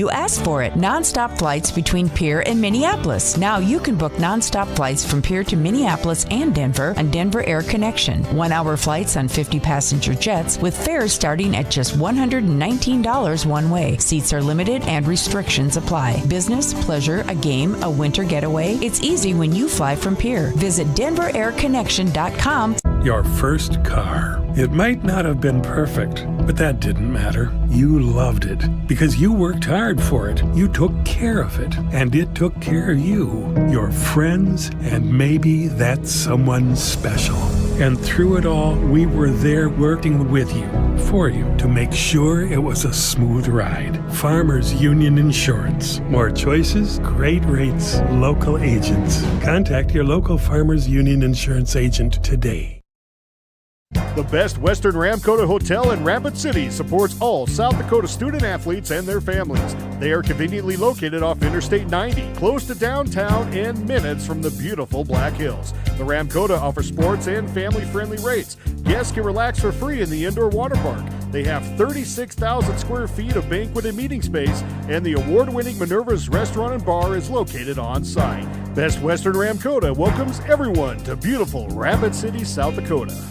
You asked for it. Nonstop flights between Pierre and Minneapolis. Now you can book nonstop flights from Pierre to Minneapolis and Denver on Denver Air Connection. 1-hour flights on 50-passenger jets with fares starting at just $119 one way. Seats are limited and restrictions apply. Business, pleasure, a game, a winter getaway. It's easy when you fly from Pierre. Visit DenverAirConnection.com. Your first car. It might not have been perfect, but that didn't matter. You loved it because you worked hard for it. You took care of it, and it took care of you, your friends, and maybe that someone special. And through it all, we were there working with you, for you, to make sure it was a smooth ride. Farmers Union Insurance. More choices, great rates, local agents. Contact your local Farmers Union Insurance agent today. The Best Western Ramkota Hotel in Rapid City supports all South Dakota student athletes and their families. They are conveniently located off Interstate 90, close to downtown and minutes from the beautiful Black Hills. The Ramkota offers sports and family-friendly rates. Guests can relax for free in the indoor water park. They have 36,000 square feet of banquet and meeting space, and the award-winning Minerva's Restaurant and Bar is located on site. Best Western Ramkota welcomes everyone to beautiful Rapid City, South Dakota.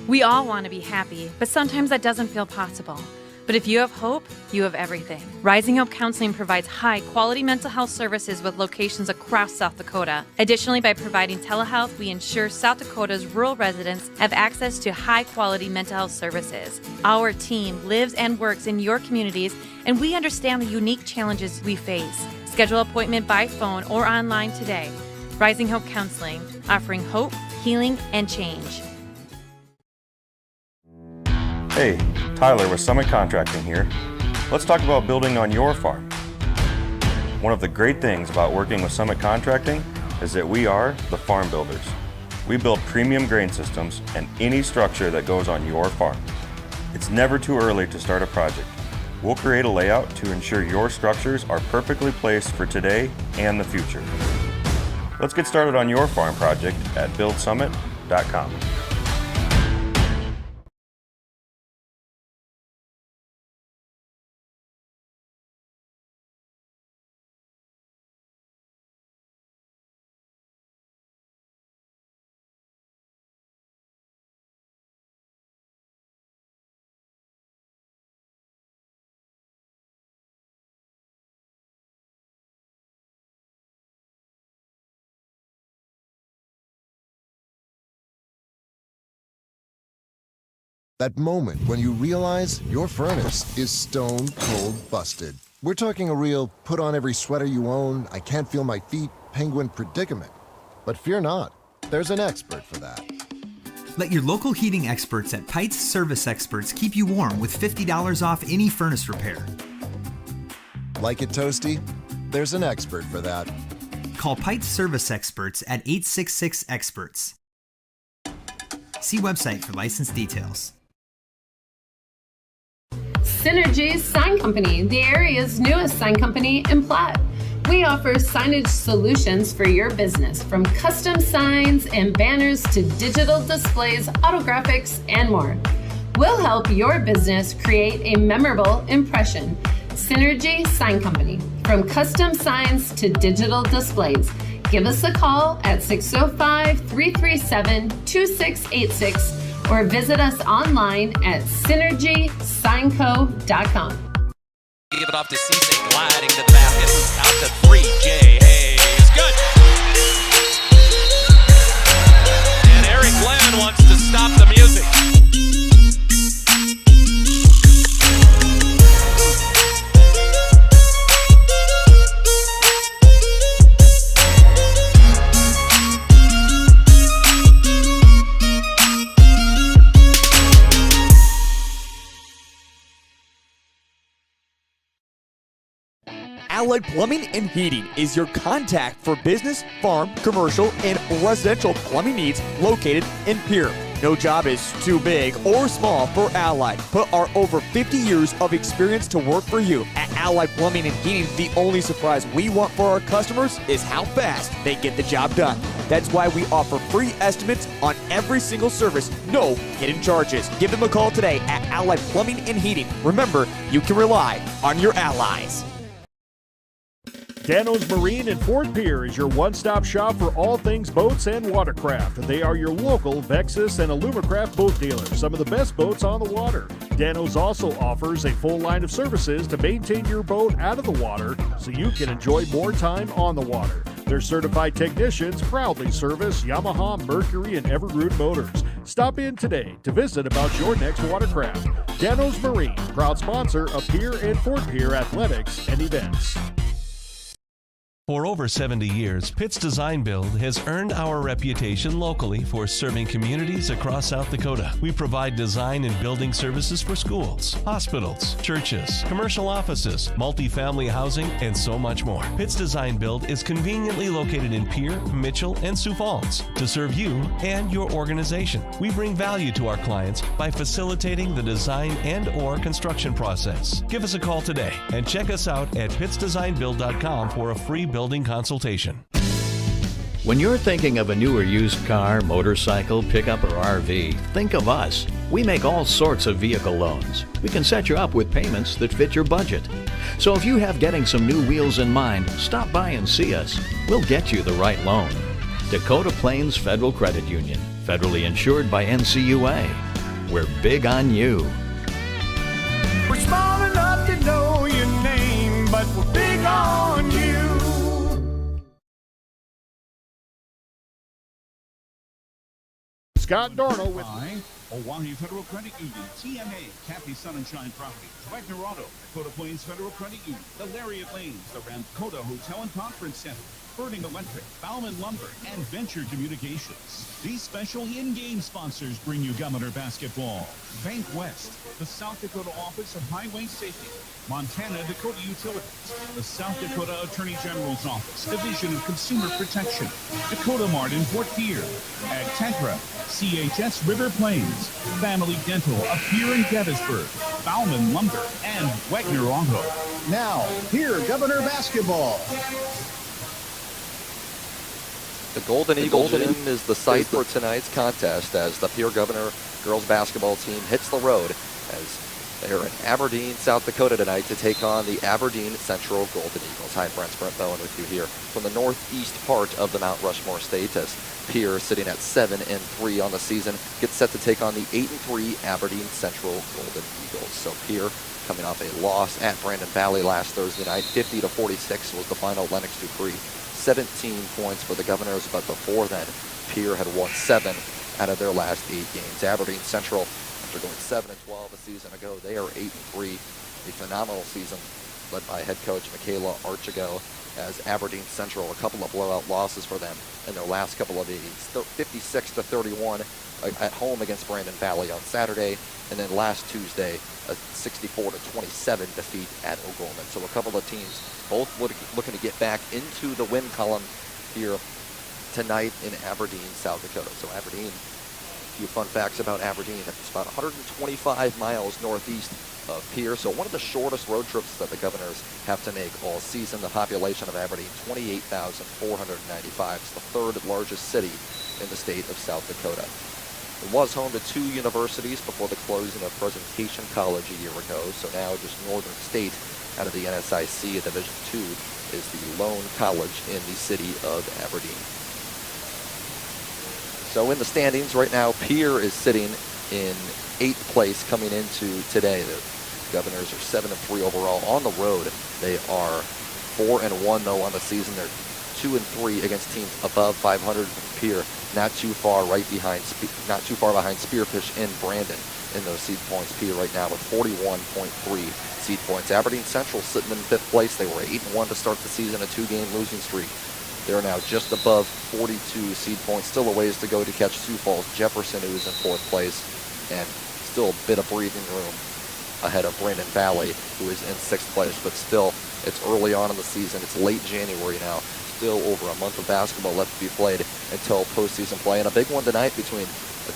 We all want to be happy, but sometimes that doesn't feel possible. But if you have hope, you have everything. Rising Hope Counseling provides high-quality mental health services with locations across South Dakota. Additionally, by providing telehealth, we ensure South Dakota's rural residents have access to high-quality mental health services. Our team lives and works in your communities, and we understand the unique challenges we face. Schedule an appointment by phone or online today. Rising Hope Counseling, offering hope, healing, and change. Hey, Tyler with Summit Contracting here. Let's talk about building on your farm. One of the great things about working with Summit Contracting is that we are the farm builders. We build premium grain systems and any structure that goes on your farm. It's never too early to start a project. We'll create a layout to ensure your structures are perfectly placed for today and the future. Let's get started on your farm project at buildsummit.com. That moment when you realize your furnace is stone cold busted. We're talking a real put on every sweater you own, I can't feel my feet, penguin predicament. But fear not, there's an expert for that. Let your local heating experts at Pites Service Experts keep you warm with $50 off any furnace repair. Like it toasty? There's an expert for that. Call Pites Service Experts at 866-EXPERTS. See website for license details. Synergy Sign Company, the area's newest sign company in Platte. We offer signage solutions for your business, from custom signs and banners to digital displays, autographics, and more. We'll help your business create a memorable impression. Synergy Sign Company, from custom signs to digital displays. Give us a call at 605-337-2686 or visit us online at synergysignco.com. Give it off to Cisse, gliding to the basket, out to 3, Jay Hayes, good! And Eric Glenn wants to stop the music. Allied Plumbing and Heating is your contact for business, farm, commercial, and residential plumbing needs located in Pierre. No job is too big or small for Allied. Put our over 50 years of experience to work for you. At Allied Plumbing and Heating, the only surprise we want for our customers is how fast they get the job done. That's why we offer free estimates on every single service, no hidden charges. Give them a call today at Allied Plumbing and Heating. Remember, you can rely on your allies. Dano's Marine in Fort Pierre is your one-stop shop for all things boats and watercraft. They are your local Vexus and Alumacraft boat dealer, some of the best boats on the water. Dano's also offers a full line of services to maintain your boat out of the water so you can enjoy more time on the water. Their certified technicians proudly service Yamaha, Mercury, and Evergreen motors. Stop in today to visit about your next watercraft. Dano's Marine, proud sponsor of Pierre and Fort Pierre athletics and events. For over 70 years, Pitt's Design Build has earned our reputation locally for serving communities across South Dakota. We provide design and building services for schools, hospitals, churches, commercial offices, multifamily housing, and so much more. Pitt's Design Build is conveniently located in Pierre, Mitchell, and Sioux Falls to serve you and your organization. We bring value to our clients by facilitating the design and/or construction process. Give us a call today and check us out at pittsdesignbuild.com for a free building consultation. When you're thinking of a new or used car, motorcycle, pickup, or RV, think of us. We make all sorts of vehicle loans. We can set you up with payments that fit your budget. So if you have getting some new wheels in mind, stop by and see us. We'll get you the right loan. Dakota Plains Federal Credit Union, federally insured by NCUA. We're big on you. We're small enough to know your name, but we're big on you. Scott Darno with Oahe Federal Credit Union, TMA, Kathy Sun and Shine Property, Wagner Auto, Dakota Plains Federal Credit Union, the Lariat Lanes, the Ramcoda Hotel and Conference Center, Birding Electric, Bauman Lumber, and Venture Communications. These special in-game sponsors bring you Governor Basketball. Bank West, the South Dakota Office of Highway Safety, Montana Dakota Utilities, the South Dakota Attorney General's Office, Division of Consumer Protection, Dakota Mart in Fort Pierre, Agtegra, CHS River Plains, Family Dental of Pierre and Gettysburg, Bauman Lumber, and Wagner Auto. Now, here, Governor Basketball. The Golden Eagle Gym is the site for tonight's contest as the Pierre Governor girls basketball team hits the road as they're in Aberdeen, South Dakota tonight to take on the Aberdeen Central Golden Eagles. Hi friends, Brent Bowen with you here from the northeast part of the Mount Rushmore State as Pierre, sitting at 7-3 on the season, gets set to take on the 8-3 Aberdeen Central Golden Eagles. So Pierre coming off a loss at Brandon Valley last Thursday night, 50-46 was the final. Lennox Dupree 17 points for the Governors, but before then, Pierre had won 7 out of their last 8 games. Aberdeen Central, after going 7-12 a season ago, they are 8-3, a phenomenal season led by head coach Michaela Archigo, as Aberdeen Central, a couple of blowout losses for them in their last couple of games. 56-31 at home against Brandon Valley on Saturday, and then last Tuesday, a 64-27 defeat at O'Gorman. So a couple of teams both looking to get back into the win column here tonight in Aberdeen, South Dakota. So Aberdeen, a few fun facts about Aberdeen. It's about 125 miles northeast of Pierre, so one of the shortest road trips that the Governors have to make all season. The population of Aberdeen, 28,495. It's the third largest city in the state of South Dakota. It was home to 2 universities before the closing of Presentation College a year ago, so now just Northern State out of the NSIC Division II is the lone college in the city of Aberdeen. So in the standings right now, Pierre is sitting in 8th place coming into today. The Governors are 7-3 overall on the road. They are 4-1 though on the season. They're 2-3 against teams above 500. Pierre not too far behind Spearfish and Brandon in those seed points. Pierre right now with 41.3 seed points. Aberdeen Central sitting in 5th place. They were 8-1 to start the season, a 2-game losing streak. They're now just above 42 seed points. Still a ways to go to catch Sioux Falls Jefferson, who is in 4th place, and still a bit of breathing room ahead of Brandon Valley, who is in 6th place. But still, it's early on in the season. It's late January now. Still over a month of basketball left to be played until postseason play. And a big one tonight between a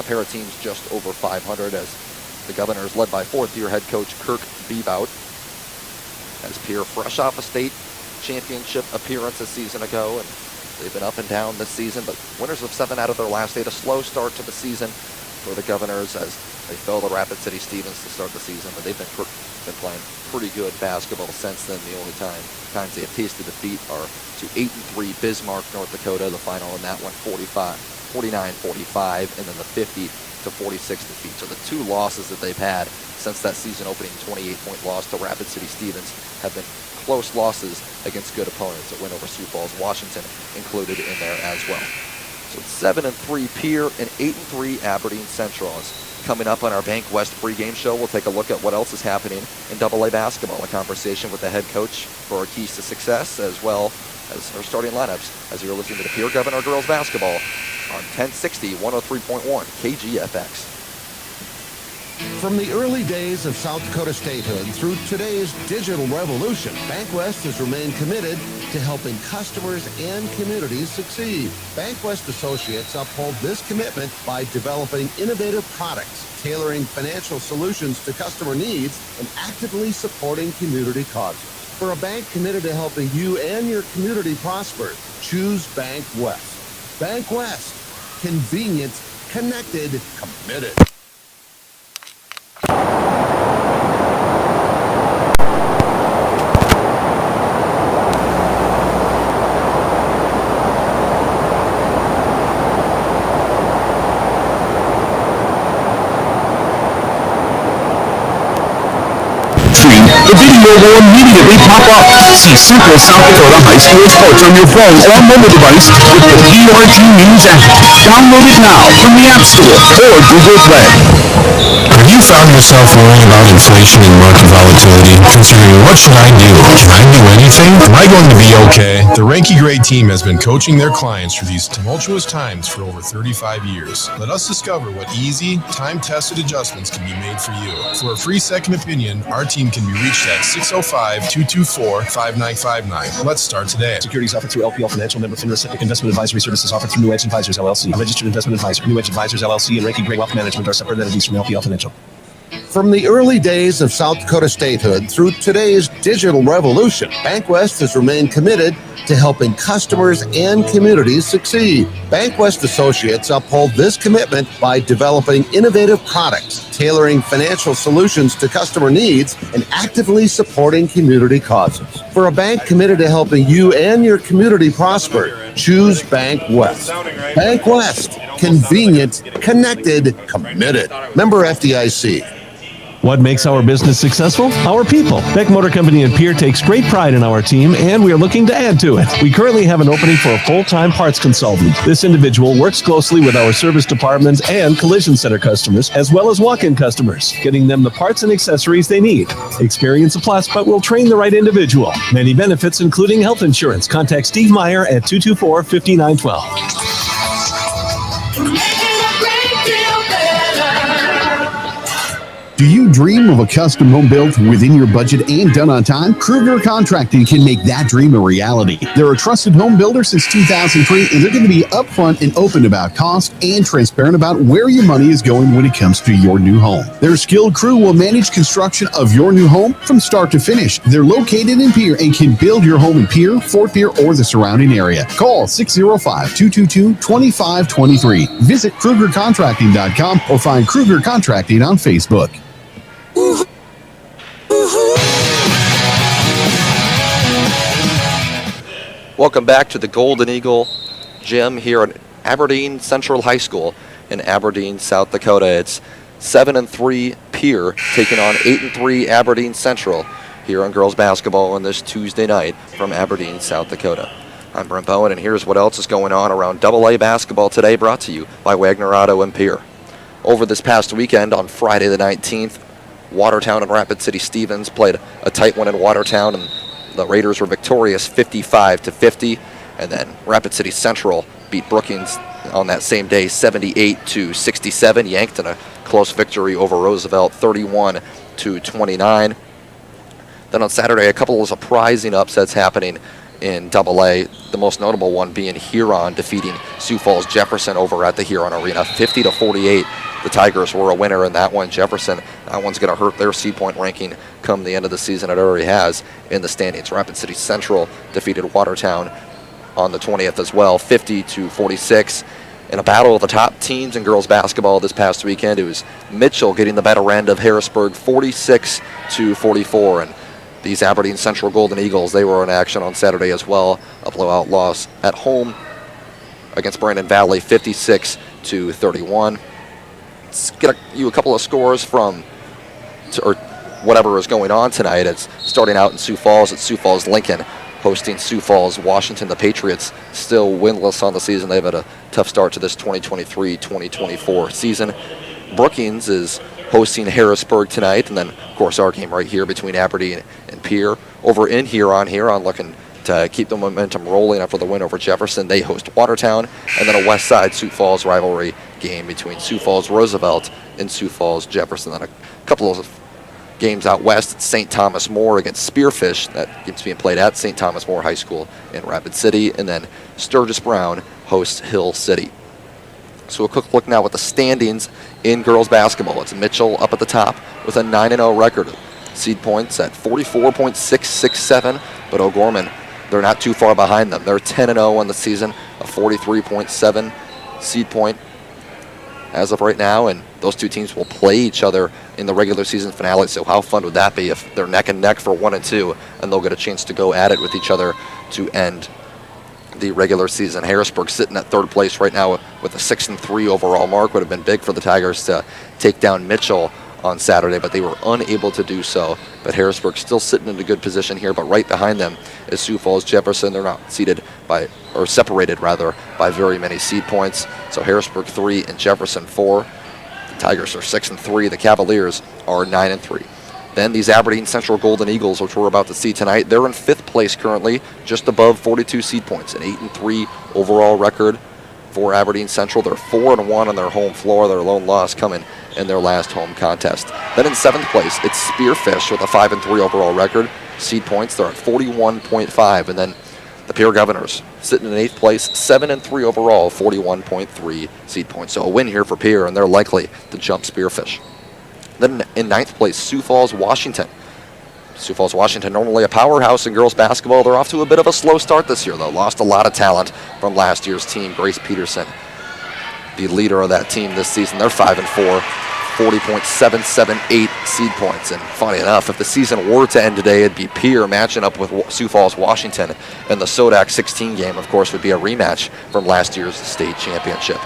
pair of teams just over 500, as the Governors, led by 4th-year head coach Kirk Bebout, as Pierre fresh off a state championship appearance a season ago, and They've been up and down this season, but winners of 7 out of their last 8. A slow start to the season for the Governors as they fell to Rapid City Stevens to start the season, but they've been playing pretty good basketball since then. The only times they have tasted defeat are to 8-3 Bismarck, North Dakota, the final in that one 49-45, and then the 50-46 defeat. So the 2 losses that they've had since that season opening 28-point loss to Rapid City Stevens have been close losses against good opponents. A win over Sioux Falls, Washington included in there as well. So 7-3 Pierre and 8-3 Aberdeen Central. Coming up on our Bank West pregame show, we'll take a look at what else is happening in AA basketball. A conversation with the head coach for our keys to success, as well as our starting lineups, as you're listening to the Pierre Governor girls basketball on 1060, 103.1 KGFX. From the early days of South Dakota statehood through today's digital revolution, Bank West has remained committed to helping customers and communities succeed. Bank West Associates uphold this commitment by developing innovative products, tailoring financial solutions to customer needs, and actively supporting community causes. For a bank committed to helping you and your community prosper, choose Bank West. Bank West. Convenient, connected, committed. The video will immediately pop up. See Central South Dakota High School Sports on your phone or mobile device with the PRT News app. Download it now from the App Store or Google Play. Have you found yourself worrying about inflation and market volatility? Considering what should I do? Can I do anything? Am I going to be okay? The Ranky Gray team has been coaching their clients through these tumultuous times for over 35 years. Let us discover what easy, time-tested adjustments can be made for you. For a free second opinion, our team can be reached at 605-224-5959. Let's start today. Securities offered through LPL Financial, member FINRA. Investment advisory services offered through New Edge Advisors LLC. A registered investment advisor. New Edge Advisors LLC and Ranky Gray Wealth Management are separate entities from LPL Financial. From the early days of South Dakota statehood through today's digital revolution, Bank West has remained committed to helping customers and communities succeed. Bank West Associates uphold this commitment by developing innovative products, tailoring financial solutions to customer needs, and actively supporting community causes. For a bank committed to helping you and your community prosper, choose Bank West. Bank West. Convenient, connected, committed. Member FDIC. What makes our business successful? Our people. Beck Motor Company in Pierre takes great pride in our team, and we are looking to add to it. We currently have an opening for a full-time parts consultant. This individual works closely with our service department and collision center customers, as well as walk-in customers, getting them the parts and accessories they need. Experience a plus, but we'll train the right individual. Many benefits, including health insurance. Contact Steve Meyer at 224-5912. Do you dream of a custom home built within your budget and done on time? Kruger Contracting can make that dream a reality. They're a trusted home builder since 2003, and they're going to be upfront and open about cost and transparent about where your money is going when it comes to your new home. Their skilled crew will manage construction of your new home from start to finish. They're located in Pierre and can build your home in Pierre, Fort Pierre, or the surrounding area. Call 605-222-2523. Visit KrugerContracting.com or find Kruger Contracting on Facebook. Welcome back to the Golden Eagle Gym here at Aberdeen Central High School in Aberdeen, South Dakota. It's 7-3 Pierre taking on 8-3 Aberdeen Central here on girls basketball on this Tuesday night from Aberdeen, South Dakota. I'm Brent Bowen, and here's what else is going on around AA basketball today, brought to you by Wagner Auto and Pierre. Over this past weekend on Friday the 19th, Watertown and Rapid City Stevens played a tight one in Watertown, and the Raiders were victorious 55-50, and then Rapid City Central beat Brookings on that same day 78-67. Yankton a close victory over Roosevelt 31-29. Then on Saturday, a couple of surprising upsets happening in AA, the most notable one being Huron defeating Sioux Falls Jefferson over at the Huron Arena 50-48. The Tigers were a winner in that one. Jefferson, that one's going to hurt their C-point ranking come the end of the season. It already has in the standings. Rapid City Central defeated Watertown on the 20th as well, 50-46. In a battle of the top teams in girls basketball this past weekend, it was Mitchell getting the better end of Harrisburg, 46-44. And these Aberdeen Central Golden Eagles, they were in action on Saturday as well. A blowout loss at home against Brandon Valley, 56-31. Let's get you a couple of scores from or whatever is going on tonight. It's starting out in Sioux Falls. It's Sioux Falls Lincoln hosting Sioux Falls Washington. The Patriots still winless on the season. They've had a tough start to this 2023-2024 season. Brookings is hosting Harrisburg tonight, and then of course our game right here between Aberdeen and Pierre. Over in Huron looking to keep the momentum rolling after the win over Jefferson. They host Watertown, and then a West Side Sioux Falls rivalry game between Sioux Falls Roosevelt and Sioux Falls Jefferson. Then a couple of games out west. It's St. Thomas More against Spearfish. That game's being played at St. Thomas More High School in Rapid City. And then Sturgis Brown hosts Hill City. So a quick look now at the standings in girls basketball. It's Mitchell up at the top with a 9-0 record. Seed points at 44.667, but O'Gorman, they're not too far behind them. They're 10-0 on the season, a 43.7 seed point as of right now, and those two teams will play each other in the regular season finale. So how fun would that be if they're neck and neck for 1 and 2, and they'll get a chance to go at it with each other to end the regular season. Harrisburg sitting at third place right now with a 6-3 overall mark. Would have been big for the Tigers to take down Mitchell on Saturday, but they were unable to do so. But Harrisburg still sitting in a good position here, but right behind them is Sioux Falls Jefferson. They're not separated by very many seed points. So Harrisburg 3 and Jefferson 4. The Tigers are 6-3. The Cavaliers are 9-3. Then these Aberdeen Central Golden Eagles, which we're about to see tonight, they're in 5th place currently, just above 42 seed points, an 8-3 overall record for Aberdeen Central. They're 4-1 on their home floor. Their lone loss coming in their last home contest. Then in 7th place, it's Spearfish with a 5-3 overall record. Seed points, they're at 41.5. And then the Pierre Governors sitting in 8th place, 7-3 overall, 41.3 seed points. So a win here for Pierre, and they're likely to jump Spearfish. Then in 9th place, Sioux Falls Washington. Sioux Falls Washington, normally a powerhouse in girls basketball. They're off to a bit of a slow start this year, though. Lost a lot of talent from last year's team. Grace Peterson, the leader of that team this season. They're 5-4, 40.778 seed points. And funny enough, if the season were to end today, it'd be Pierre matching up with Sioux Falls Washington. And the Sodak 16 game, of course, would be a rematch from last year's state championship.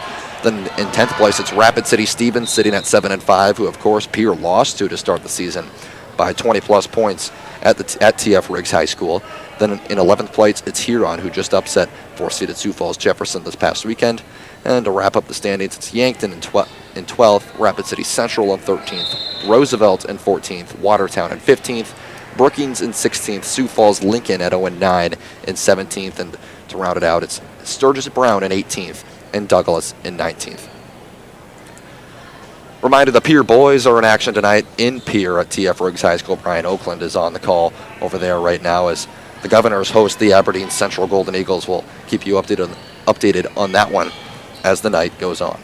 Then in 10th place, it's Rapid City Stevens sitting at 7-5, who, of course, Pierre lost to start the season by 20-plus points at TF Riggs High School. Then in 11th place, it's Huron, who just upset 4th-seeded Sioux Falls Jefferson this past weekend. And to wrap up the standings, it's Yankton in 12th, Rapid City Central in 13th, Roosevelt in 14th, Watertown in 15th, Brookings in 16th, Sioux Falls Lincoln at 0-9 in 17th, and to round it out, it's Sturgis Brown in 18th, and Douglas in 19th. Reminder, the Pierre boys are in action tonight in Pierre at TF Riggs High School. Brian Oakland is on the call over there right now as the Governors host the Aberdeen Central Golden Eagles. We'll keep you updated on that one as the night goes on.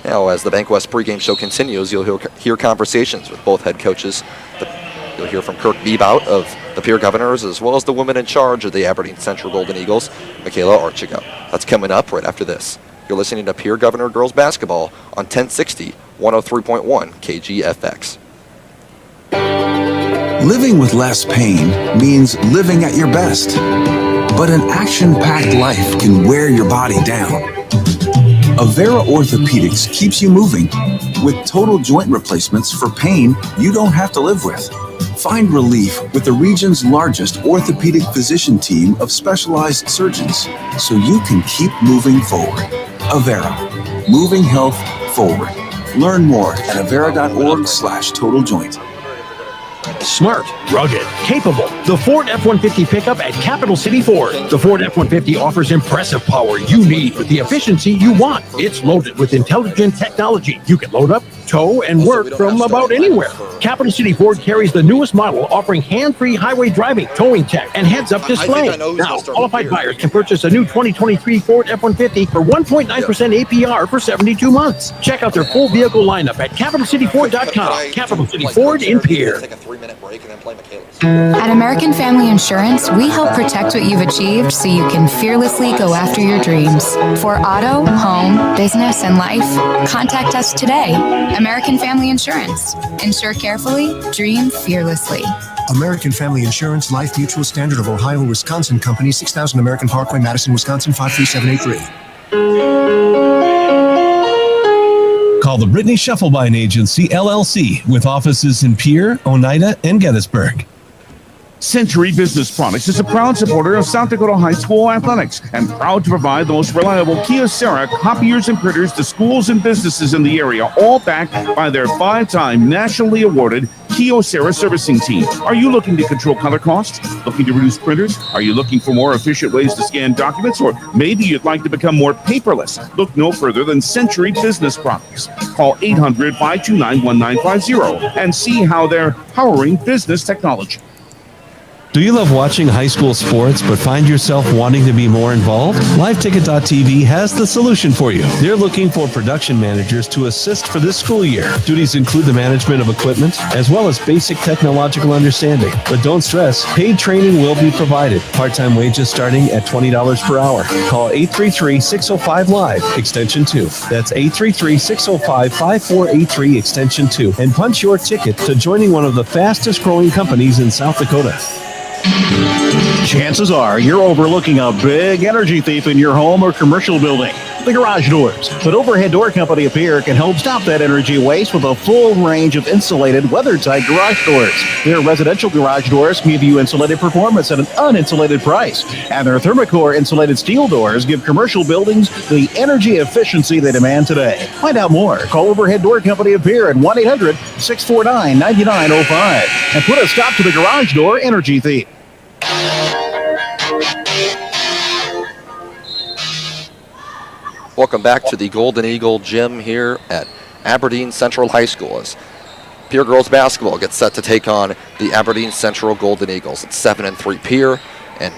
Now, as the Bank West pregame show continues, you'll hear conversations with both head coaches. You'll hear from Kirk Bebout of the Pierre Governors, as well as the woman in charge of the Aberdeen Central Golden Eagles, Michaela Archigo. That's coming up right after this. You're listening to Pierre Governor Girls Basketball on 1060, 103.1 KGFX. Living with less pain means living at your best. But an action-packed life can wear your body down. Avera Orthopedics keeps you moving with total joint replacements for pain you don't have to live with. Find relief with the region's largest orthopedic physician team of specialized surgeons so you can keep moving forward. Avera, moving health forward. Learn more at avera.org/totaljoint. Smart, rugged, capable. The Ford F-150 pickup at Capital City Ford. The Ford F-150 offers impressive power you need with the efficiency you want. It's loaded with intelligent technology. You can load up, tow, and work from about anywhere. Capital City Ford carries the newest model offering hand-free highway driving, towing tech, and heads-up display. Now, qualified buyers can purchase a new 2023 Ford F-150 for 1.9% APR for 72 months. Check out their full vehicle lineup at CapitalCityFord.com. Capital City Ford in Pierre. At American Family Insurance, we help protect what you've achieved so you can fearlessly go after your dreams. For auto, home, business, and life, contact us today. American Family Insurance. Insure carefully, dream fearlessly. American Family Insurance, Life Mutual, Standard of Ohio, Wisconsin Company, 6000 American Parkway, Madison, Wisconsin, 53783. Call the Brittany Shufflebine Agency, LLC, with offices in Pierre, Oneida, and Gettysburg. Century Business Products is a proud supporter of South Dakota High School athletics and proud to provide the most reliable Kyocera copiers and printers to schools and businesses in the area, all backed by their 5-time nationally awarded Kyocera servicing team. Are you looking to control color costs? Looking to reduce printers? Are you looking for more efficient ways to scan documents? Or maybe you'd like to become more paperless? Look no further than Century Business Products. Call 800-529-1950 and see how they're powering business technology. Do you love watching high school sports but find yourself wanting to be more involved? LiveTicket.tv has the solution for you. They're looking for production managers to assist for this school year. Duties include the management of equipment as well as basic technological understanding. But don't stress, paid training will be provided. Part-time wages starting at $20 per hour. Call 833-605-LIVE, extension 2. That's 833-605-5483, extension 2. And punch your ticket to joining one of the fastest growing companies in South Dakota. Chances are you're overlooking a big energy thief in your home or commercial building. The garage doors. But Overhead Door Company of Pierre can help stop that energy waste with a full range of insulated, weather-tight garage doors. Their residential garage doors give you insulated performance at an uninsulated price. And their Thermocore insulated steel doors give commercial buildings the energy efficiency they demand today. Find out more. Call Overhead Door Company of Pierre at 1-800-649-9905 and put a stop to the garage door energy thief. Welcome back to the Golden Eagle Gym here at Aberdeen Central High School as Pierre girls basketball gets set to take on the Aberdeen Central Golden Eagles. It's 7-3 Pierre and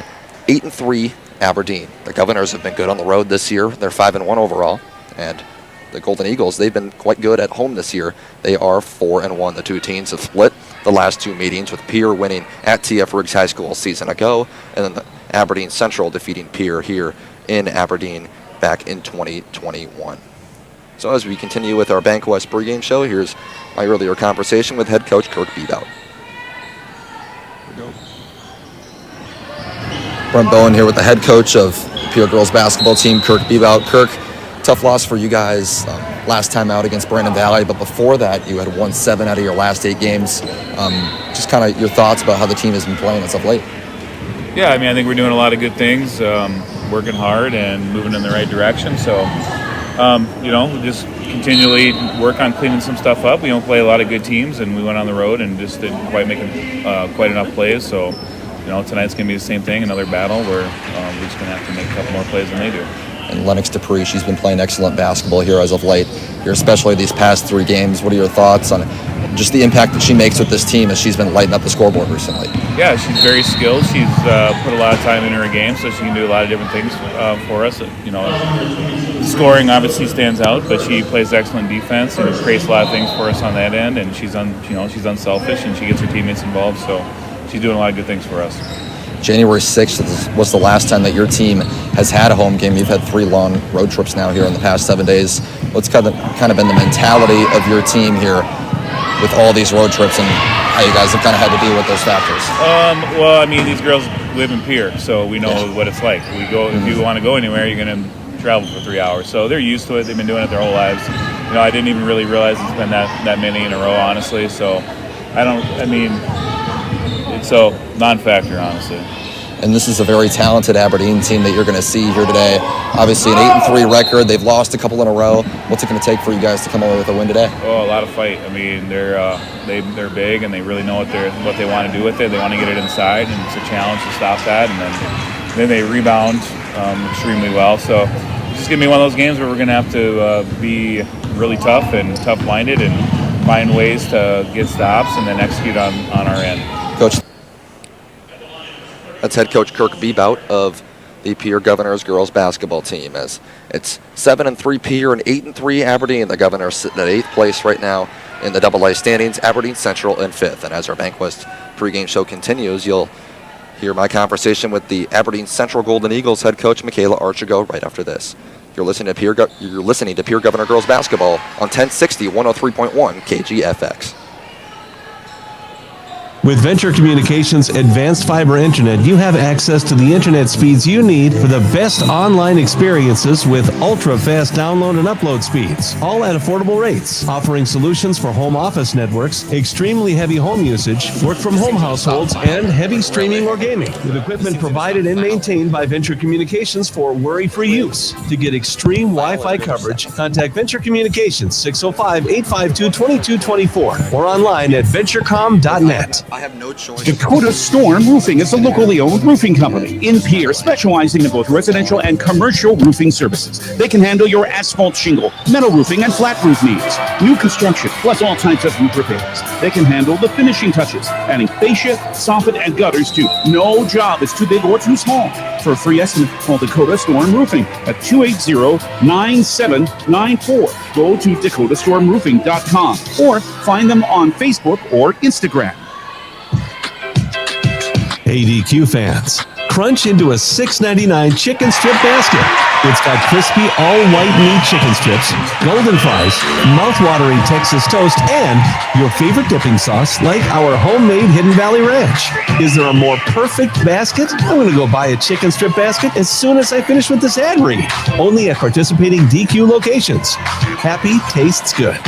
8-3 Aberdeen. The Governors have been good on the road this year. They're 5-1 overall. And the Golden Eagles, they've been quite good at home this year. They are 4-1. The two teams have split the last two meetings, with Pierre winning at TF Riggs High School a season ago, and then the Aberdeen Central defeating Pierre here in Aberdeen back in 2021. So as we continue with our Bank West pregame show, here's my earlier conversation with head coach Kirk Bebout. Brent Bowen here with the head coach of the Pierre girls basketball team, Kirk Bebout. Kirk, tough loss for you guys last time out against Brandon Valley, but before that you had won 7 out of your last 8 games. Just kind of your thoughts about how the team has been playing as of late. Yeah, I mean, I think we're doing a lot of good things, working hard and moving in the right direction. So, we just continually work on cleaning some stuff up. We don't play a lot of good teams, and we went on the road and just didn't quite make quite enough plays. So, tonight's going to be the same thing, another battle where we're just going to have to make a couple more plays than they do. And Lennox Dupree, she's been playing excellent basketball here as of late. Here, especially these past 3 games. What are your thoughts on just the impact that she makes with this team as she's been lighting up the scoreboard recently? Yeah, she's very skilled. She's put a lot of time into her game, so she can do a lot of different things for us. Scoring obviously stands out, but she plays excellent defense and creates a lot of things for us on that end. And she's she's unselfish and she gets her teammates involved. So she's doing a lot of good things for us. January 6th was the last time that your team has had a home game. You've had 3 long road trips now here in the past 7 days. What's kind of been the mentality of your team here with all these road trips and how you guys have kind of had to deal with those factors? Well, I mean, these girls live in Pierre, so we know what it's like. We go if you want to go anywhere, you're going to travel for 3 hours. So they're used to it. They've been doing it their whole lives. I didn't even really realize it's been that many in a row, honestly. So it's a non-factor, honestly. And this is a very talented Aberdeen team that you're going to see here today. Obviously an 8-3 record. They've lost a couple in a row. What's it going to take for you guys to come away with a win today? Oh, a lot of fight. I mean, they're big and they really know what they want to do with it. They want to get it inside, and it's a challenge to stop that. And then they rebound extremely well. So it's just going to be one of those games where we're going to have to be really tough and tough-minded and find ways to get stops and then execute on our end. Coach, that's head coach Kirk Bebout of the Pierre Governors girls basketball team, as it's 7-3 Pierre and 8-3 Aberdeen. The Governors sitting at 8th place right now in the AA standings, Aberdeen Central in 5th. And as our Bank West pregame show continues, you'll hear my conversation with the Aberdeen Central Golden Eagles head coach Michaela Archigo right after this. You're listening to Pierre Governor girls basketball on 1060 103.1 KGFX. With Venture Communications Advanced Fiber Internet, you have access to the internet speeds you need for the best online experiences with ultra-fast download and upload speeds, all at affordable rates, offering solutions for home office networks, extremely heavy home usage, work-from-home households, and heavy streaming or gaming, with equipment provided and maintained by Venture Communications for worry-free use. To get extreme Wi-Fi coverage, contact Venture Communications 605-852-2224 or online at venturecom.net. I have no choice. Dakota Storm Roofing is a locally owned roofing company in Pierre, specializing in both residential and commercial roofing services. They can handle your asphalt shingle, metal roofing, and flat roof needs. New construction, plus all types of roof repairs. They can handle the finishing touches, adding fascia, soffit, and gutters too. No job is too big or too small. For a free estimate, call Dakota Storm Roofing at 280-9794. Go to dakotastormroofing.com or find them on Facebook or Instagram. ADQ fans, crunch into a $6.99 chicken strip basket. It's got crispy, all-white meat chicken strips, golden fries, mouth-watering Texas toast, and your favorite dipping sauce like our homemade Hidden Valley Ranch. Is there a more perfect basket? I'm going to go buy a chicken strip basket as soon as I finish with this ad read. Only at participating DQ locations. Happy tastes good.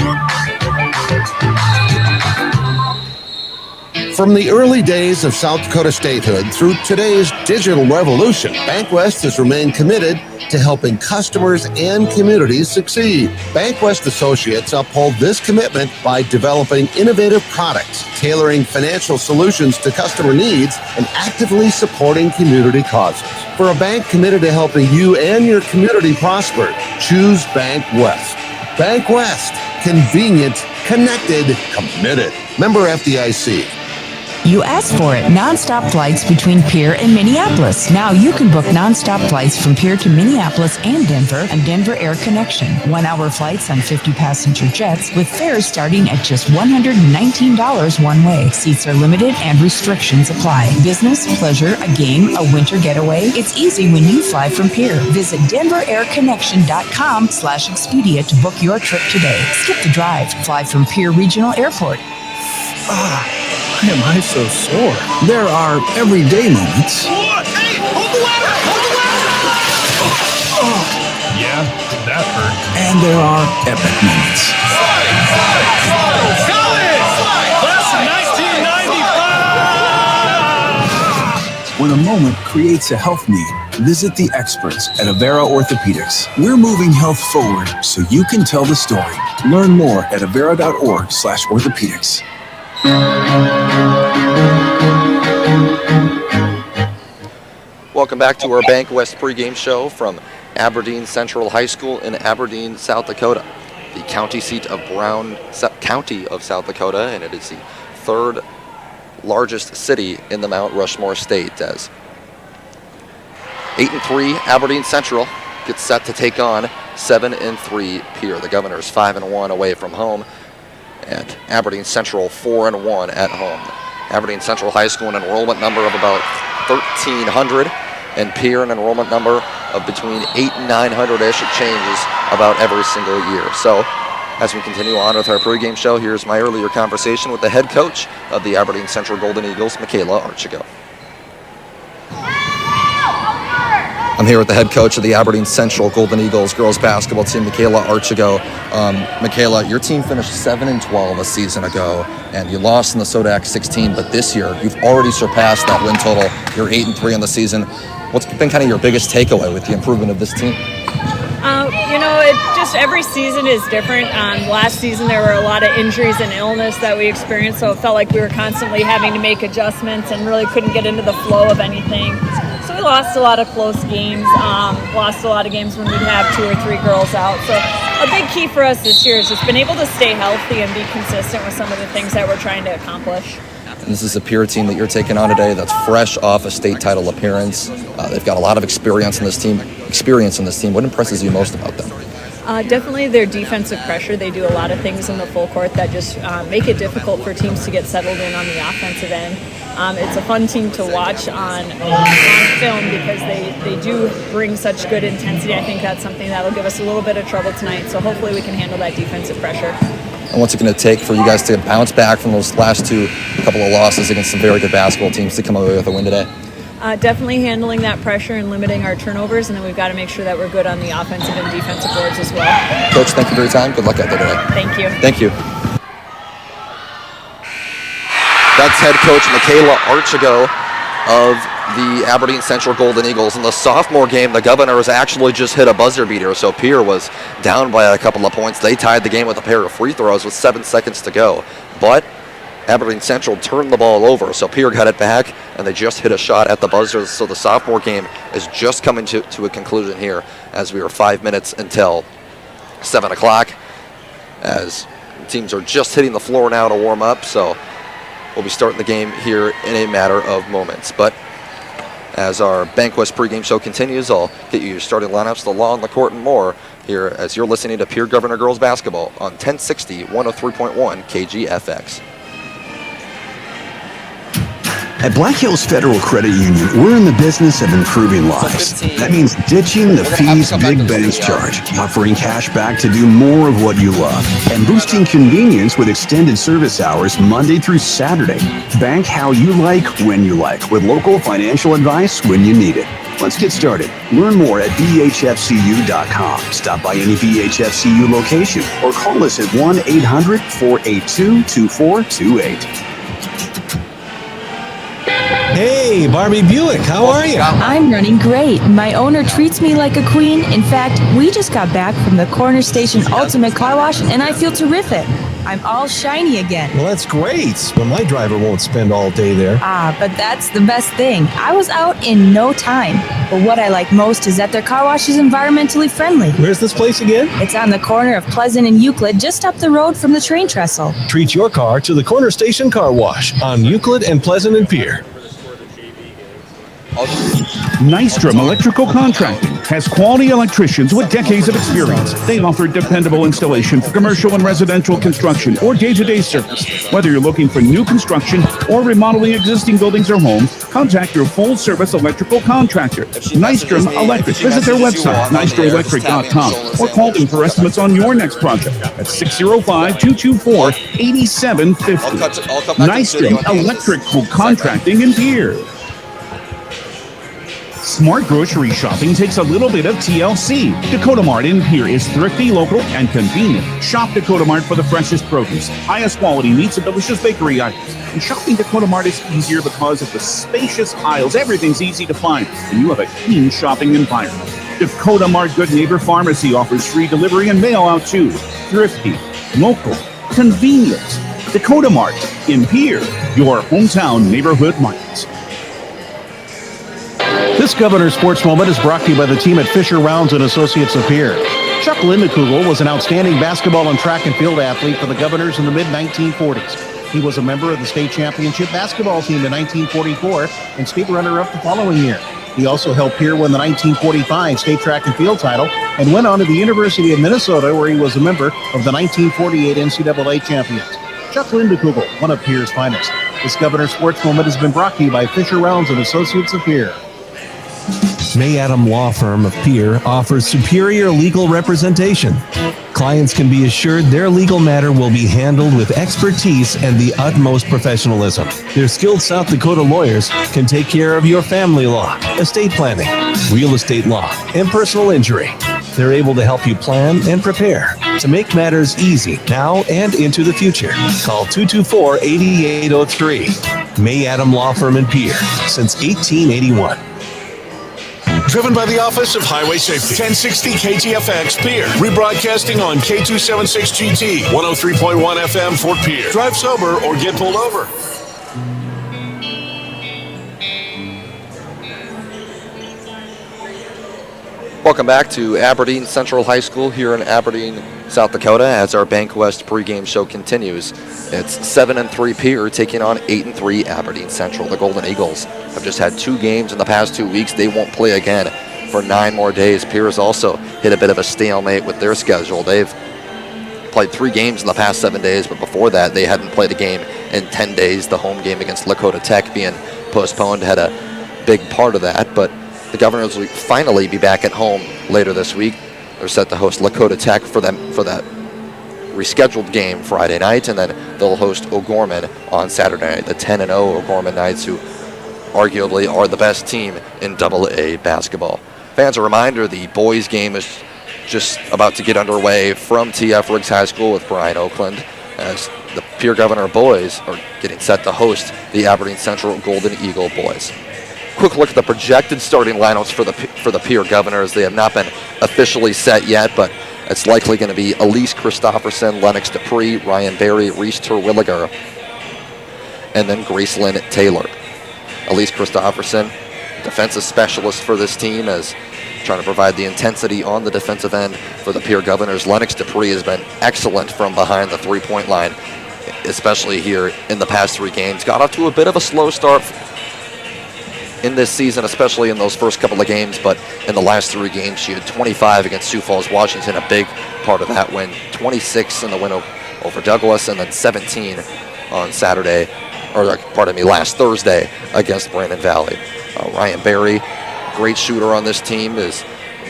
From the early days of South Dakota statehood through today's digital revolution, Bank West has remained committed to helping customers and communities succeed. Bank West Associates uphold this commitment by developing innovative products, tailoring financial solutions to customer needs, and actively supporting community causes. For a bank committed to helping you and your community prosper, choose Bank West. Bank West. Convenient, connected, committed. Member FDIC. You asked for it. Non-stop flights between Pierre and Minneapolis. Now you can book non-stop flights from Pierre to Minneapolis and Denver on Denver Air Connection. 1-hour flights on 50-passenger jets with fares starting at just $119 one way. Seats are limited and restrictions apply. Business, pleasure, a game, a winter getaway. It's easy when you fly from Pierre. Visit DenverAirConnection.com/Expedia to book your trip today. Skip the drive. Fly from Pierre Regional Airport. Why am I so sore? There are everyday moments. Hey, hold the ladder! Hold the ladder! Yeah, that hurt. And there are epic moments. Class of 1995! When a moment creates a health need, visit the experts at Avera Orthopedics. We're moving health forward so you can tell the story. Learn more at avera.org/orthopedics. Welcome back to our Bank West pregame show from Aberdeen Central High School in Aberdeen, South Dakota, the county seat of County of South Dakota, and it is the third largest city in the Mount Rushmore state, as 8-3 Aberdeen Central gets set to take on 7-3 Pierre. The Governors 5-1 away from home, and Aberdeen Central 4-1 at home. Aberdeen Central High School an enrollment number of about 1,300, and Pierre an enrollment number of between 800 and 900-ish. It changes about every single year. So as we continue on with our pregame show, here's my earlier conversation with the head coach of the Aberdeen Central Golden Eagles, Michaela Archigo. I'm here with the head coach of the Aberdeen Central Golden Eagles girls basketball team, Michaela Archigo. Michaela, your team finished 7-12 a season ago, and you lost in the Sodak 16, but this year you've already surpassed that win total. You're 8-3 on the season. What's been kind of your biggest takeaway with the improvement of this team? It just every season is different. Last season there were a lot of injuries and illness that we experienced, so it felt like we were constantly having to make adjustments and really couldn't get into the flow of anything. So we lost a lot of close games, lost a lot of games when we'd have 2 or 3 girls out. So A big key for us this year has just been able to stay healthy and be consistent with some of the things that we're trying to accomplish. And this is a Pierre team that you're taking on today that's fresh off a state title appearance. They've got a lot of experience in this team. What impresses you most about them? Definitely their defensive pressure. They do a lot of things in the full court that just make it difficult for teams to get settled in on the offensive end. It's a fun team to watch on film because they do bring such good intensity. I think that's something that'll give us a little bit of trouble tonight. So hopefully we can handle that defensive pressure. And what's it going to take for you guys to bounce back from those last couple of losses against some very good basketball teams to come away with a win today? Definitely handling that pressure and limiting our turnovers, and then we've got to make sure that we're good on the offensive and defensive boards as well. Coach, thank you for your time. Good luck out there today. Thank you. Thank you. That's head coach Michaela Archigo of the Aberdeen Central Golden Eagles. In the sophomore game, the Governors actually just hit a buzzer beater, so Pierre was down by a couple of points. They tied the game with a pair of free throws with 7 seconds to go. But Aberdeen Central turned the ball over, so Pierre got it back, and they just hit a shot at the buzzer. So the sophomore game is just coming to a conclusion here as we are 5 minutes until 7 o'clock, as teams are just hitting the floor now to warm up. So we'll be starting the game here in a matter of moments. But as our Bankwest pregame show continues, I'll get you your starting lineups, the law on the court, and more here as you're listening to Pierre Governor Girls Basketball on 1060, 103.1 KGFX. At Black Hills Federal Credit Union, we're in the business of improving lives. That means ditching the fees big banks charge, offering cash back to do more of what you love, and boosting convenience with extended service hours Monday through Saturday. Bank how you like, when you like, with local financial advice when you need it. Let's get started. Learn more at bhfcu.com. Stop by any BHFCU location or call us at 1-800-482-2428. Hey, Barbie Buick, how are you? I'm running great. My owner treats me like a queen. In fact, we just got back from the Corner Station Ultimate Car Wash, and I feel terrific. I'm all shiny again. Well, that's great, but my driver won't spend all day there. But that's the best thing. I was out in no time. But what I like most is that their car wash is environmentally friendly. Where's this place again? It's on the corner of Pleasant and Euclid, just up the road from the train trestle. Treat your car to the Corner Station Car Wash on Euclid and Pleasant and Pierre. Nystrom Electrical Contracting has quality electricians with decades of experience. They offer dependable installation for commercial and residential construction or day-to-day service. Whether you're looking for new construction or remodeling existing buildings or homes, contact your full-service electrical contractor, Nystrom Electric. Visit their website, nystromelectric.com, or call them for estimates on your next project at 605-224-8750. Nystrom Electrical Contracting in Pierre. Smart grocery shopping takes a little bit of TLC. Dakota Mart in Pierre is thrifty, local, and convenient. Shop Dakota Mart for the freshest produce, highest quality meats, and delicious bakery items. And shopping Dakota Mart is easier because of the spacious aisles. Everything's easy to find, and you have a clean shopping environment. Dakota Mart Good Neighbor Pharmacy offers free delivery and mail out too. Thrifty, local, convenient. Dakota Mart in Pierre, your hometown neighborhood market. This Governor Sports Moment is brought to you by the team at Fisher Rounds and Associates of Pierre. Chuck Lindekugel was an outstanding basketball and track and field athlete for the Governors in the mid-1940s. He was a member of the state championship basketball team in 1944 and state runner-up the following year. He also helped Pierre win the 1945 state track and field title and went on to the University of Minnesota, where he was a member of the 1948 NCAA champions. Chuck Lindekugel, one of Pierre's finest. This Governor Sports Moment has been brought to you by Fisher Rounds and Associates of Pierre. May Adam Law Firm of Pierre offers superior legal representation. Clients can be assured their legal matter will be handled with expertise and the utmost professionalism. Their skilled South Dakota lawyers can take care of your family law, estate planning, real estate law, and personal injury. They're able to help you plan and prepare to make matters easy now and into the future. Call 224-8803. May Adam Law Firm in Pierre since 1881. Driven by the Office of Highway Safety. 1060 KGFX Pierre. Rebroadcasting on K276GT. 103.1 FM Fort Pierre. Drive sober or get pulled over. Welcome back to Aberdeen Central High School here in Aberdeen, South Dakota, as our Bank West pregame show continues. It's 7-3 Pierre taking on 8-3 Aberdeen Central. The Golden Eagles have just had 2 games in the past 2 weeks. They won't play again for 9 more days. Pierre has also hit a bit of a stalemate with their schedule. They've played 3 games in the past 7 days, but before that they hadn't played a game in 10 days. The home game against Lakota Tech being postponed had a big part of that, but the Governors will finally be back at home later this week. They're set to host Lakota Tech for that rescheduled game Friday night, and then they'll host O'Gorman on Saturday night. The 10-0 O'Gorman Knights, who arguably are the best team in AA basketball. Fans, a reminder, the boys game is just about to get underway from TF Riggs High School with Bryan Oakland, as the Pierre Governor boys are getting set to host the Aberdeen Central Golden Eagle boys. Quick look at the projected starting lineups for the Pierre Governors. They have not been officially set yet, but it's likely going to be Elise Christopherson, Lennox Dupree, Ryan Berry, Reese Terwilliger, and then Gracelyn Taylor. Elise Christopherson, defensive specialist for this team, is trying to provide the intensity on the defensive end for the Pierre Governors. Lennox Dupree has been excellent from behind the three-point line, especially here in the past 3 games. Got off to a bit of a slow start in this season, especially in those first couple of games, but in the last 3 games, she had 25 against Sioux Falls, Washington, a big part of that win, 26 in the win over Douglas, and then 17 on Saturday, or pardon me, last Thursday against Brandon Valley. Ryan Berry, great shooter on this team, is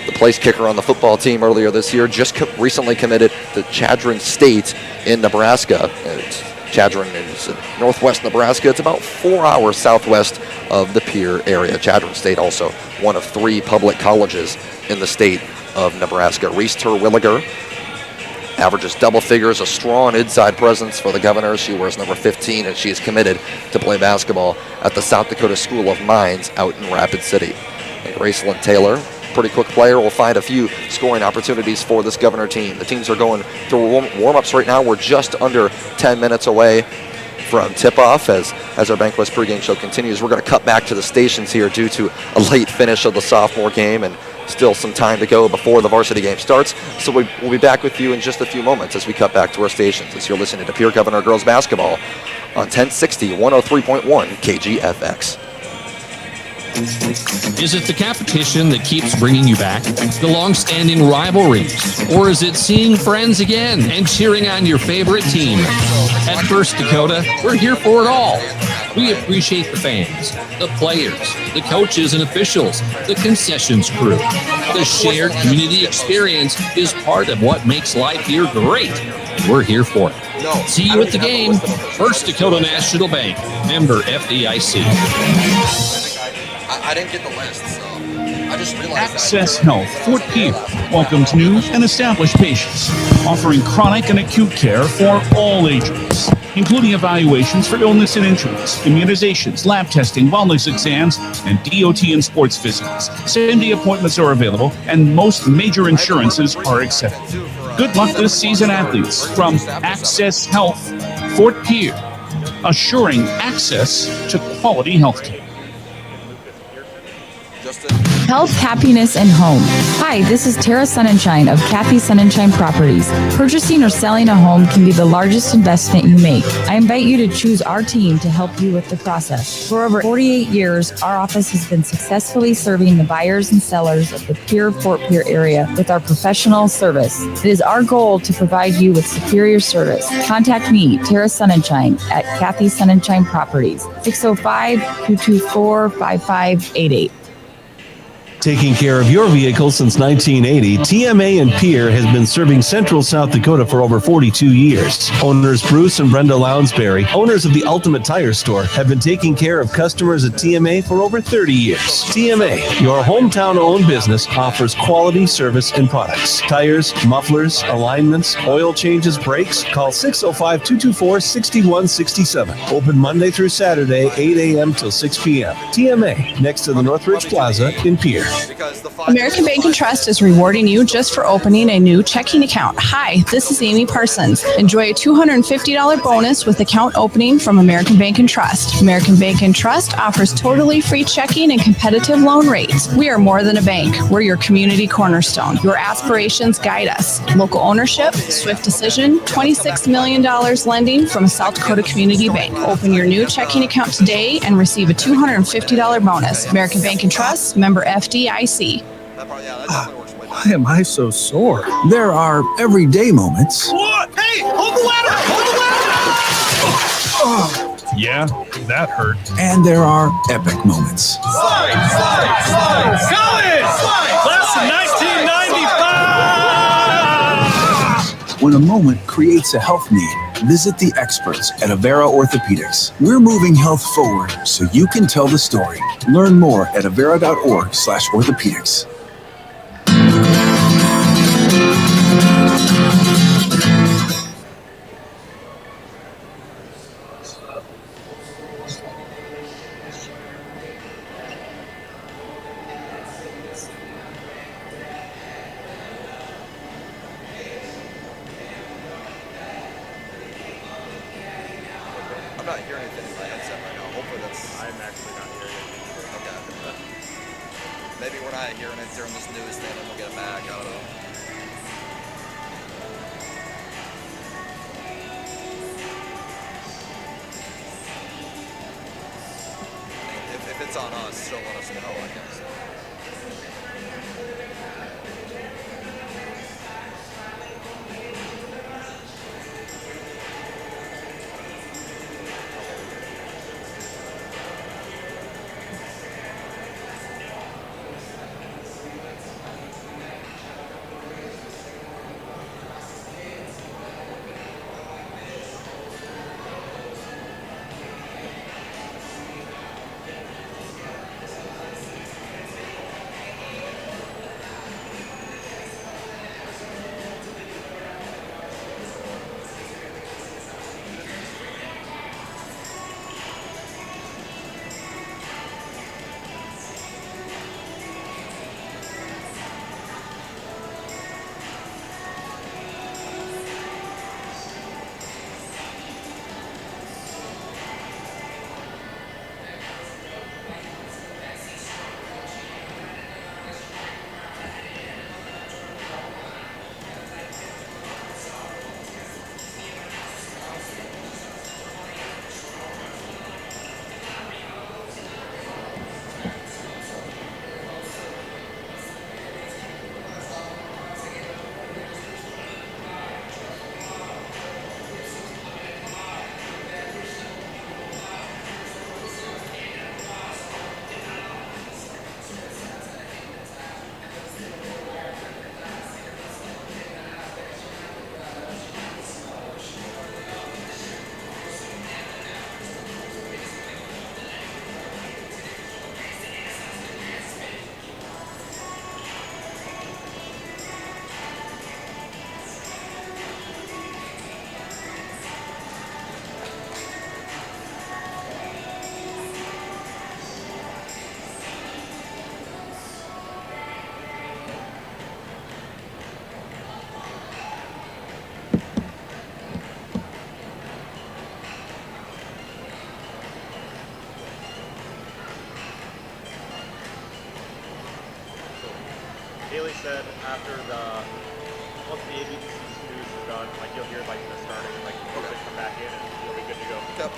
the place kicker on the football team earlier this year, just recently committed to Chadron State in Nebraska. Chadron is in northwest Nebraska. It's about 4 hours southwest of the Pierre area. Chadron State, also one of 3 public colleges in the state of Nebraska. Reese Terwilliger averages double figures, a strong inside presence for the Governors. She wears number 15, and she is committed to play basketball at the South Dakota School of Mines out in Rapid City. And Gracelyn Taylor, pretty quick player, will find a few scoring opportunities for this Governor team. The teams are going through warm-ups right now. We're just under 10 minutes away from tip-off as our Bank West pregame show continues. We're going to cut back to the stations here due to a late finish of the sophomore game and still some time to go before the varsity game starts. So we'll be back with you in just a few moments as we cut back to our stations, as you're listening to Pierre Governor Girls Basketball on 1060, 103.1 KGFX. Is it the competition that keeps bringing you back? The long-standing rivalries? Or is it seeing friends again and cheering on your favorite team? At First Dakota, we're here for it all. We appreciate the fans, the players, the coaches and officials, the concessions crew. The shared community experience is part of what makes life here great, and we're here for it. See you at the game. First Dakota National Bank, member FDIC. I didn't get the list, so I just realized Access Health Fort Pierre welcomes new and established patients, offering chronic and acute care for all ages, including evaluations for illness and injuries, immunizations, lab testing, wellness exams, and DOT and sports visits. Same-day appointments are available, and most major insurances are accepted. Good luck this season, athletes, from Access Health Fort Pierre, assuring access to quality health care. Health, happiness, and home. Hi, this is Tara Sunshine of Kathy Sunshine Properties. Purchasing or selling a home can be the largest investment you make. I invite you to choose our team to help you with the process. For over 48 years, our office has been successfully serving the buyers and sellers of the Fort Pierre area with our professional service. It is our goal to provide you with superior service. Contact me, Tara Sunshine, at Kathy Sunshine Properties, 605-224-5588. Taking care of your vehicle since 1980, TMA and Pierre has been serving Central South Dakota for over 42 years. Owners Bruce and Brenda Lounsbury, owners of the Ultimate Tire Store, have been taking care of customers at TMA for over 30 years. TMA, your hometown-owned business, offers quality service and products. Tires, mufflers, alignments, oil changes, brakes. Call 605-224-6167. Open Monday through Saturday, 8 a.m. till 6 p.m. TMA, next to the Northridge Plaza in Pierre. Because the American Bank and Trust is rewarding you just for opening a new checking account. Hi, this is Amy Parsons. Enjoy a $250 bonus with account opening from American Bank and Trust. American Bank and Trust offers totally free checking and competitive loan rates. We are more than a bank. We're your community cornerstone. Your aspirations guide us. Local ownership, swift decision, $26 million lending from a South Dakota Community Bank. Open your new checking account today and receive a $250 bonus. American Bank and Trust, member FDIC. Why am I so sore? There are everyday moments. What? Hey, hold the ladder! Hold the ladder! Yeah, that hurt. And there are epic moments. Slide, slide, slide! Going! Slide! Class of 1995! When a moment creates a health need, visit the experts at Avera Orthopedics. We're moving health forward so you can tell the story. Learn more at avera.org/orthopedics. I'm not hearing anything in my headset right now. Hopefully that's... I'm actually not hearing it. Okay. Maybe we're not hearing it during this news thing and we'll get it back. I don't know. If it's on us, still let us know, I guess. Haley said after once the ABC news is done, like you'll hear like the starting, like you'll come back in and you'll be good to go. Yep.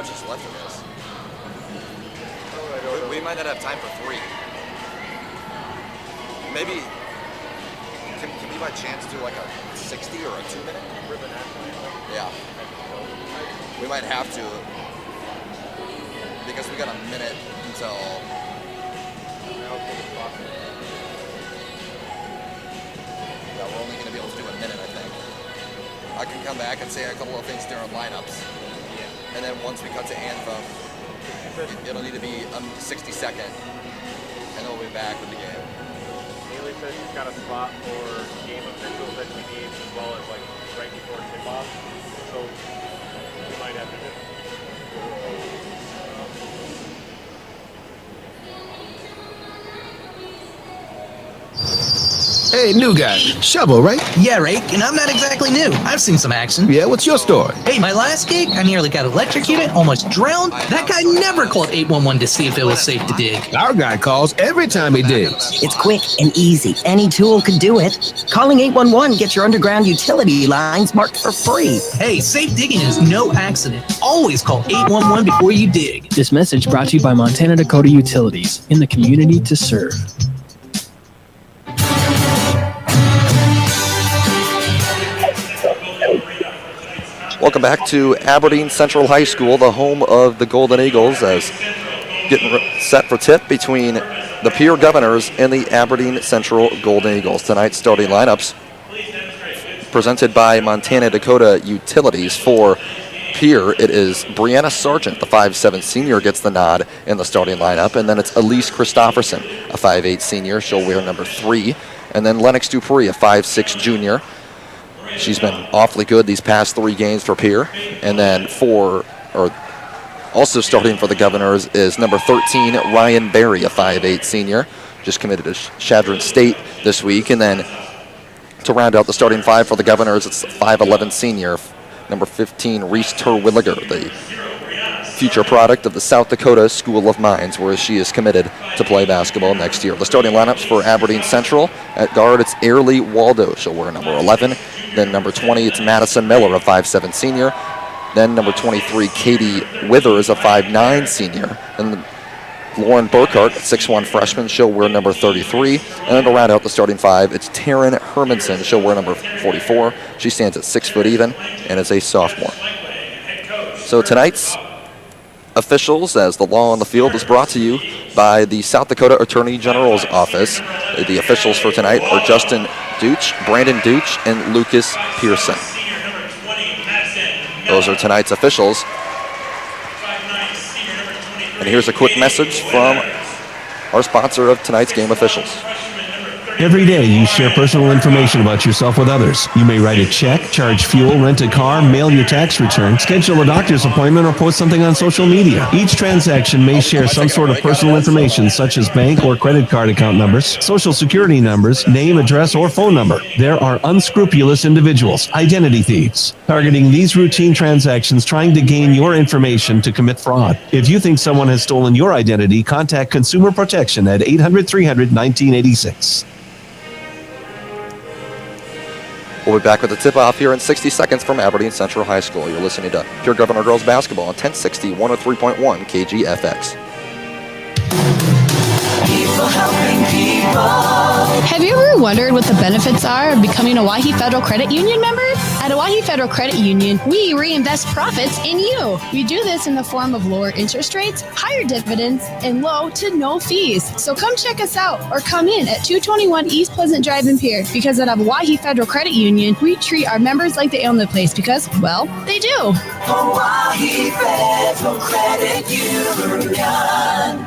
much is left of this? We might not have time for 3. Maybe, can we by chance do like a 60 or a 2-minute? Yeah. We might have to, because we got a minute until. Yeah, we're only going to be able to do a minute, I think. I can come back and say a couple of things during lineups. Yeah. And then once we cut to anthem, it'll need to be 60 second, and then we'll be back with the game. Haley says she's got a spot for game officials that she needs, as well as like right before tip-off. So we might have to do. Hey, new guy. Shovel, right? Yeah, Rake, and I'm not exactly new. I've seen some action. Yeah, what's your story? Hey, my last gig, I nearly got electrocuted, almost drowned. That guy never called 811 to see if it was safe to dig. Our guy calls every time he digs. It's quick and easy. Any tool can do it. Calling 811 gets your underground utility lines marked for free. Hey, safe digging is no accident. Always call 811 before you dig. This message brought to you by Montana Dakota Utilities, in the community to serve. Welcome back to Aberdeen Central High School, the home of the Golden Eagles, as getting set for tip between the Pierre Governors and the Aberdeen Central Golden Eagles. Tonight's starting lineups presented by Montana Dakota Utilities. For Pierre, it is Brianna Sargent, the 5'7" senior, gets the nod in the starting lineup, and then it's Elise Christofferson, a 5'8" senior. She'll wear number 3, and then Lennox Dupree, a 5'6" junior. She's been awfully good these past 3 games for Pierre. And then also starting for the Governors is number 13, Ryan Berry, a 5'8" senior. Just committed to Chadron State this week. And then to round out the starting 5 for the Governors, it's 5'11" senior, number 15, Reese Terwilliger, the future product of the South Dakota School of Mines, where she is committed to play basketball next year. The starting lineups for Aberdeen Central: at guard, it's Airly Waldo. She'll wear number 11. Then number 20, it's Madison Miller, a 5'7" senior. Then number 23, Katie Withers, a 5'9" senior. And Lauren Burkhart, 6'1" freshman. She'll wear number 33. And then to round out the starting 5, it's Taryn Hermanson. She'll wear number 44. She stands at 6 foot even and is a sophomore. So tonight's officials, as the law on the field, is brought to you by the South Dakota Attorney General's Office. The officials for tonight are Justin Deutsch, Brandon Deutsch, and Lucas Pearson. Those are tonight's officials. And here's a quick message from our sponsor of tonight's game officials. Every day you share personal information about yourself with others. You may write a check, charge fuel, rent a car, mail your tax return, schedule a doctor's appointment, or post something on social media. Each transaction may share some sort of personal information such as bank or credit card account numbers, social security numbers, name, address, or phone number. There are unscrupulous individuals, identity thieves, targeting these routine transactions, trying to gain your information to commit fraud. If you think someone has stolen your identity, contact Consumer Protection at 800-300-1986. We'll be back with the tip-off here in 60 seconds from Aberdeen Central High School. You're listening to Pure Governor Girls Basketball on 1060, 103.1 KGFX. People helping people. Have you ever wondered what the benefits are of becoming a Owyhee Federal Credit Union member? At Owyhee Federal Credit Union, we reinvest profits in you. We do this in the form of lower interest rates, higher dividends, and low to no fees. So come check us out or come in at 221 East Pleasant Drive in Pierre, because at Owyhee Federal Credit Union, we treat our members like they own the place because, well, they do. Owyhee Federal Credit Union.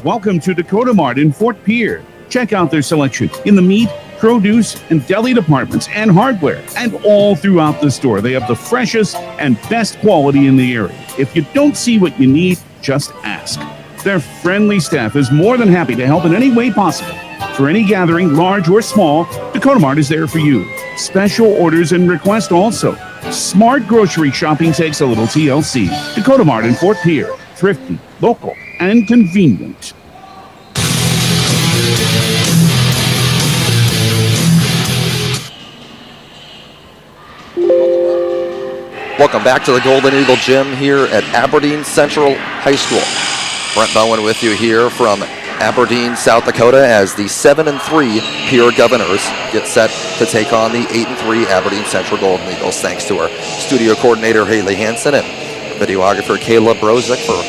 Welcome to Dakota Mart in Fort Pierre. Check out their selection in the meat, produce, and deli departments, and hardware, and all throughout the store. They have the freshest and best quality in the area. If you don't see what you need, just ask. Their friendly staff is more than happy to help in any way possible. For any gathering, large or small, Dakota Mart is there for you. Special orders and requests also. Smart grocery shopping takes a little TLC. Dakota Mart in Fort Pierre. Thrifty, local, and convenient. Welcome back to the Golden Eagle Gym here at Aberdeen Central High School. Brent Bowen with you here from Aberdeen, South Dakota, as the 7-3 Pierre Governors get set to take on the 8-3 Aberdeen Central Golden Eagles. Thanks to our studio coordinator Haley Hansen and videographer Kayla Brozick for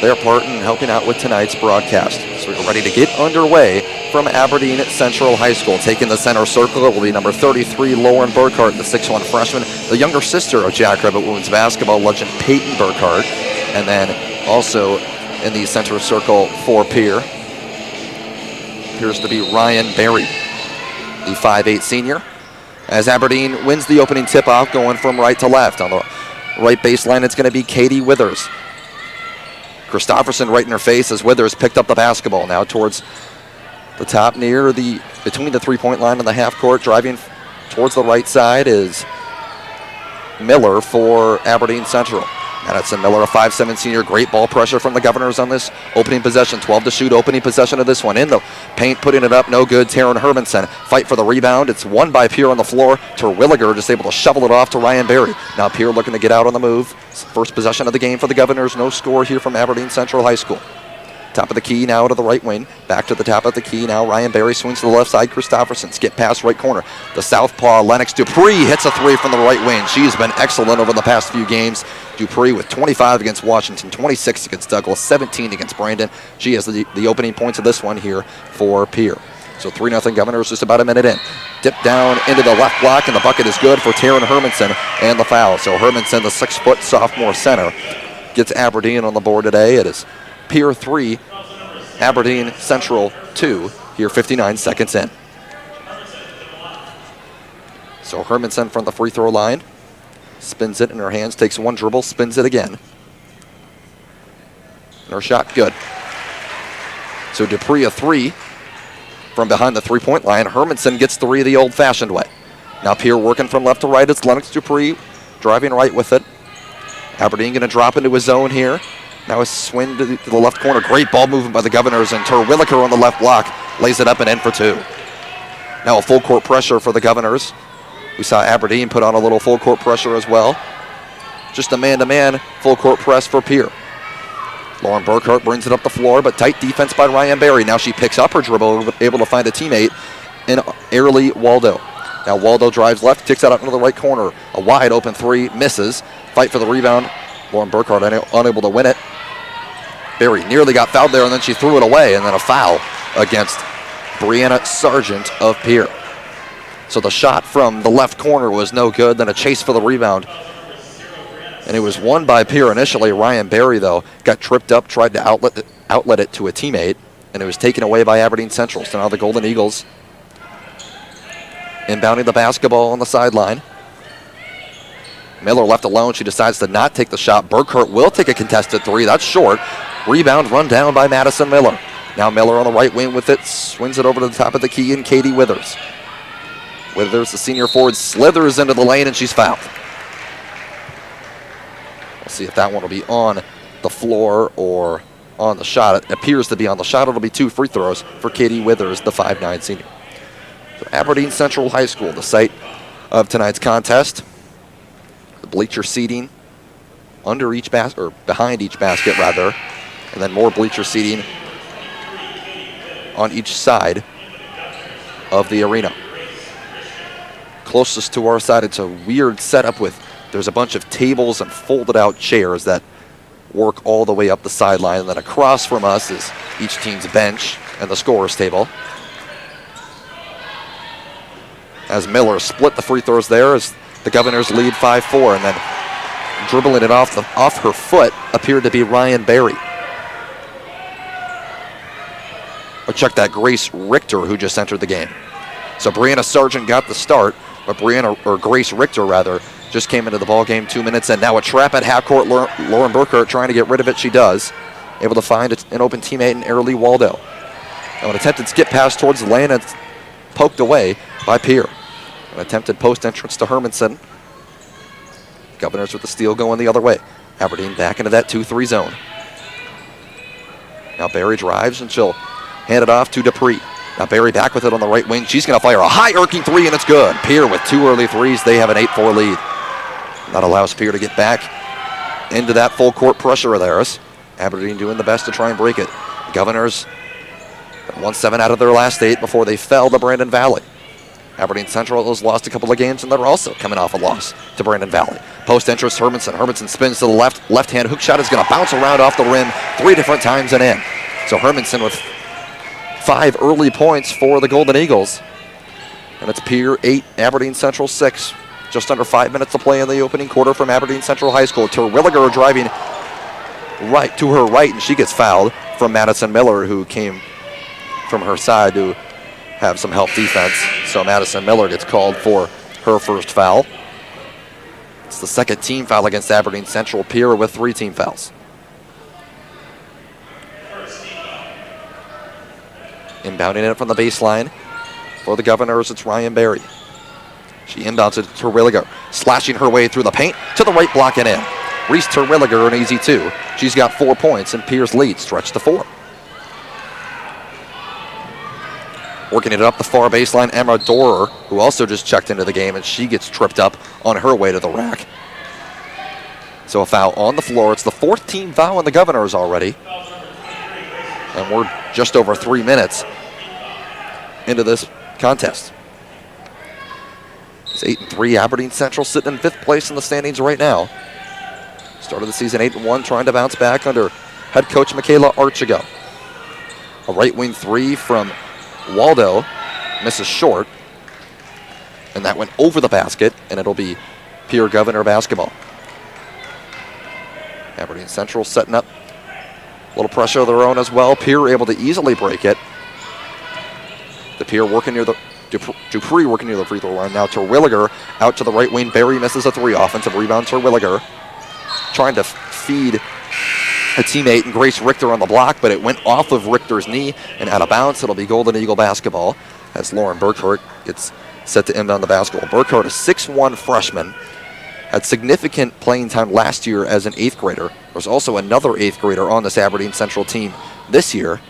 their part in helping out with tonight's broadcast. So we're ready to get underway from Aberdeen Central High School. Taking the center circle, it will be number 33, Lauren Burkhart, the 6'1 freshman, the younger sister of Jackrabbit women's basketball legend Peyton Burkhart. And then also in the center circle for Pierre appears to be Ryan Berry, the 5'8 senior, as Aberdeen wins the opening tip-off going from right to left. On the right baseline, it's going to be Katie Withers. Christofferson right in her face as Withers picked up the basketball. Now towards the top between the three-point line and the half court, driving towards the right side is Miller for Aberdeen Central. Madison Miller, a 5'7 senior, great ball pressure from the Governors on this opening possession. 12 to shoot, opening possession of this one. In the paint, putting it up, no good. Taryn Hermanson, fight for the rebound. It's won by Pierre on the floor. Terwilliger just able to shovel it off to Ryan Berry. Now Pierre looking to get out on the move. First possession of the game for the Governors. No score here from Aberdeen Central High School. Top of the key now to the right wing. Back to the top of the key now. Ryan Berry swings to the left side. Christofferson skip past right corner. The southpaw Lennox Dupree hits a three from the right wing. She's been excellent over the past few games. Dupree with 25 against Washington, 26 against Douglas, 17 against Brandon. She has the opening points of this one here for Pierre. So 3-0 Governors just about a minute in. Dip down into the left block, and the bucket is good for Taryn Hermanson and the foul. So Hermanson, the 6' sophomore center, gets Aberdeen on the board today. It is Pierre 3, Aberdeen Central 2, here 59 seconds in. So Hermanson from the free throw line, spins it in her hands, takes one dribble, spins it again. And her shot, good. So Dupree a 3 from behind the three-point line. Hermanson gets 3 the old-fashioned way. Now Pierre working from left to right. It's Lennox Dupree driving right with it. Aberdeen going to drop into his zone here. Now a swing to the left corner. Great ball movement by the Governors, and Terwilliger on the left block lays it up and in for 2. Now a full court pressure for the Governors. We saw Aberdeen put on a little full court pressure as well. Just a man-to-man full court press for Pierre. Lauren Burkhart brings it up the floor, but tight defense by Ryan Berry. Now she picks up her dribble, able to find a teammate in Airly Waldo. Now Waldo drives left, kicks out into the right corner. A wide open 3, misses. Fight for the rebound. Lauren Burkhart unable to win it. Berry nearly got fouled there, and then she threw it away, and then a foul against Brianna Sargent of Pierre. So the shot from the left corner was no good, then a chase for the rebound. And it was won by Pierre initially. Ryan Berry, though, got tripped up, tried to outlet it to a teammate, and it was taken away by Aberdeen Central. So now the Golden Eagles inbounding the basketball on the sideline. Miller left alone. She decides to not take the shot. Burkhart will take a contested 3. That's short. Rebound run down by Madison Miller. Now Miller on the right wing with it. Swings it over to the top of the key, and Katie Withers. Withers, the senior forward, slithers into the lane, and she's fouled. We'll see if that one will be on the floor or on the shot. It appears to be on the shot. It'll be 2 free throws for Katie Withers, the 5'9 senior. So Aberdeen Central High School, the site of tonight's contest. The bleacher seating under each basket, or behind each basket rather, and then more bleacher seating on each side of the arena. Closest to our side, it's a weird setup with, there's a bunch of tables and folded out chairs that work all the way up the sideline, and then across from us is each team's bench and the scorer's table. As Miller split the free throws there, as the Governors lead 5-4, and then dribbling it off her foot appeared to be Ryan Berry. Or check that, Grace Richter, who just entered the game. So Brianna Sargent got the start, but Grace Richter rather, just came into the ball game 2 minutes, and now a trap at half court. Lauren Burkhart trying to get rid of it. She does. Able to find an open teammate in Airly Waldo. Now an attempted skip pass towards the lane, and it's poked away by Pierre. An attempted post entrance to Hermanson. Governors with the steal going the other way. Aberdeen back into that 2-3 zone. Now Berry drives, and she'll hand it off to Dupree. Now Berry back with it on the right wing. She's going to fire a high arcing 3, and it's good. Pierre with 2 early threes. They have an 8-4 lead. That allows Pierre to get back into that full court pressure of theirs. Aberdeen doing the best to try and break it. Governors won 7 out of their last 8 before they fell to Brandon Valley. Aberdeen Central has lost a couple of games, and they're also coming off a loss to Brandon Valley. Post enters Hermanson. Hermanson spins to the left. Left-hand hook shot is going to bounce around off the rim 3 different times and in. So Hermanson with 5 early points for the Golden Eagles. And it's Pierre 8, Aberdeen Central 6. Just under 5 minutes to play in the opening quarter from Aberdeen Central High School. Terwilliger driving right to her right, and she gets fouled from Madison Miller, who came from her side to have some help defense. So Madison Miller gets called for her first foul. It's the second team foul against Aberdeen Central. Pierre with 3 team fouls. Inbounding it from the baseline for the Governors, it's Ryan Berry. She inbounds it to Terwilliger, slashing her way through the paint to the right block and in. Reese Terwilliger an easy 2. She's got 4 points, and Pierre's lead stretched to 4. Working it up the far baseline, Emma Dorer, who also just checked into the game, and she gets tripped up on her way to the rack. So a foul on the floor. It's the 4th team foul on the Governors already. And we're just over 3 minutes into this contest. It's 8-3. Aberdeen Central sitting in 5th place in the standings right now. Started the season 8-1, trying to bounce back under head coach Michaela Archigo. A right wing 3 from Waldo misses short, and that went over the basket, and it'll be Pierre Governor basketball. Aberdeen Central setting up a little pressure of their own as well. Pierre able to easily break it. The Pierre working near the Dupree working near the free throw line. Now Terwilliger out to the right wing. Barry misses a 3. Offensive rebound. Terwilliger trying to feed a teammate and Grace Richter on the block, but it went off of Richter's knee and out of bounds. It'll be Golden Eagle basketball as Lauren Burkhart gets set to inbound the basketball. Burkhart, a 6'1 freshman, had significant playing time last year as an 8th grader. There's also another 8th grader on this Aberdeen Central team this year.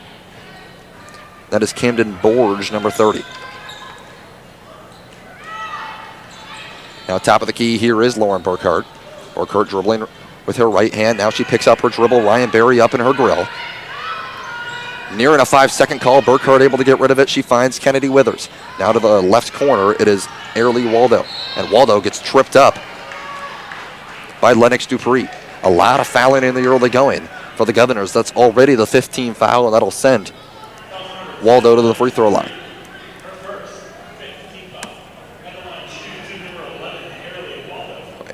That is Camden Borge, number 30. Now top of the key here is Lauren Burkhart. Burkhart dribbling with her right hand. Now she picks up her dribble. Ryan Berry up in her grill. Nearing a 5-second call. Burkhart able to get rid of it. She finds Kennedy Withers. Now to the left corner, it is Airly Waldo. And Waldo gets tripped up by Lennox Dupree. A lot of fouling in the early going for the Governors. That's already the 15th foul, and that'll send Waldo to the free throw line.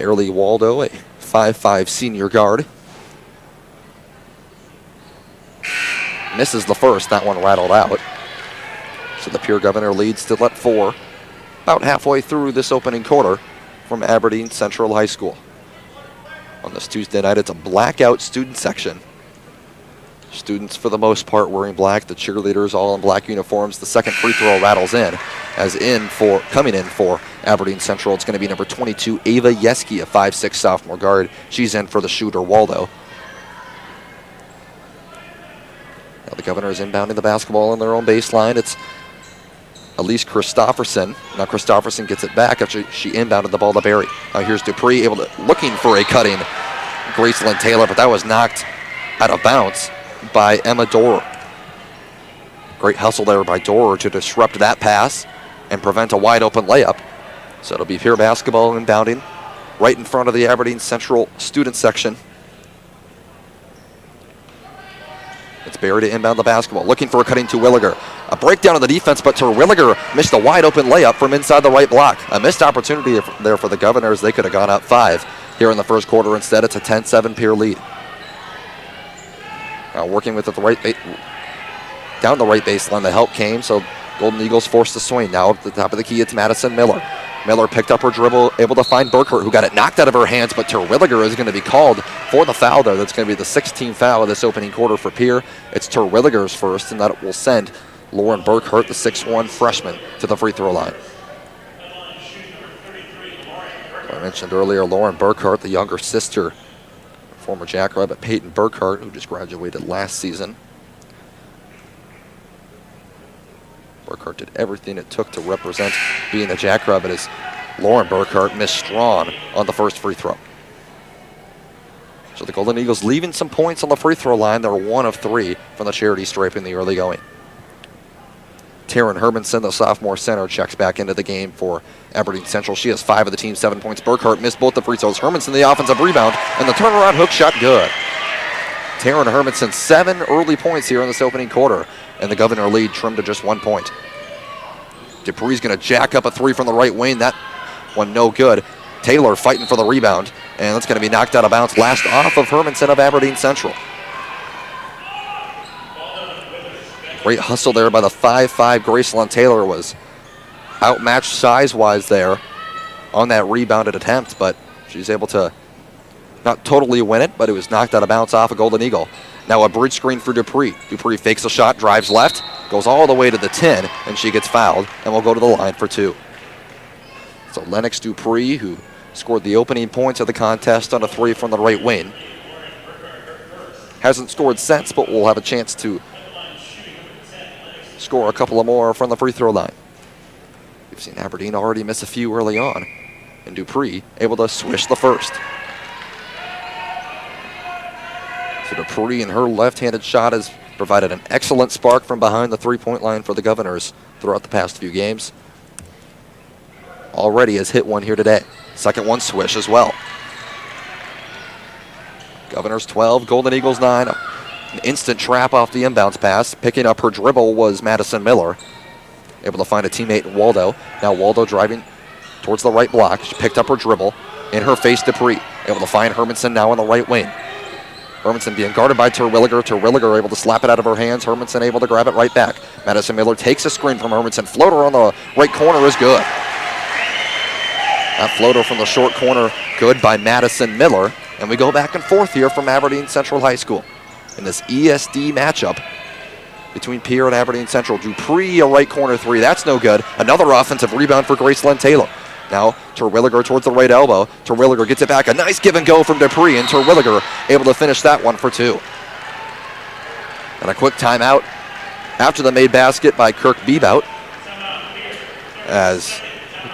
Airly Waldo, a 5'5 senior guard. Misses the first. That one rattled out. So the Pierre Governor leads still at 4. About halfway through this opening quarter from Aberdeen Central High School. On this Tuesday night, it's a blackout student section. Students, for the most part, wearing black. The cheerleaders all in black uniforms. The second free throw rattles in. Coming in for Aberdeen Central, it's going to be number 22, Ava Yeski, a 5'6 sophomore guard. She's in for the shooter, Waldo. Now the Governors inbounding the basketball on their own baseline. It's Elise Christofferson. Now Christofferson gets it back after she inbounded the ball to Barry. Now here's Dupree looking for a cutting Graceland Taylor, but that was knocked out of bounds by Emma Dorer. Great hustle there by Dorer to disrupt that pass and prevent a wide open layup. So it'll be Pierre basketball inbounding right in front of the Aberdeen Central student section. It's Barry to inbound the basketball, looking for a cutting Terwilliger. A breakdown of the defense, but Terwilliger missed a wide open layup from inside the right block. A missed opportunity there for the Governors. They could have gone up 5 here in the first quarter. Instead, it's a 10-7 Pierre lead. Now working with it down the right baseline, the help came, so Golden Eagles forced to swing. Now at the top of the key, it's Madison Miller. Miller picked up her dribble, able to find Burkhart, who got it knocked out of her hands, but Terwilliger is going to be called for the foul, though. That's going to be the 16th foul of this opening quarter for Pierre. It's Terwilliger's first, and that will send Lauren Burkhart, the 6'1 freshman, to the free throw line. I mentioned earlier, Lauren Burkhart, the younger sister, former Jackrabbit Peyton Burkhart, who just graduated last season. Burkhart did everything it took to represent being a Jackrabbit as Lauren Burkhart missed strong on the first free throw. So the Golden Eagles leaving some points on the free throw line. They're 1 of 3 from the charity stripe in the early going. Taryn Hermanson, the sophomore center, checks back into the game for Aberdeen Central. She has 5 of the team's 7 points. Burkhart missed both the free throws. Hermanson the offensive rebound, and the turnaround hook shot good. Taryn Hermanson, 7 early points here in this opening quarter, and the Governor lead trimmed to just 1 point. Dupree's going to jack up a 3 from the right wing. That one no good. Taylor fighting for the rebound, and that's going to be knocked out of bounds. Last off of Hermanson of Aberdeen Central. Great hustle there by the 5'5" Gracelyn Taylor. Was outmatched size-wise there on that rebounded attempt, but she's able to not totally win it, but it was knocked out of bounds off a Golden Eagle. Now a bridge screen for Dupree. Dupree fakes a shot, drives left, goes all the way to the 10, and she gets fouled, and will go to the line for 2. So Lennox Dupree, who scored the opening points of the contest on a 3 from the right wing, hasn't scored since, but will have a chance to score a couple of more from the free throw line. We've seen Aberdeen already miss a few early on, and Dupree able to swish the first. So Dupree and her left-handed shot has provided an excellent spark from behind the three-point line for the Governors throughout the past few games. Already has hit one here today. Second one swish as well. Governors 12, Golden Eagles 9. An instant trap off the inbounds pass. Picking up her dribble was Madison Miller. Able to find a teammate in Waldo. Now Waldo driving towards the right block. She picked up her dribble. In her face, Dupree. Able to find Hermanson now on the right wing. Hermanson being guarded by Terwilliger. Terwilliger able to slap it out of her hands. Hermanson able to grab it right back. Madison Miller takes a screen from Hermanson. Floater on the right corner is good. That floater from the short corner, good by Madison Miller. And we go back and forth here from Aberdeen Central High School in this ESD matchup between Pierre and Aberdeen Central. Dupree, a right corner 3. That's no good. Another offensive rebound for Gracelyn Taylor. Now Terwilliger towards the right elbow. Terwilliger gets it back. A nice give and go from Dupree, and Terwilliger able to finish that one for 2. And a quick timeout after the made basket by Kirk Bebout. As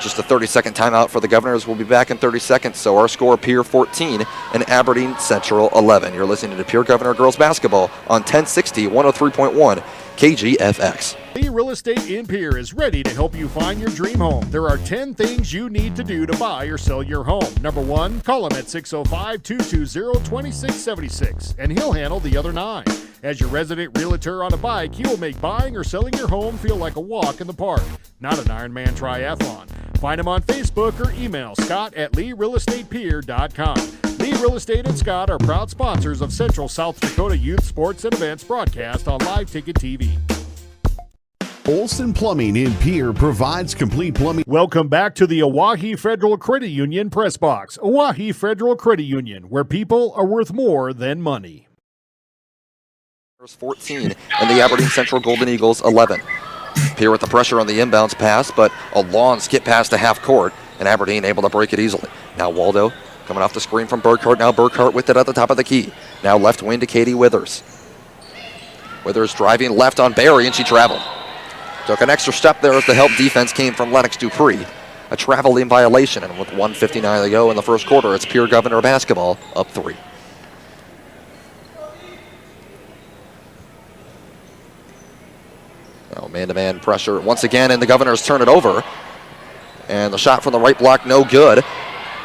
just a 30-second timeout for the Governors. We'll be back in 30 seconds. So our score, Pierre 14 and Aberdeen Central 11. You're listening to Pierre Governor Girls Basketball on 1060, 103.1 KGFX. Lee Real Estate in Pierre is ready to help you find your dream home. There are 10 things you need to do to buy or sell your home. Number 1, call him at 605-220-2676, and he'll handle the other 9. As your resident realtor on a bike, he will make buying or selling your home feel like a walk in the park, not an Ironman triathlon. Find him on Facebook or email scott@LeeRealEstatePierre.com. Lee Real Estate and Scott are proud sponsors of Central South Dakota Youth Sports and Events broadcast on Live Ticket TV. Olson Plumbing in Pierre provides complete plumbing. Welcome back to the Oahe Federal Credit Union Press Box. Oahe Federal Credit Union, where people are worth more than money. 14 and the Aberdeen Central Golden Eagles 11. Pierre with the pressure on the inbounds pass, but a long skip pass to half court, and Aberdeen able to break it easily. Now Waldo coming off the screen from Burkhart. Now Burkhart with it at the top of the key. Now left wing to Katie Withers. Withers driving left on Barry, and she traveled. Took an extra step there as the help defense came from Lennox Dupree. A traveling violation, and with 1:59 to go in the first quarter, it's Pierre Governor basketball up 3. Now man-to-man pressure once again, and the Governors turn it over. And the shot from the right block, no good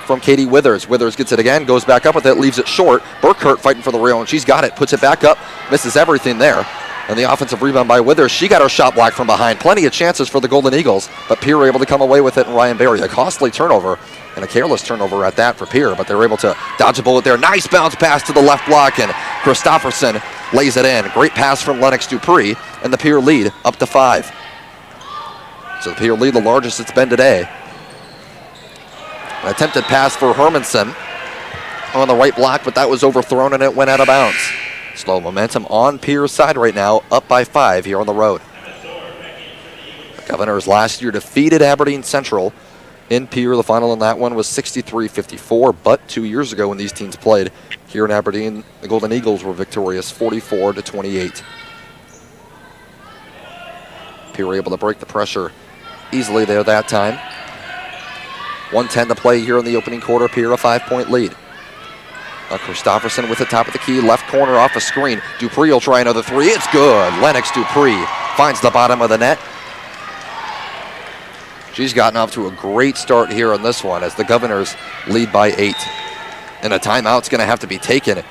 from Katie Withers. Withers gets it again, goes back up with it, leaves it short. Burkhart fighting for the rail, and she's got it, puts it back up, misses everything there. And the offensive rebound by Withers. She got her shot blocked from behind. Plenty of chances for the Golden Eagles, but Pierre able to come away with it, and Ryan Berry. A costly turnover, and a careless turnover at that for Pierre, but they're able to dodge a bullet there. Nice bounce pass to the left block, and Christofferson lays it in. Great pass from Lennox Dupree, and the Pierre lead up to 5. So the Pierre lead, the largest it's been today. An attempted pass for Hermanson on the right block, but that was overthrown, and it went out of bounds. Slow momentum on Pierre's side right now, up by 5 here on the road. The Governors last year defeated Aberdeen Central in Pierre. The final in that one was 63-54, but 2 years ago when these teams played here in Aberdeen, the Golden Eagles were victorious 44-28. Pierre able to break the pressure easily there that time. 1:10 to play here in the opening quarter. Pierre a 5-point lead. Christofferson with the top of the key, left corner off a screen. Dupree will try another three. It's good. Lennox Dupree finds the bottom of the net. She's gotten off to a great start here on this one as the Governors lead by 8. And a timeout's going to have to be taken,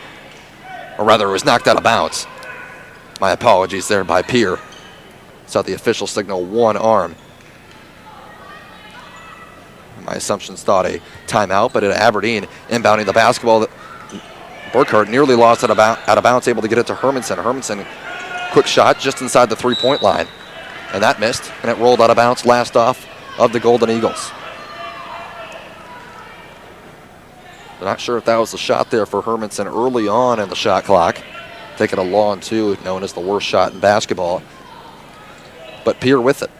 or rather it was knocked out of bounds. My apologies there by Pierre. Saw the official signal one arm. My assumptions thought a timeout, but at Aberdeen inbounding the basketball, Burkhart nearly lost it out of bounds, able to get it to Hermanson. Hermanson, quick shot just inside the three-point line. And that missed, and it rolled out of bounds last off of the Golden Eagles. I'm not sure if that was the shot there for Hermanson early on in the shot clock. Taking a long two, known as the worst shot in basketball. But Pierre with it.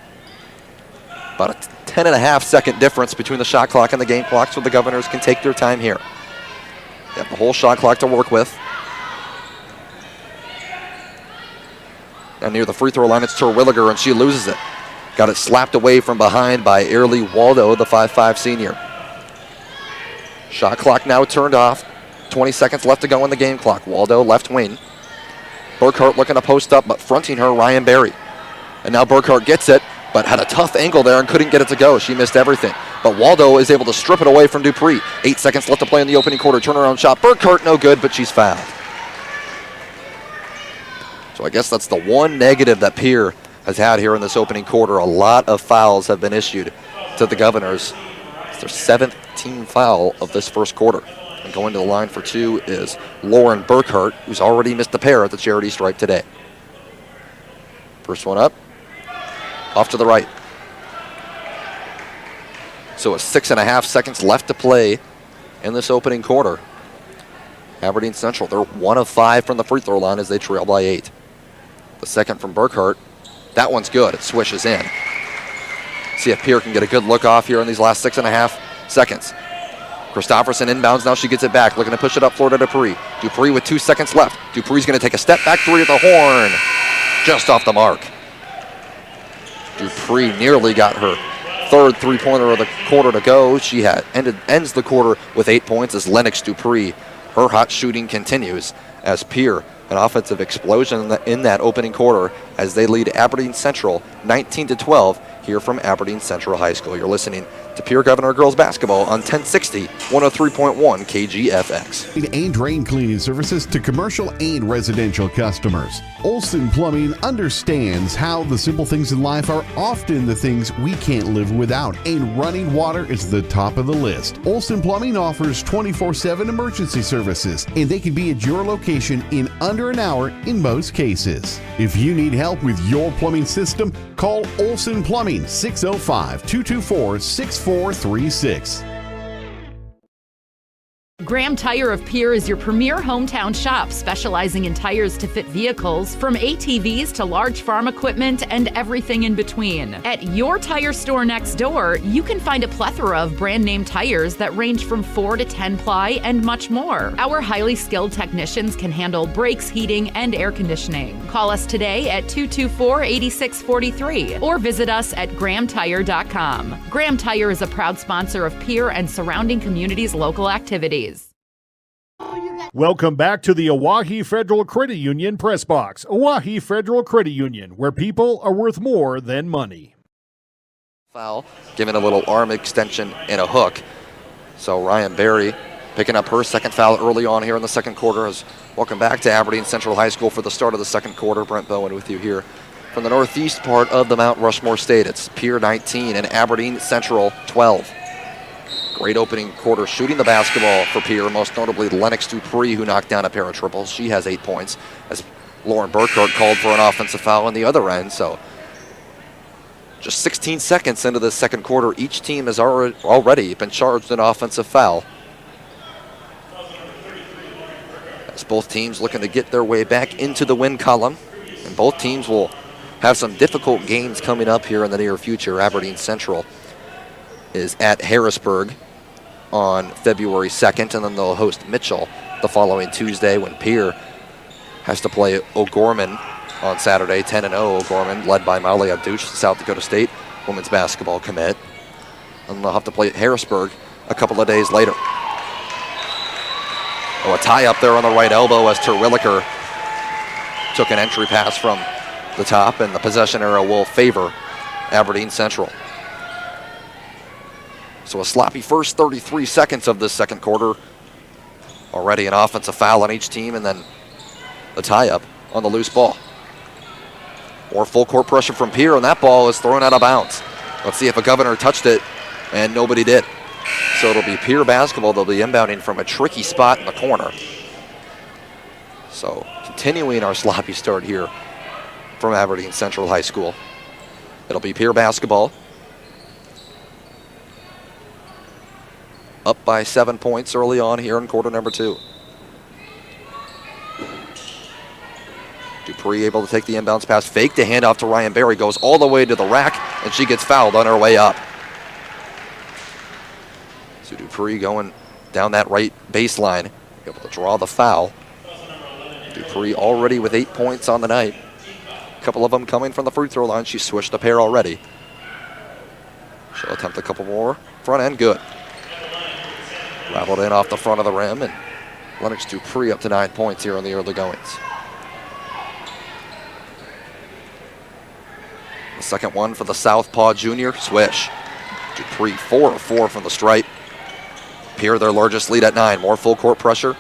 About a 10.5-second difference between the shot clock and the game clock, so the Governors can take their time here. They have the whole shot clock to work with. And near the free throw line, it's Terwilliger, and she loses it. Got it slapped away from behind by Airlie Waldo, the 5'5 senior. Shot clock now turned off. 20 seconds left to go in the game clock. Waldo left wing. Burkhart looking to post up, but fronting her, Ryan Berry. And now Burkhart gets it, but had a tough angle there and couldn't get it to go. She missed everything. But Waldo is able to strip it away from Dupree. 8 seconds left to play in the opening quarter. Turnaround shot. Burkhart no good, but she's fouled. So I guess that's the one negative that Pierre has had here in this opening quarter. A lot of fouls have been issued to the Governors. It's their 17th foul of this first quarter. And going to the line for two is Lauren Burkhart, who's already missed a pair at the charity stripe today. First one up. Off to the right. So with 6.5 seconds left to play in this opening quarter. Aberdeen Central, they're 1 of 5 from the free throw line as they trail by 8. The second from Burkhart. That one's good. It swishes in. See if Pierre can get a good look off here in these last 6.5 seconds. Christofferson inbounds. Now she gets it back. Looking to push it up floor to Dupree. Dupree with 2 seconds left. Dupree's going to take a step back three at the horn. Just off the mark. Dupree nearly got her third three-pointer of the quarter to go. She ends the quarter with 8 points as Lennox Dupree. Her hot shooting continues as Pierre, an offensive explosion in that opening quarter as they lead Aberdeen Central 19-12 here from Aberdeen Central High School. You're listening to Pierre Governor Girls Basketball on 1060, 103.1 KGFX. And drain cleaning services to commercial and residential customers. Olson Plumbing understands how the simple things in life are often the things we can't live without, and running water is the top of the list. Olson Plumbing offers 24/7 emergency services, and they can be at your location in under an hour in most cases. If you need help with your plumbing system, call Olson Plumbing 605-224-6436. Graham Tire of Pierre is your premier hometown shop, specializing in tires to fit vehicles, from ATVs to large farm equipment and everything in between. At your tire store next door, you can find a plethora of brand name tires that range from 4 to 10 ply and much more. Our highly skilled technicians can handle brakes, heating, and air conditioning. Call us today at 224-8643 or visit us at grahamtire.com. Graham Tire is a proud sponsor of Pierre and surrounding communities' local activities. Welcome back to the Oahe Federal Credit Union Press Box. Oahe Federal Credit Union, where people are worth more than money. Foul, giving a little arm extension and a hook. So Ryan Berry picking up her second foul early on here in the second quarter. Welcome back to Aberdeen Central High School for the start of the second quarter. Brent Bowen with you here from the northeast part of the Mount Rushmore State. It's Pierre 19 and Aberdeen Central 12. Great opening quarter shooting the basketball for Pierre, most notably Lennox Dupree, who knocked down a pair of triples. She has 8 points as Lauren Burkhart called for an offensive foul on the other end. So just 16 seconds into the second quarter, each team has already been charged an offensive foul. As both teams looking to get their way back into the win column. And both teams will have some difficult games coming up here in the near future. Aberdeen Central is at Harrisburg on February 2nd, and then they'll host Mitchell the following Tuesday when Pierre has to play O'Gorman on Saturday. 10-0 O'Gorman, led by Molly Abdouche, South Dakota State women's basketball commit. and they'll have to play at Harrisburg a couple of days later. Oh, a tie up there on the right elbow as Terwilliger took an entry pass from the top, and the possession arrow will favor Aberdeen Central. So a sloppy first 33 seconds of this second quarter. Already an offensive foul on each team, and then the tie-up on the loose ball. More full court pressure from Pierre, and that ball is thrown out of bounds. Let's see if a Governor touched it, and nobody did. So it'll be Pierre basketball. They'll be inbounding from a tricky spot in the corner. So continuing our sloppy start here from Aberdeen Central High School. It'll be Pierre basketball. Up by 7 points early on here in quarter number 2. Dupree able to take the inbounds pass, fake the handoff to Ryan Berry, goes all the way to the rack, and she gets fouled on her way up. So Dupree going down that right baseline, able to draw the foul. Dupree already with 8 points on the night. A couple of them coming from the free throw line. She switched a pair already. She'll attempt a couple more. Front end, good. Rattled in off the front of the rim, and Lennox Dupree up to 9 points here in the early goings. The second one for the Southpaw junior, swish. Dupree 4 of 4 from the stripe. Pierre their largest lead at 9, more full court pressure.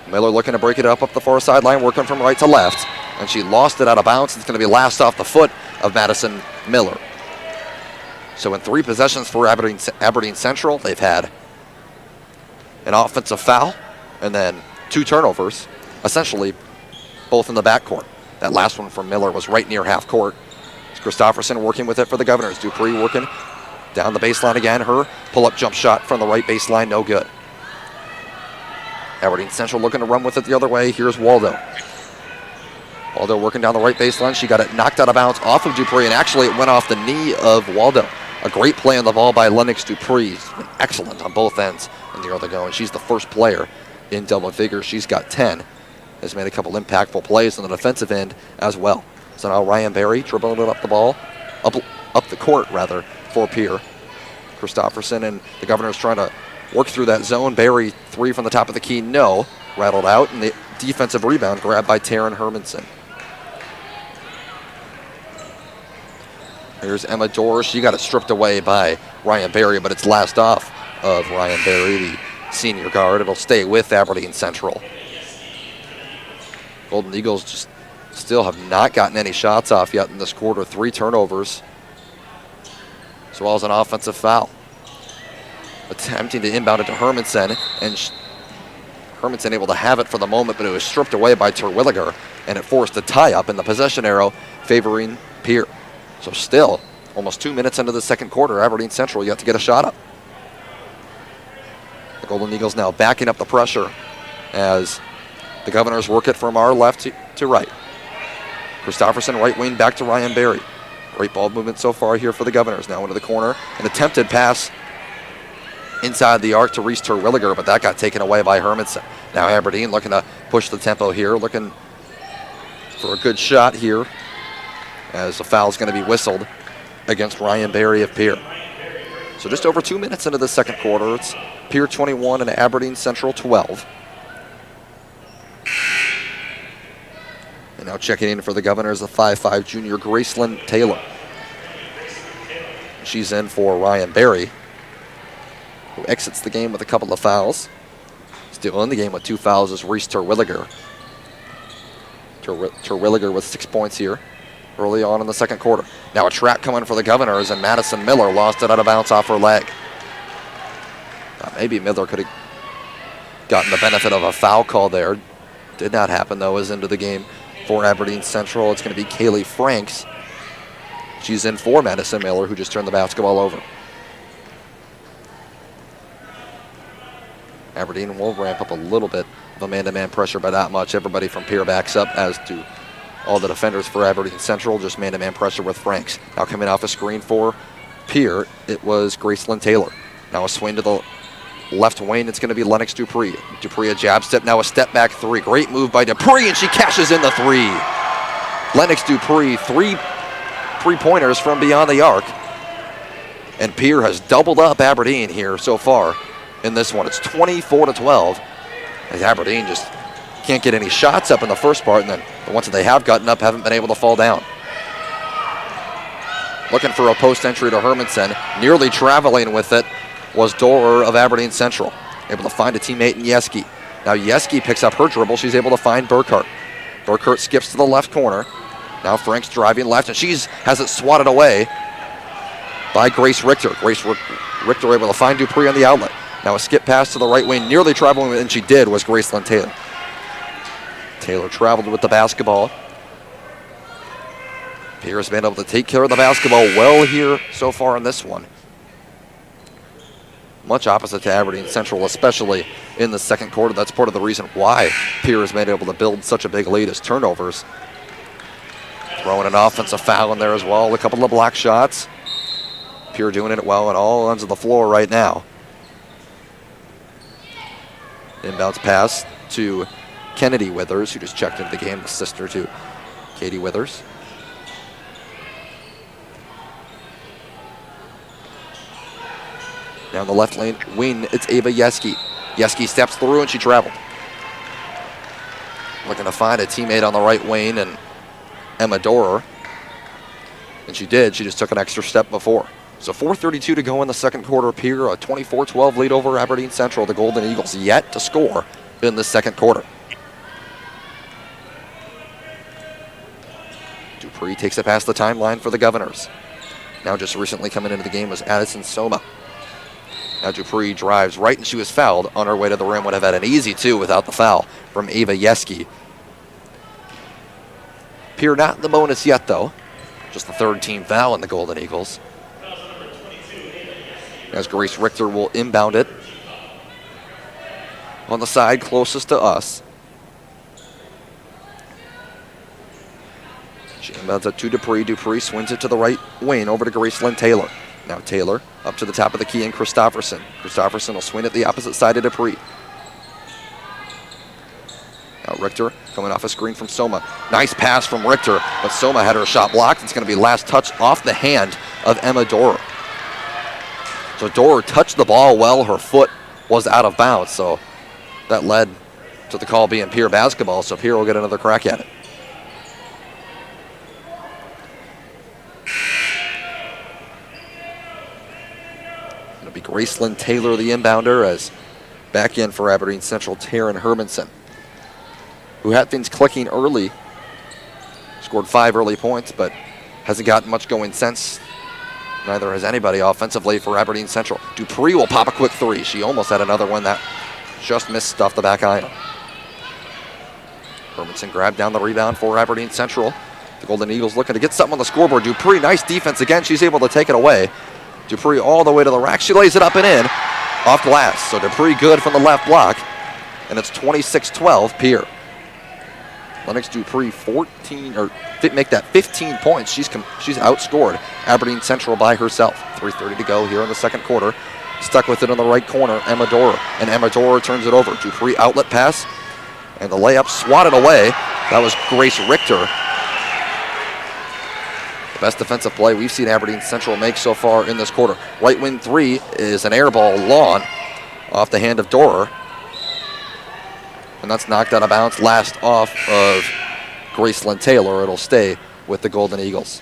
Miller looking to break it up the far sideline, working from right to left, and she lost it out of bounds. It's going to be last off the foot of Madison Miller. So in 3 possessions for Aberdeen Central, they've had an offensive foul and then 2 turnovers, essentially both in the backcourt. That last one from Miller was right near half court. Christopherson working with it for the Governors. Dupree working down the baseline again. Her pull-up jump shot from the right baseline, no good. Aberdeen Central looking to run with it the other way. Here's Waldo. Waldo working down the right baseline. She got it knocked out of bounds off of Dupree, and actually it went off the knee of Waldo. A great play on the ball by Lennox Dupree. She's been excellent on both ends in the early going. She's the first player in double figures. She's got 10. Has made a couple impactful plays on the defensive end as well. So now Ryan Berry dribbling it up the ball, up the court rather, for Pierre. Christopherson and the Governors trying to work through that zone. Berry 3 from the top of the key, no. Rattled out, and the defensive rebound grabbed by Taryn Hermanson. Here's Emma Dorr. She got it stripped away by Ryan Berry, but it's last off of Ryan Berry, the senior guard. It'll stay with Aberdeen Central. Golden Eagles just still have not gotten any shots off yet in this quarter. 3 turnovers, as well as an offensive foul. Attempting to inbound it to Hermanson, and Hermanson able to have it for the moment, but it was stripped away by Terwilliger, and it forced a tie-up in the possession arrow favoring Pierre. So still, almost 2 minutes into the second quarter, Aberdeen Central yet to get a shot up. The Golden Eagles now backing up the pressure as the Governors work it from our left to right. Christopherson, right wing, back to Ryan Berry. Great ball movement so far here for the Governors. Now into the corner. An attempted pass inside the arc to Reese Terwilliger, but that got taken away by Hermanson. Now Aberdeen looking to push the tempo here, looking for a good shot here as the foul is going to be whistled against Ryan Berry of Pierre. So just over 2 minutes into the second quarter, it's Pierre 21 and Aberdeen Central 12. And now checking in for the Governors, the 5'5" junior Gracelyn Taylor. She's in for Ryan Berry, who exits the game with a couple of fouls. Still in the game with 2 fouls is Reese Terwilliger. Terwilliger with 6 points here early on in the second quarter. Now a trap coming for the Governors, and Madison Miller lost it out of bounds off her leg. Maybe Miller could have gotten the benefit of a foul call there. Did not happen, though, as into the game for Aberdeen Central. It's going to be Kaylee Franks. She's in for Madison Miller, who just turned the basketball over. Aberdeen will ramp up a little bit of a man-to-man pressure, but not much. Everybody from Pierre backs up, as do all the defenders for Aberdeen Central. Just man-to-man pressure with Franks. Now coming off a screen for Pierre, it was Gracelyn Taylor. Now a swing to the left wing, it's going to be Lennox Dupree. Dupree a jab step, now a step back 3. Great move by Dupree, and she cashes in the 3. Lennox Dupree, 3 3-pointers from beyond the arc. And Pierre has doubled up Aberdeen here so far in this one. It's 24-12. As Aberdeen just can't get any shots up in the first part, and then the ones that they have gotten up haven't been able to fall down. Looking for a post entry to Hermanson. Nearly traveling with it was Dorer of Aberdeen Central. Able to find a teammate in Yeski. Now Yeski picks up her dribble. She's able to find Burkhart. Burkhart skips to the left corner. Now Frank's driving left, and she has it swatted away by Grace Richter. Grace Richter able to find Dupree on the outlet. Now a skip pass to the right wing, nearly traveling, and she did, was Gracelyn Taylor. Taylor traveled with the basketball. Pierre's been able to take care of the basketball well here so far in this one. Much opposite to Aberdeen Central, especially in the second quarter. That's part of the reason why Pierre has been able to build such a big lead is turnovers. Throwing an offensive foul in there as well. A couple of block shots. Pierre doing it well on all ends of the floor right now. Inbounds pass to Kennedy Withers, who just checked into the game, the sister to Katie Withers. Down the left lane wing, it's Ava Yeski. Yeski steps through and she traveled. Looking to find a teammate on the right wing and Emma Dorer. And she did, she just took an extra step before. So 4:32 to go in the second quarter. Pierre, a 24-12 lead over Aberdeen Central. The Golden Eagles yet to score in the second quarter. Dupree takes it past the timeline for the Governors. Now just recently coming into the game was Addison Soma. Now Dupree drives right, and she was fouled on her way to the rim. Would have had an easy two without the foul from Ava Yeski. Pierre not in the bonus yet, though. Just the third team foul in the Golden Eagles. As Grace Richter will inbound it on the side closest to us. She inbounds it to Dupree. Dupree swings it to the right wing over to Gracelyn Taylor. Now Taylor up to the top of the key and Christofferson. Christofferson will swing it the opposite side of Dupree. Now Richter coming off a screen from Soma. Nice pass from Richter, but Soma had her shot blocked. It's going to be last touch off the hand of Emma Dorer. So Dorer touched the ball well. Her foot was out of bounds, so that led to the call being Pierre basketball, so Pierre will get another crack at it. It'll be Gracelyn Taylor, the inbounder, as back in for Aberdeen Central, Taryn Hermanson, who had things clicking early. Scored 5 early points, but hasn't gotten much going since. Neither has anybody offensively for Aberdeen Central. Dupree will pop a quick three. She almost had another one that just missed off the back iron. Hermanson grabbed down the rebound for Aberdeen Central. The Golden Eagles looking to get something on the scoreboard. Dupree, nice defense again. She's able to take it away. Dupree all the way to the rack. She lays it up and in off glass. So Dupree good from the left block. And it's 26-12 Pierre. Lennox Dupree 15 points. She's outscored Aberdeen Central by herself. 3:30 to go here in the second quarter. Stuck with it in the right corner, Emma Dorer. And Emma Dorer turns it over. Dupree outlet pass. And the layup swatted away. That was Grace Richter. The best defensive play we've seen Aberdeen Central make so far in this quarter. Right wing three is an air ball long off the hand of Dorer. And that's knocked out of bounds, last off of Gracelyn Taylor. It'll stay with the Golden Eagles.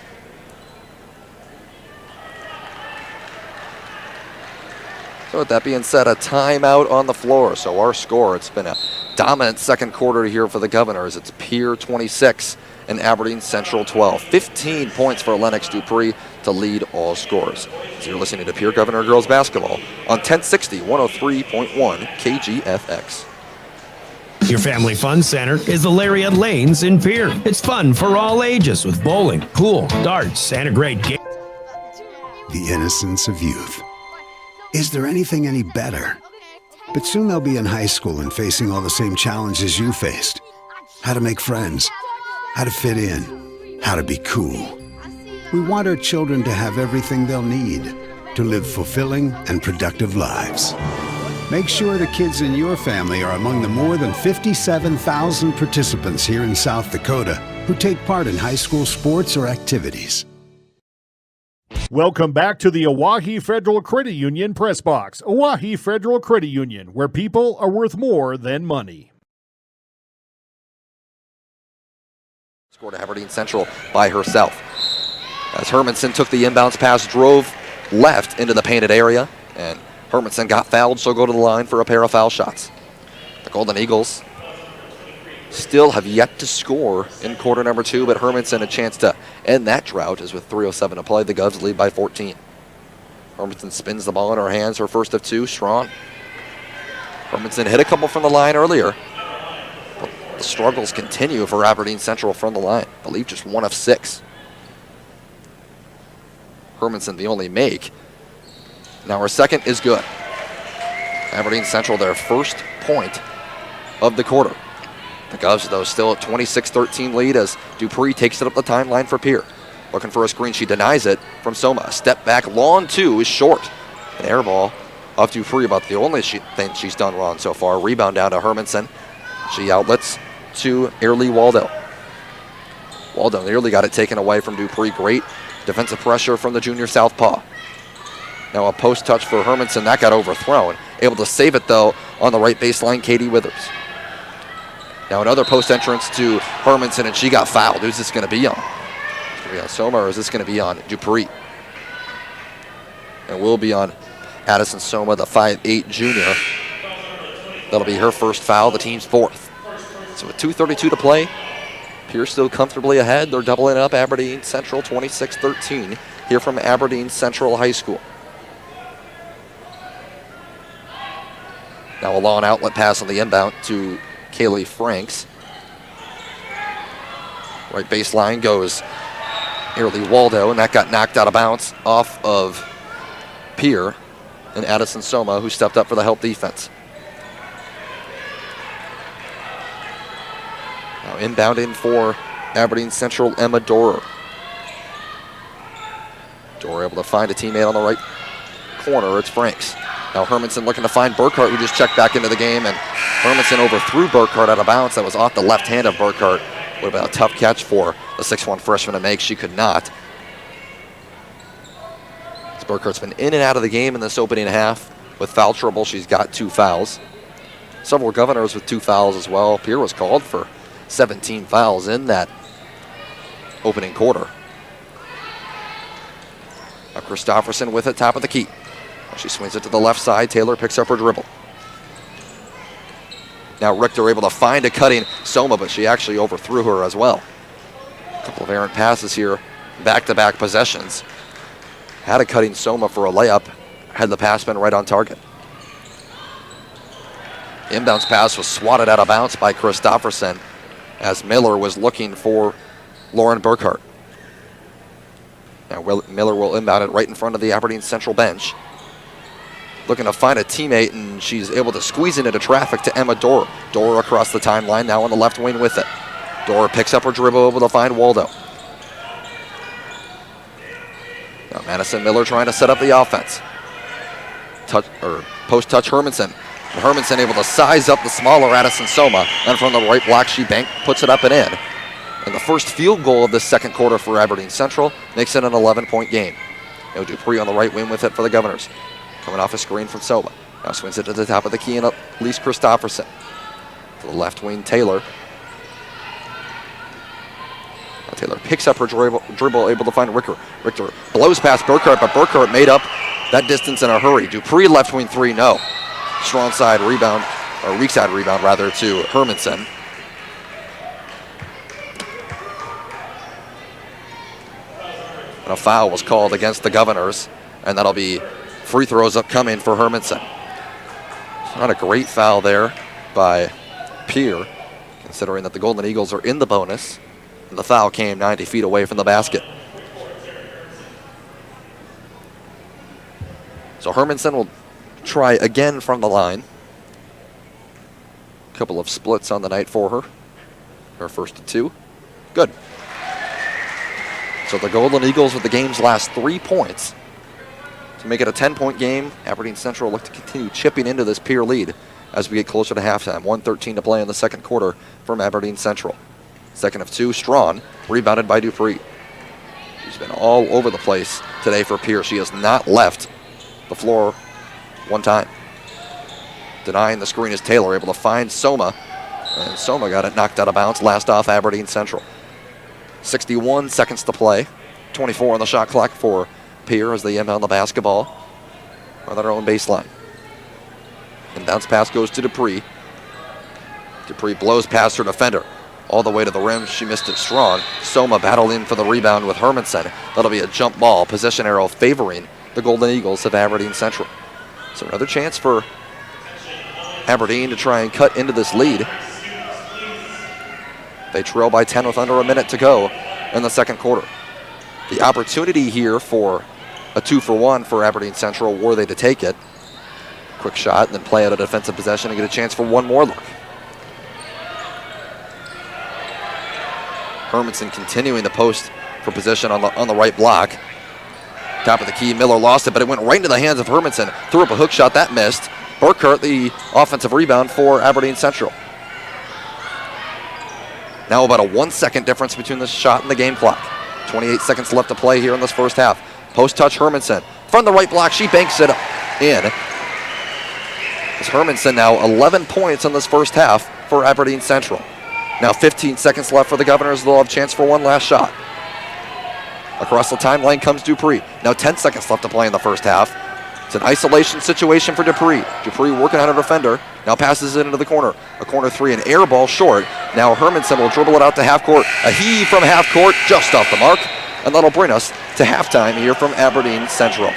So with that being said, a timeout on the floor. So our score, it's been a dominant second quarter here for the Governors. It's Pierre 26 and Aberdeen Central 12. 15 points for Lennox Dupree to lead all scorers. So you're listening to Pierre Governor Girls Basketball on 1060, 103.1 KGFX. Your family fun center is the Lariat Lanes in Pierre. It's fun for all ages with bowling, pool, darts, and a great game. The innocence of youth. Is there anything any better? But soon they'll be in high school and facing all the same challenges you faced. How to make friends, how to fit in, how to be cool. We want our children to have everything they'll need to live fulfilling and productive lives. Make sure the kids in your family are among the more than 57,000 participants here in South Dakota who take part in high school sports or activities. Welcome back to the Oahe Federal Credit Union Press Box. Oahe Federal Credit Union, where people are worth more than money. Scored Aberdeen Central by herself. As Hermanson took the inbounds pass, drove left into the painted area, and Hermanson got fouled, so go to the line for a pair of foul shots. The Golden Eagles still have yet to score in quarter number 2, but Hermanson a chance to end that drought as with 3:07 to play. The Govs lead by 14. Hermanson spins the ball in her hands, her first of 2, strong. Hermanson hit a couple from the line earlier. But the struggles continue for Aberdeen Central from the line. I believe just 1 of 6. Hermanson the only make. Now her second is good. Aberdeen Central their first point of the quarter. The Govs, though, still at 26-13 lead as Dupree takes it up the timeline for Pierre. Looking for a screen. She denies it from Soma. A step back, long 2 is short. An air ball off Dupree, about the only thing she's done wrong so far. Rebound down to Hermanson. She outlets to Airly Waldo. Waldo nearly got it taken away from Dupree. Great defensive pressure from the junior southpaw. Now a post touch for Hermanson. That got overthrown. Able to save it, though, on the right baseline, Katie Withers. Now another post entrance to Hermanson, and she got fouled. Who's this going to be on? Is it going to be on Soma, or is this going to be on Dupree? And will be on Addison Soma, the 5'8 junior. That'll be her first foul, the team's 4th. So with 2:32 to play, Pierce still comfortably ahead. They're doubling up Aberdeen Central 26-13 here from Aberdeen Central High School. Now a long outlet pass on the inbound to Kaylee Franks. Right baseline goes Airly Waldo, and that got knocked out of bounds off of Pierre and Addison Soma, who stepped up for the help defense. Now inbounding for Aberdeen Central, Emma Dorer. Dorer able to find a teammate on the right corner. It's Franks. Now Hermanson looking to find Burkhart, who just checked back into the game, and Hermanson overthrew Burkhart out of bounds. That was off the left hand of Burkhart. Would have been a tough catch for the 6'1 freshman to make. She could not. As Burkhart's been in and out of the game in this opening half with foul trouble. She's got 2 fouls. Several Governors with 2 fouls as well. Pierre was called for 17 fouls in that opening quarter. Now Christofferson with it, top of the key. She swings it to the left side. Taylor picks up her dribble. Now Richter able to find a cutting Soma, but she actually overthrew her as well. A couple of errant passes here, back-to-back possessions. Had a cutting Soma for a layup. Had the pass been right on target. The inbounds pass was swatted out of bounds by Christofferson as Miller was looking for Lauren Burkhart. Now Miller will inbound it right in front of the Aberdeen Central bench. Looking to find a teammate, and she's able to squeeze it into traffic to Emma Dorer. Dorer across the timeline, now on the left wing with it. Dorer picks up her dribble, able to find Waldo. Now Madison Miller trying to set up the offense. Post touch Hermanson. And Hermanson able to size up the smaller Addison Soma, and from the right block she puts it up and in. And the first field goal of the second quarter for Aberdeen Central makes it an 11-point game. Now Dupree on the right wing with it for the Governors. Coming off a screen from Soma. Now swings it to the top of the key and Elise Christofferson. To the left wing, Taylor. Now Taylor picks up her dribble, able to find Richter. Richter blows past Burkhart, but Burkhart made up that distance in a hurry. Dupree left wing 3, no. Strong side rebound, or weak side rebound rather, to Hermanson. And a foul was called against the Governors, and that'll be free throws upcoming for Hermanson. Not a great foul there by Pierre, considering that the Golden Eagles are in the bonus, and the foul came 90 feet away from the basket. So Hermanson will try again from the line. A couple of splits on the night for her. Her first of 2. Good. So the Golden Eagles with the game's last 3 points. To make it a 10-point game, Aberdeen Central look to continue chipping into this Pierre lead as we get closer to halftime. 1:13 to play in the second quarter from Aberdeen Central. Second of 2, Strawn, rebounded by Dupree. She's been all over the place today for Pierre. She has not left the floor one time. Denying the screen is Taylor, able to find Soma. And Soma got it knocked out of bounds. Last off Aberdeen Central. 61 seconds to play. 24 on the shot clock for Pierre as they inbound the basketball on their own baseline. And bounce pass goes to Dupree. Dupree blows past her defender all the way to the rim. She missed it strong. Soma battled in for the rebound with Hermanson. That'll be a jump ball. Possession arrow favoring the Golden Eagles of Aberdeen Central. So another chance for Aberdeen to try and cut into this lead. They trail by 10 with under a minute to go in the second quarter. The opportunity here for a 2-for-1 for Aberdeen Central were they to take it. Quick shot and then play out a defensive possession and get a chance for one more look. Hermanson continuing the post for position on the right block. Top of the key, Miller lost it, but it went right into the hands of Hermanson. Threw up a hook shot, that missed. Burkhart, the offensive rebound for Aberdeen Central. Now about a 1 second difference between the shot and the game clock. 28 seconds left to play here in this first half. Post touch Hermanson. From the right block, she banks it in. As Hermanson now 11 points in this first half for Aberdeen Central. Now 15 seconds left for the Governors. They'll have a chance for one last shot. Across the timeline comes Dupree. Now 10 seconds left to play in the first half. It's an isolation situation for Dupree. Dupree working on a defender. Now passes it into the corner. A corner three, an air ball short. Now Hermanson will dribble it out to half court. A heave from half court, just off the mark. And that'll bring us to halftime here from Aberdeen Central.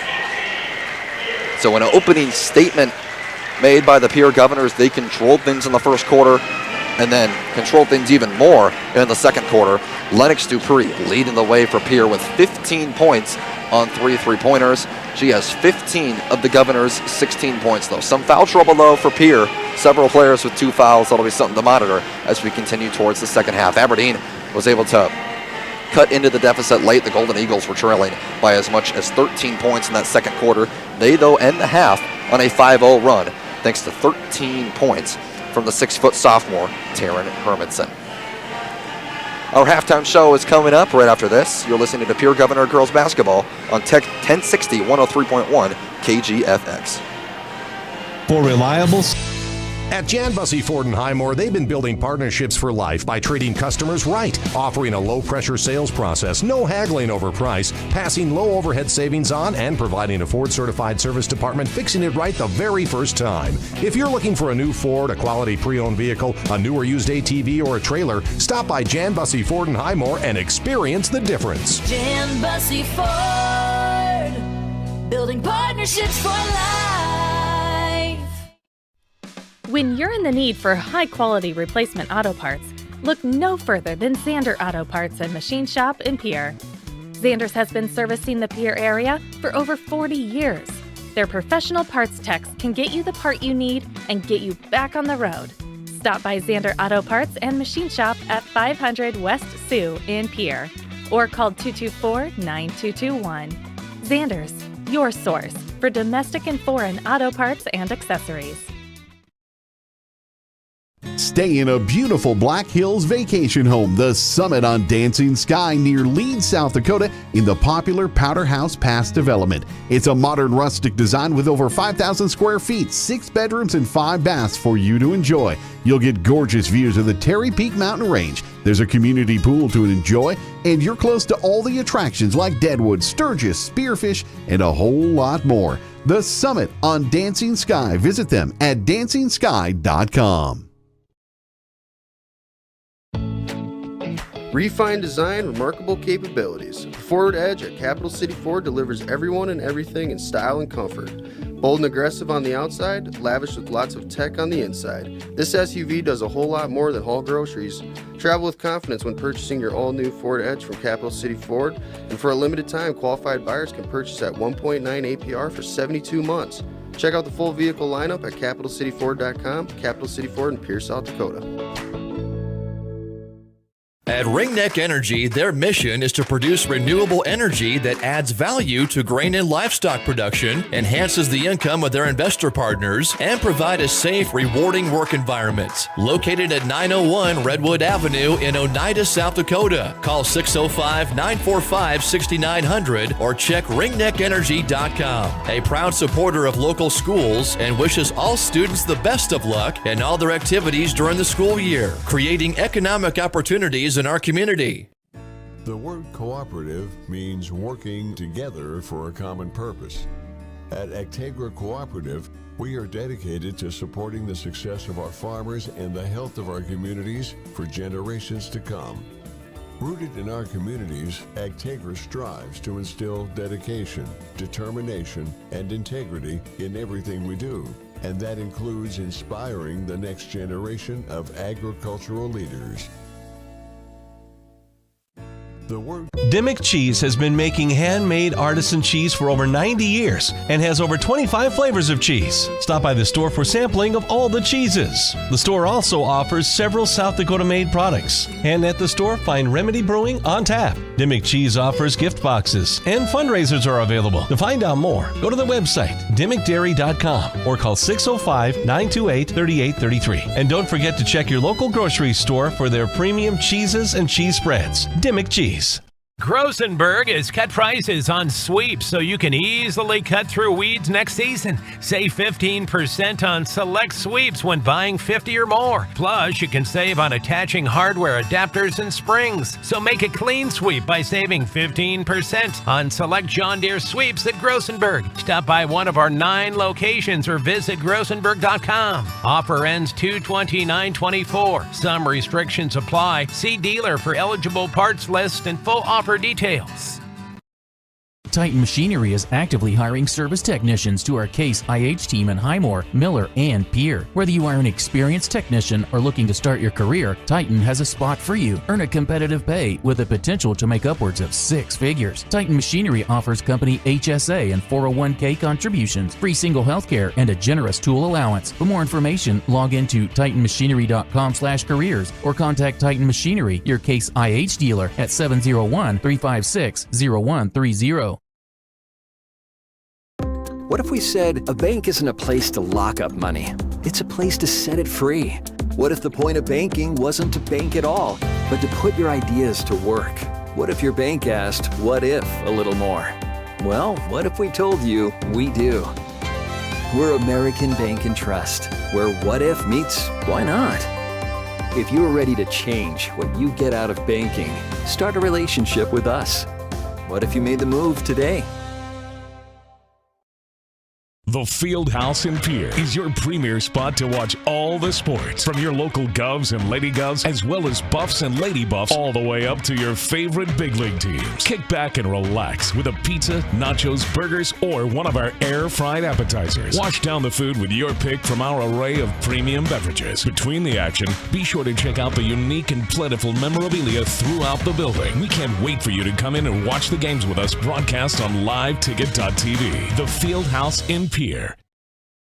So an opening statement made by the Pierre Governors. They controlled things in the first quarter and then controlled things even more in the second quarter. Lennox Dupree leading the way for Pierre with 15 points on 3 3-pointers. She has 15 of the Governors' 16 points, though. Some foul trouble, though, for Pierre. Several players with 2 fouls. That'll be something to monitor as we continue towards the second half. Aberdeen was able to cut into the deficit late. The Golden Eagles were trailing by as much as 13 points in that second quarter. They, though, end the half on a 5-0 run, thanks to 13 points from the 6-foot sophomore, Taryn Hermanson. Our halftime show is coming up right after this. You're listening to Pierre Governor Girls Basketball on Tech 1060, 103.1 KGFX. For reliable... At Jan Bussey Ford & Highmore, they've been building partnerships for life by treating customers right, offering a low-pressure sales process, no haggling over price, passing low overhead savings on, and providing a Ford-certified service department fixing it right the very first time. If you're looking for a new Ford, a quality pre-owned vehicle, a new or used ATV, or a trailer, stop by Jan Bussey Ford & Highmore and experience the difference. Jan Bussey Ford, building partnerships for life. When you're in the need for high-quality replacement auto parts, look no further than Zander Auto Parts and Machine Shop in Pierre. Zander's has been servicing the Pierre area for over 40 years. Their professional parts techs can get you the part you need and get you back on the road. Stop by Zander Auto Parts and Machine Shop at 500 West Sioux in Pierre or call 224-9221. Zander's, your source for domestic and foreign auto parts and accessories. Stay in a beautiful Black Hills vacation home, the Summit on Dancing Sky near Leeds, South Dakota in the popular Powder House Pass development. It's a modern rustic design with over 5,000 square feet, 6 bedrooms and 5 baths for you to enjoy. You'll get gorgeous views of the Terry Peak Mountain Range. There's a community pool to enjoy, and you're close to all the attractions like Deadwood, Sturgis, Spearfish, and a whole lot more. The Summit on Dancing Sky. Visit them at DancingSky.com. Refined design, remarkable capabilities. The Forward Edge at Capital City Ford delivers everyone and everything in style and comfort. Bold and aggressive on the outside, lavish with lots of tech on the inside. This SUV does a whole lot more than haul groceries. Travel with confidence when purchasing your all-new Ford Edge from Capital City Ford. And for a limited time, qualified buyers can purchase at 1.9 APR for 72 months. Check out the full vehicle lineup at CapitalCityFord.com. Capital City Ford in Pierre, South Dakota. At Ringneck Energy, their mission is to produce renewable energy that adds value to grain and livestock production, enhances the income of their investor partners, and provide a safe, rewarding work environment. Located at 901 Redwood Avenue in Oneida, South Dakota. Call 605-945-6900 or check ringneckenergy.com. A proud supporter of local schools and wishes all students the best of luck in all their activities during the school year, creating economic opportunities in our community. The word cooperative means working together for a common purpose. At Actegra Cooperative, we are dedicated to supporting the success of our farmers and the health of our communities for generations to come. Rooted in our communities, Actegra strives to instill dedication, determination, and integrity in everything we do. And that includes inspiring the next generation of agricultural leaders. Dimmick Cheese has been making handmade artisan cheese for over 90 years and has over 25 flavors of cheese. Stop by the store for sampling of all the cheeses. The store also offers several South Dakota made products. And at the store, find Remedy Brewing on tap. Dimmick Cheese offers gift boxes and fundraisers are available. To find out more, go to the website dimmickdairy.com or call 605-928-3833. And don't forget to check your local grocery store for their premium cheeses and cheese spreads. Dimmick Cheese. Grosenberg has cut prices on sweeps so you can easily cut through weeds next season. Save 15% on select sweeps when buying 50 or more. Plus, you can save on attaching hardware adapters and springs. So make a clean sweep by saving 15% on select John Deere sweeps at Grosenberg. Stop by one of our 9 locations or visit grosenberg.com. Offer ends 2/29/24. Some restrictions apply. See dealer for eligible parts list and full offer details. Titan Machinery is actively hiring service technicians to our Case IH team in Highmore, Miller, and Pierre. Whether you are an experienced technician or looking to start your career, Titan has a spot for you. Earn a competitive pay with the potential to make upwards of 6 figures. Titan Machinery offers company HSA and 401k contributions, free single health care, and a generous tool allowance. For more information, log into titanmachinery.com/careers or contact Titan Machinery, your Case IH dealer, at 701-356-0130. What if we said a bank isn't a place to lock up money? It's a place to set it free. What if the point of banking wasn't to bank at all, but to put your ideas to work? What if your bank asked, what if, a little more? Well, what if we told you we do? We're American Bank and Trust, where what if meets why not? If you're ready to change what you get out of banking, start a relationship with us. What if you made the move today? The Fieldhouse in Pierre is your premier spot to watch all the sports, from your local Govs and Lady Govs, as well as Buffs and Lady Buffs, all the way up to your favorite big league teams. Kick back and relax with a pizza, nachos, burgers, or one of our air-fried appetizers. Wash down the food with your pick from our array of premium beverages. Between the action, be sure to check out the unique and plentiful memorabilia throughout the building. We can't wait for you to come in and watch the games with us broadcast on liveticket.tv. The Fieldhouse in Pierre.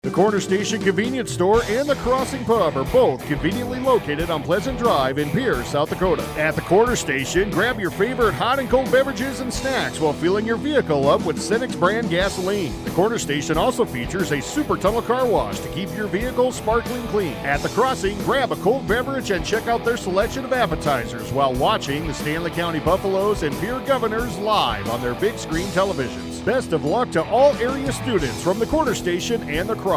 The Corner Station Convenience Store and the Crossing Pub are both conveniently located on Pleasant Drive in Pierce, South Dakota. At the Corner Station, grab your favorite hot and cold beverages and snacks while filling your vehicle up with Cenex brand gasoline. The Corner Station also features a super tunnel car wash to keep your vehicle sparkling clean. At the Crossing, grab a cold beverage and check out their selection of appetizers while watching the Stanley County Buffaloes and Pierre Governors live on their big screen televisions. Best of luck to all area students from the Corner Station and the Crossing.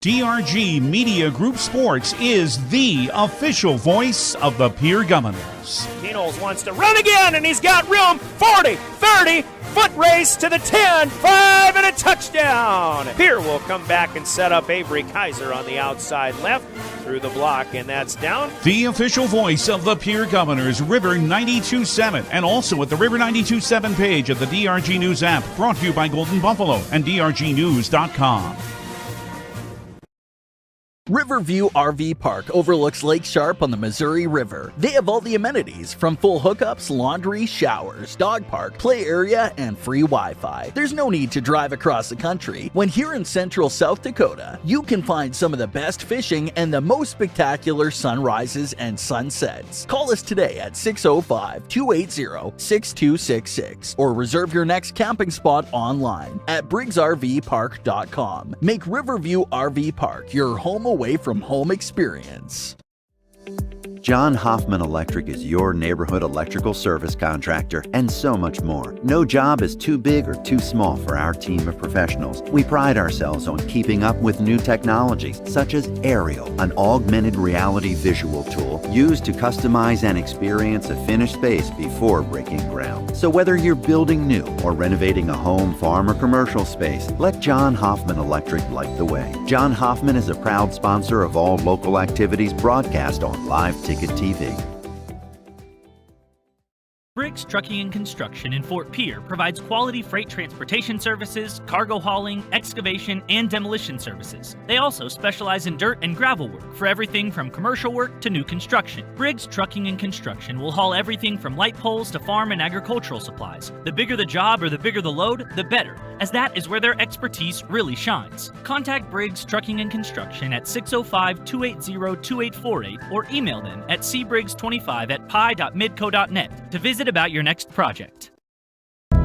DRG Media Group Sports is the official voice of the Pierre Governors. Keenels wants to run again, and he's got room. 40, 30, foot race to the 10, 5, and a touchdown. Pierre will come back and set up Avery Kaiser on the outside left through the block, and that's down. The official voice of the Pierre Governors, River 92.7, and also at the River 92.7 page of the DRG News app, brought to you by Golden Buffalo and DRGnews.com. Riverview RV Park overlooks Lake Sharp on the Missouri River. They have all the amenities from full hookups, laundry, showers, dog park, play area, and free Wi-Fi. There's no need to drive across the country. When here in central South Dakota, you can find some of the best fishing and the most spectacular sunrises and sunsets. Call us today at 605-280-6266 or reserve your next camping spot online at briggsrvpark.com. Make Riverview RV Park your home away from home experience. John Hoffman Electric is your neighborhood electrical service contractor and so much more. No job is too big or too small for our team of professionals. We pride ourselves on keeping up with new technologies such as Aerial, an augmented reality visual tool used to customize and experience a finished space before breaking ground. So whether you're building new or renovating a home, farm, or commercial space, let John Hoffman Electric light the way. John Hoffman is a proud sponsor of all local activities broadcast on Live Ticket TV. Briggs Trucking and Construction in Fort Pierre provides quality freight transportation services, cargo hauling, excavation, and demolition services. They also specialize in dirt and gravel work for everything from commercial work to new construction. Briggs Trucking and Construction will haul everything from light poles to farm and agricultural supplies. The bigger the job or the bigger the load, the better, as that is where their expertise really shines. Contact Briggs Trucking and Construction at 605-280-2848 or email them at cbriggs25@pi.midco.net to visit about your next project.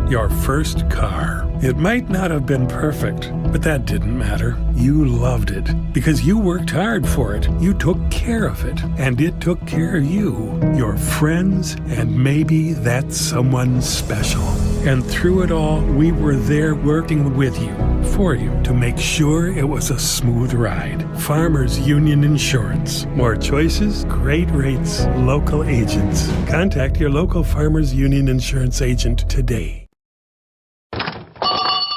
Your first car. It might not have been perfect, but that didn't matter. You loved it because you worked hard for it. You took care of it, and it took care of you, your friends, and maybe that someone special. And through it all, we were there working with you, for you, to make sure it was a smooth ride. Farmers Union Insurance. More choices, great rates, local agents. Contact your local Farmers Union Insurance agent today.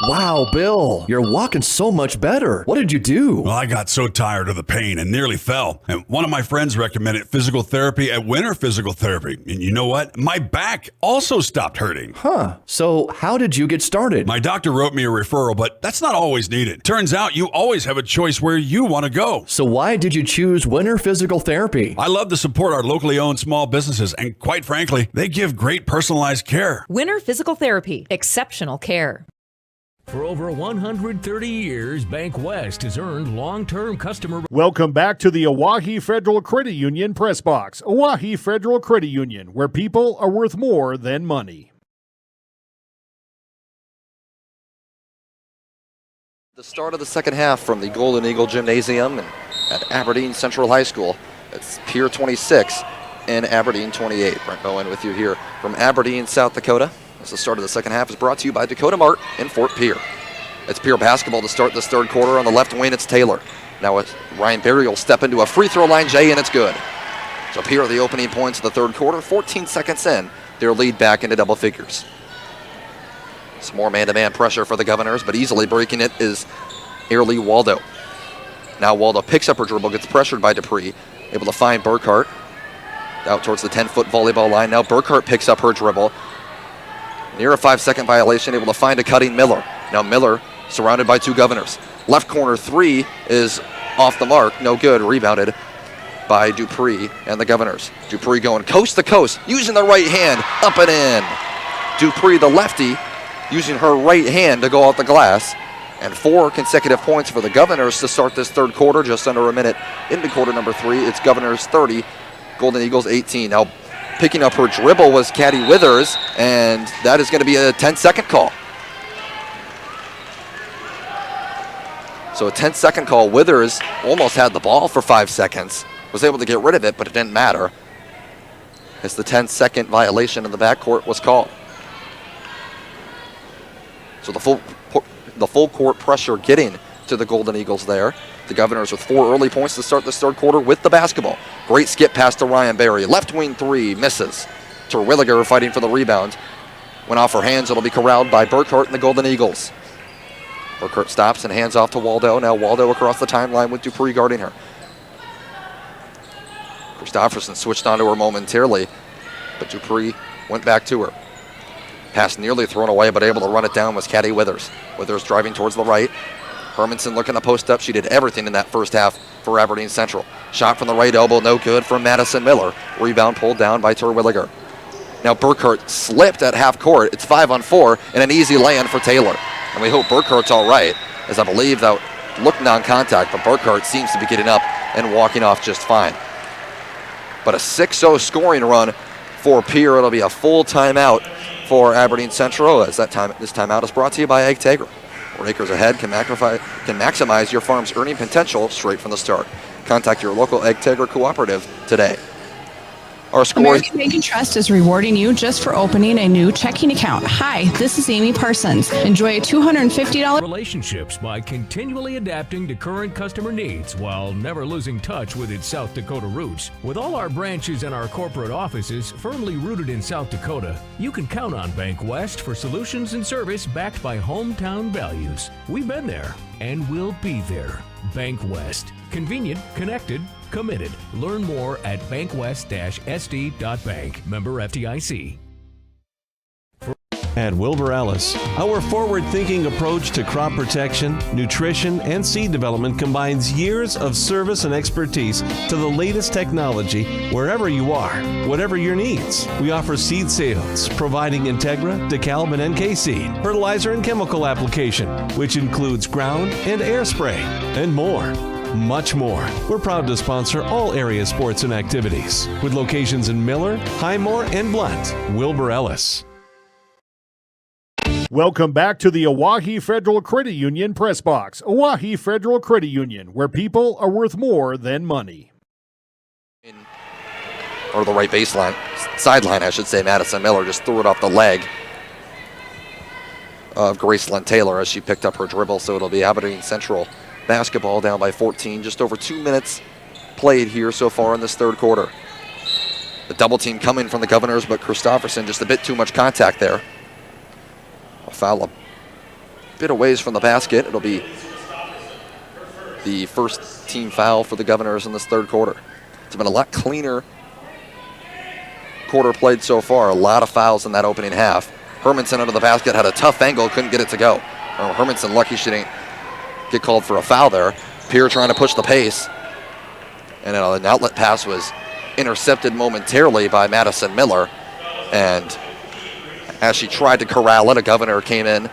Wow, Bill, you're walking so much better. What did you do? Well, I got so tired of the pain and nearly fell. And one of my friends recommended physical therapy at Winter Physical Therapy. And you know what? My back also stopped hurting. Huh. So how did you get started? My doctor wrote me a referral, but that's not always needed. Turns out you always have a choice where you want to go. So why did you choose Winter Physical Therapy? I love to support our locally owned small businesses, and quite frankly, they give great personalized care. Winter Physical Therapy. Exceptional care. For over 130 years, Bank West has earned long-term customer... Welcome back to the Oahe Federal Credit Union Press Box. Oahe Federal Credit Union, where people are worth more than money. The start of the second half from the Golden Eagle Gymnasium at Aberdeen Central High School. It's Pier 26 and Aberdeen 28. Brent Bowen with you here from Aberdeen, South Dakota. As the start of the second half is brought to you by Dakota Mart in Fort Pierre. It's Pierre basketball to start this third quarter. On the left wing, it's Taylor. Now Ryan Berry will step into a free throw line, Jay, and it's good. So Pierre, the opening points of the third quarter, 14 seconds in, their lead back into double figures. Some more man-to-man pressure for the Governors, but easily breaking it is Airlie Waldo. Now Waldo picks up her dribble, gets pressured by Dupree, able to find Burkhart out towards the 10-foot volleyball line. Now Burkhart picks up her dribble. Near a 5-second violation, able to find a cutting Miller. Now Miller surrounded by two Governors. Left corner three is off the mark, no good, rebounded by Dupree and the Governors. Dupree going coast to coast, using the right hand, up and in. Dupree, the lefty, using her right hand to go out the glass. And 4 consecutive points for the Governors to start this third quarter, just under a minute into quarter number 3. It's Governors 30, Golden Eagles 18. Now picking up her dribble was Caddy Withers, and that is going to be a 10-second call. So a 10-second call. Withers almost had the ball for 5 seconds. Was able to get rid of it, but it didn't matter, as the 10-second violation in the backcourt was called. So the full court pressure getting to the Golden Eagles there. The Governors with 4 early points to start this third quarter with the basketball. Great skip pass to Ryan Berry. Left wing three, misses. Terwilliger fighting for the rebound. Went off her hands. It'll be corralled by Burkhart and the Golden Eagles. Burkhart stops and hands off to Waldo. Now Waldo across the timeline with Dupree guarding her. Christofferson switched onto her momentarily, but Dupree went back to her. Pass nearly thrown away, but able to run it down was Caddy Withers. Withers driving towards the right. Hermanson looking to post up. She did everything in that first half for Aberdeen Central. Shot from the right elbow, no good from Madison Miller. Rebound pulled down by Terwilliger. Now Burkhart slipped at half court. It's 5-on-4 and an easy lay-in for Taylor. And we hope Burkhart's all right, as I believe that looked non-contact, but Burkhart seems to be getting up and walking off just fine. But a 6-0 scoring run for Pierre. It'll be a full timeout for Aberdeen Central, as this timeout is brought to you by Ag Tegra. 4 acres ahead can maximize your farm's earning potential straight from the start. Contact your local Ag Tegra cooperative today. Our score American Bank and Trust is rewarding you just for opening a new checking account. Hi, this is Amy Parsons. Enjoy a $250 relationships by continually adapting to current customer needs while never losing touch with its South Dakota roots. With all our branches and our corporate offices firmly rooted in South Dakota, you can count on Bank West for solutions and service backed by hometown values. We've been there and we'll be there. Bank West. Convenient, connected, committed. Learn more at bankwest-sd.bank. Member FDIC. At Wilbur Ellis, our forward-thinking approach to crop protection, nutrition, and seed development combines years of service and expertise to the latest technology wherever you are, whatever your needs. We offer seed sales, providing Integra, DeKalb, and NK seed, fertilizer and chemical application, which includes ground and air spray, and more. Much more. We're proud to sponsor all area sports and activities, with locations in Miller, Highmore, and Blunt. Wilbur Ellis. Welcome back to the Oahe Federal Credit Union Press Box. Oahe Federal Credit Union, where people are worth more than money. Or the right baseline, sideline, I should say. Madison Miller just threw it off the leg of Gracelyn Taylor as she picked up her dribble, so it'll be Aberdeen Central basketball down by 14. Just over 2 minutes played here so far in this third quarter. The double team coming from the Governors, but Christofferson just a bit too much contact there. A foul a bit a ways from the basket. It'll be the first team foul for the Governors in this third quarter. It's been a lot cleaner quarter played so far. A lot of fouls in that opening half. Hermanson under the basket, had a tough angle, couldn't get it to go. Oh, Hermanson lucky she didn't get called for a foul there. Pierre trying to push the pace. And an outlet pass was intercepted momentarily by Madison Miller. And as she tried to corral it, a Governor came in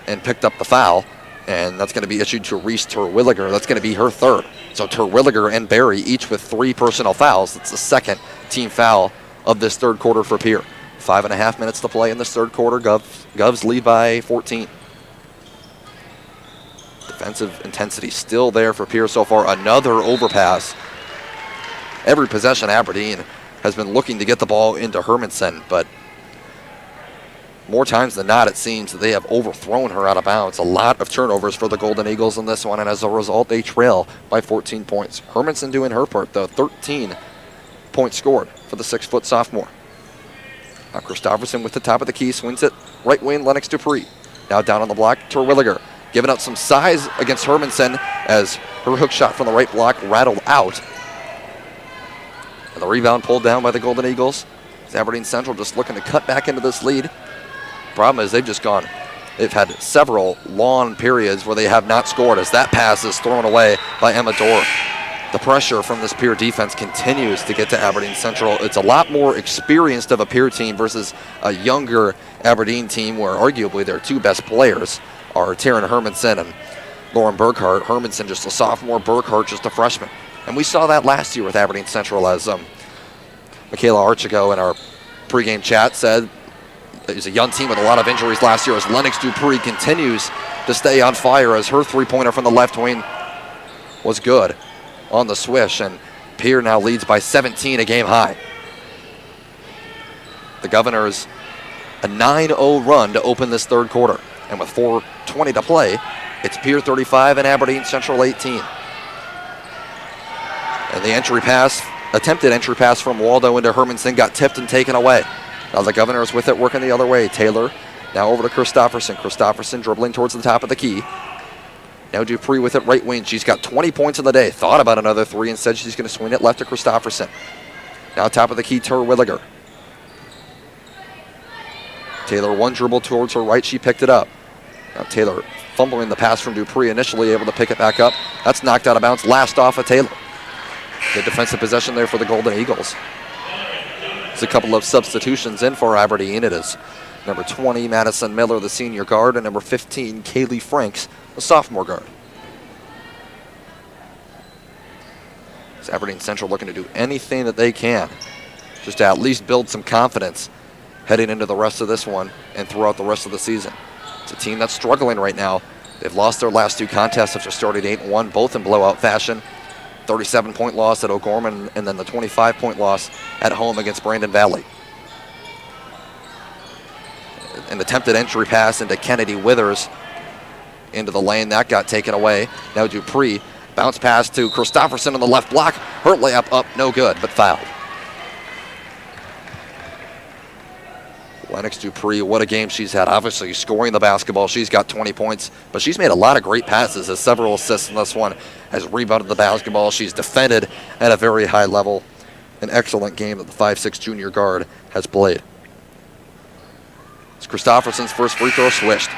and picked up the foul. And that's going to be issued to Reese Terwilliger. That's going to be her third. So Terwilliger and Barry each with 3 personal fouls. That's the second team foul of this third quarter for Pierre. 5.5 minutes to play in this third quarter. Govs lead by 14. Defensive intensity still there for Pierre so far. Another overpass. Every possession Aberdeen has been looking to get the ball into Hermanson, but more times than not, it seems that they have overthrown her out of bounds. A lot of turnovers for the Golden Eagles in this one, and as a result, they trail by 14 points. Hermanson doing her part, though. 13 points scored for the 6-foot sophomore. Now Christofferson with the top of the key, swings it right wing, Lennox Dupree. Now down on the block, Terwilliger, giving up some size against Hermanson as her hook shot from the right block rattled out. And the rebound pulled down by the Golden Eagles. It's Aberdeen Central just looking to cut back into this lead. Problem is they've had several long periods where they have not scored as that pass is thrown away by Emma Dorr. The pressure from this Pierre defense continues to get to Aberdeen Central. It's a lot more experienced of a Pierre team versus a younger Aberdeen team where arguably their 2 best players are Taryn Hermanson and Lauren Burkhart. Hermanson just a sophomore, Burkhart just a freshman. And we saw that last year with Aberdeen Central, as Michaela Archigo in our pregame chat said. It was a young team with a lot of injuries last year as Lennox Dupree continues to stay on fire as her 3-pointer from the left wing was good on the swish, and Pierre now leads by 17, a game high. The Governors a 9-0 run to open this third quarter, and with 4:20 to play, it's Pierre 35 and Aberdeen Central 18. And the attempted entry pass from Waldo into Hermanson got tipped and taken away. Now the Governors with it, working the other way. Taylor now over to Christofferson. Christofferson dribbling towards the top of the key. Now Dupree with it right wing. She's got 20 points in the day. Thought about another 3. Instead, she's going to swing it left to Christofferson. Now top of the key, Terwilliger. Taylor one dribble towards her right. She picked it up. Now Taylor fumbling the pass from Dupree, initially able to pick it back up. That's knocked out of bounds, last off of Taylor. Good defensive possession there for the Golden Eagles. There's a couple of substitutions in for Aberdeen. It is number 20, Madison Miller, the senior guard, and number 15, Kaylee Franks, the sophomore guard. It's Aberdeen Central looking to do anything that they can just to at least build some confidence heading into the rest of this one and throughout the rest of the season. It's a team that's struggling right now. They've lost their last 2 contests after starting 8-1, both in blowout fashion. 37-point loss at O'Gorman, and then the 25-point loss at home against Brandon Valley. An attempted entry pass into Kennedy Withers into the lane. That got taken away. Now Dupree, bounce pass to Christofferson on the left block. Her layup up, no good, but fouled. Lennox Dupree, what a game she's had. Obviously scoring the basketball. She's got 20 points, but she's made a lot of great passes, has several assists in this one, has rebounded the basketball. She's defended at a very high level. An excellent game that the 5'6" junior guard has played. It's Christofferson's first free throw swished.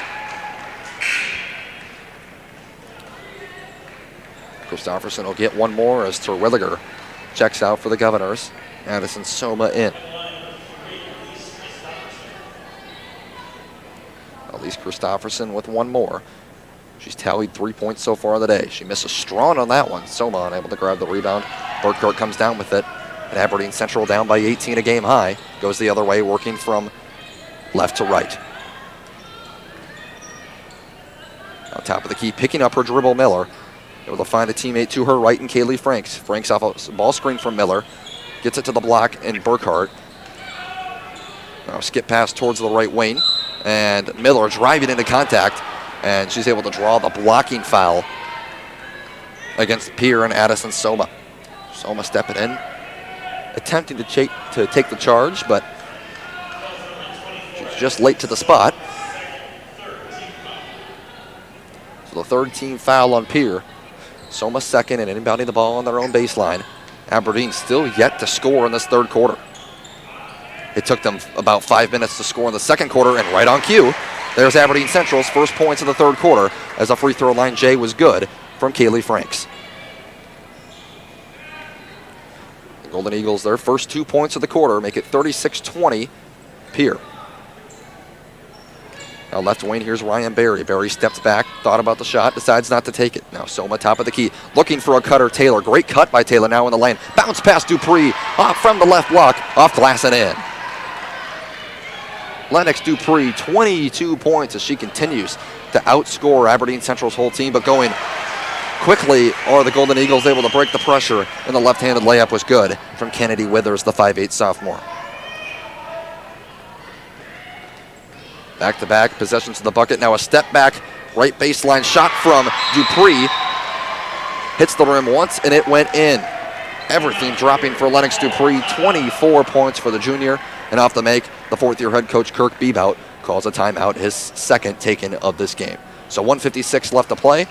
Christofferson will get one more as Terwilliger checks out for the Governors. Addison Soma in. Elise Christofferson with one more. She's tallied 3 points so far of the day. She misses strong on that one. Soma unable to grab the rebound. Burkhardt comes down with it. And Aberdeen Central down by 18 a game high. Goes the other way, working from left to right. On top of the key, picking up her dribble, Miller. Able to find a teammate to her right in Kaylee Franks. Franks off a ball screen from Miller. Gets it to the block in Burkhardt. Now skip pass towards the right wing. And Miller driving into contact. And she's able to draw the blocking foul against Pierre and Addison Soma. Soma stepping in, attempting to take the charge, but she's just late to the spot. So the third team foul on Pierre. Soma second and inbounding the ball on their own baseline. Aberdeen still yet to score in this third quarter. It took them about 5 minutes to score in the second quarter, and right on cue, there's Aberdeen Central's first points of the third quarter as a free throw line J was good from Kaylee Franks. The Golden Eagles, their first 2 points of the quarter, make it 36-20 Pierre. Now left wing, here's Ryan Berry. Berry steps back, thought about the shot, decides not to take it. Now Soma top of the key, looking for a cutter, Taylor. Great cut by Taylor now in the lane. Bounce past Dupree, off from the left block, off glass and in. Lennox Dupree, 22 points as she continues to outscore Aberdeen Central's whole team, but going quickly are the Golden Eagles able to break the pressure, and the left-handed layup was good from Kennedy Withers, the 5'8" sophomore. Back-to-back possessions to the bucket. Now a step back, right baseline shot from Dupree. Hits the rim once, and it went in. Everything dropping for Lennox Dupree. 24 points for the junior. And off the make, the fourth-year head coach Kirk Bebout calls a timeout, his second taken of this game. So 1:56 left to play.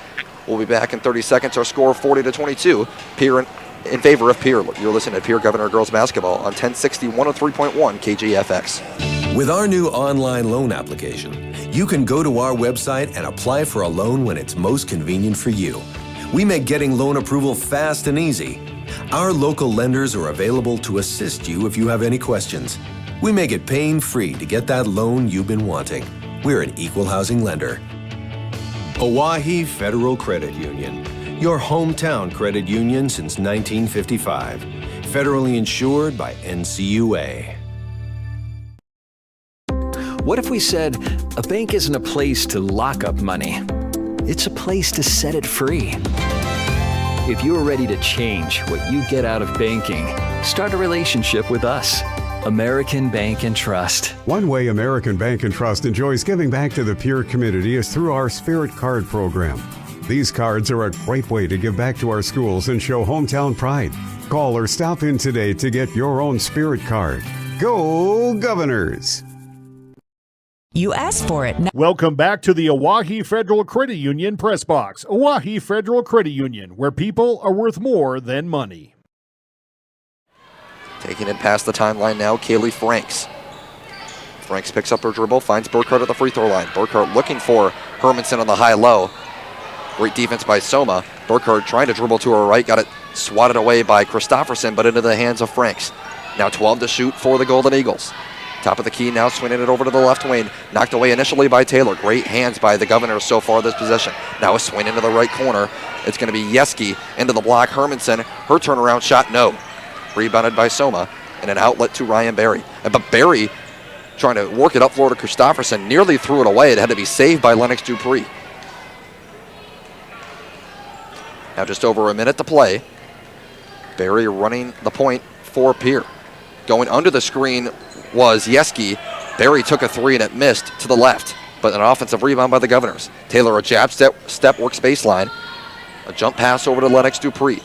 We'll be back in 30 seconds. Our score 40-22. Pierre in favor of Pierre. You're listening to Pierre Governor Girls Basketball on 1060 103.1 KGFX. With our new online loan application, you can go to our website and apply for a loan when it's most convenient for you. We make getting loan approval fast and easy. Our local lenders are available to assist you if you have any questions. We make it pain-free to get that loan you've been wanting. We're an equal housing lender. Oahe Federal Credit Union, your hometown credit union since 1955. Federally insured by NCUA. What if we said a bank isn't a place to lock up money? It's a place to set it free. If you're ready to change what you get out of banking, start a relationship with us. American Bank and Trust. One way American Bank and Trust enjoys giving back to the Pierre community is through our Spirit Card program. These cards are a great way to give back to our schools and show hometown pride. Call or stop in today to get your own Spirit Card. Go Governors! You asked for it. Welcome back to the Oahe Federal Credit Union Press Box. Oahe Federal Credit Union, where people are worth more than money. Taking it past the timeline now, Kaylee Franks. Franks picks up her dribble, finds Burkhardt at the free throw line. Burkhardt looking for Hermanson on the high-low. Great defense by Soma. Burkhardt trying to dribble to her right, got it swatted away by Christofferson, but into the hands of Franks. Now 12 to shoot for the Golden Eagles. Top of the key now, swinging it over to the left wing. Knocked away initially by Taylor. Great hands by the Governors so far this possession. Now a swing into the right corner. It's going to be Yeski into the block. Hermanson, her turnaround shot, no. Rebounded by Soma, and an outlet to Ryan Berry. But Berry trying to work it up floor to Christofferson, nearly threw it away. It had to be saved by Lennox Dupree. Now just over a minute to play. Berry running the point for Pierre. Going under the screen was Yeski. Berry took a three and it missed to the left, but an offensive rebound by the Governors. Taylor, a jab step works baseline. A jump pass over to Lennox Dupree.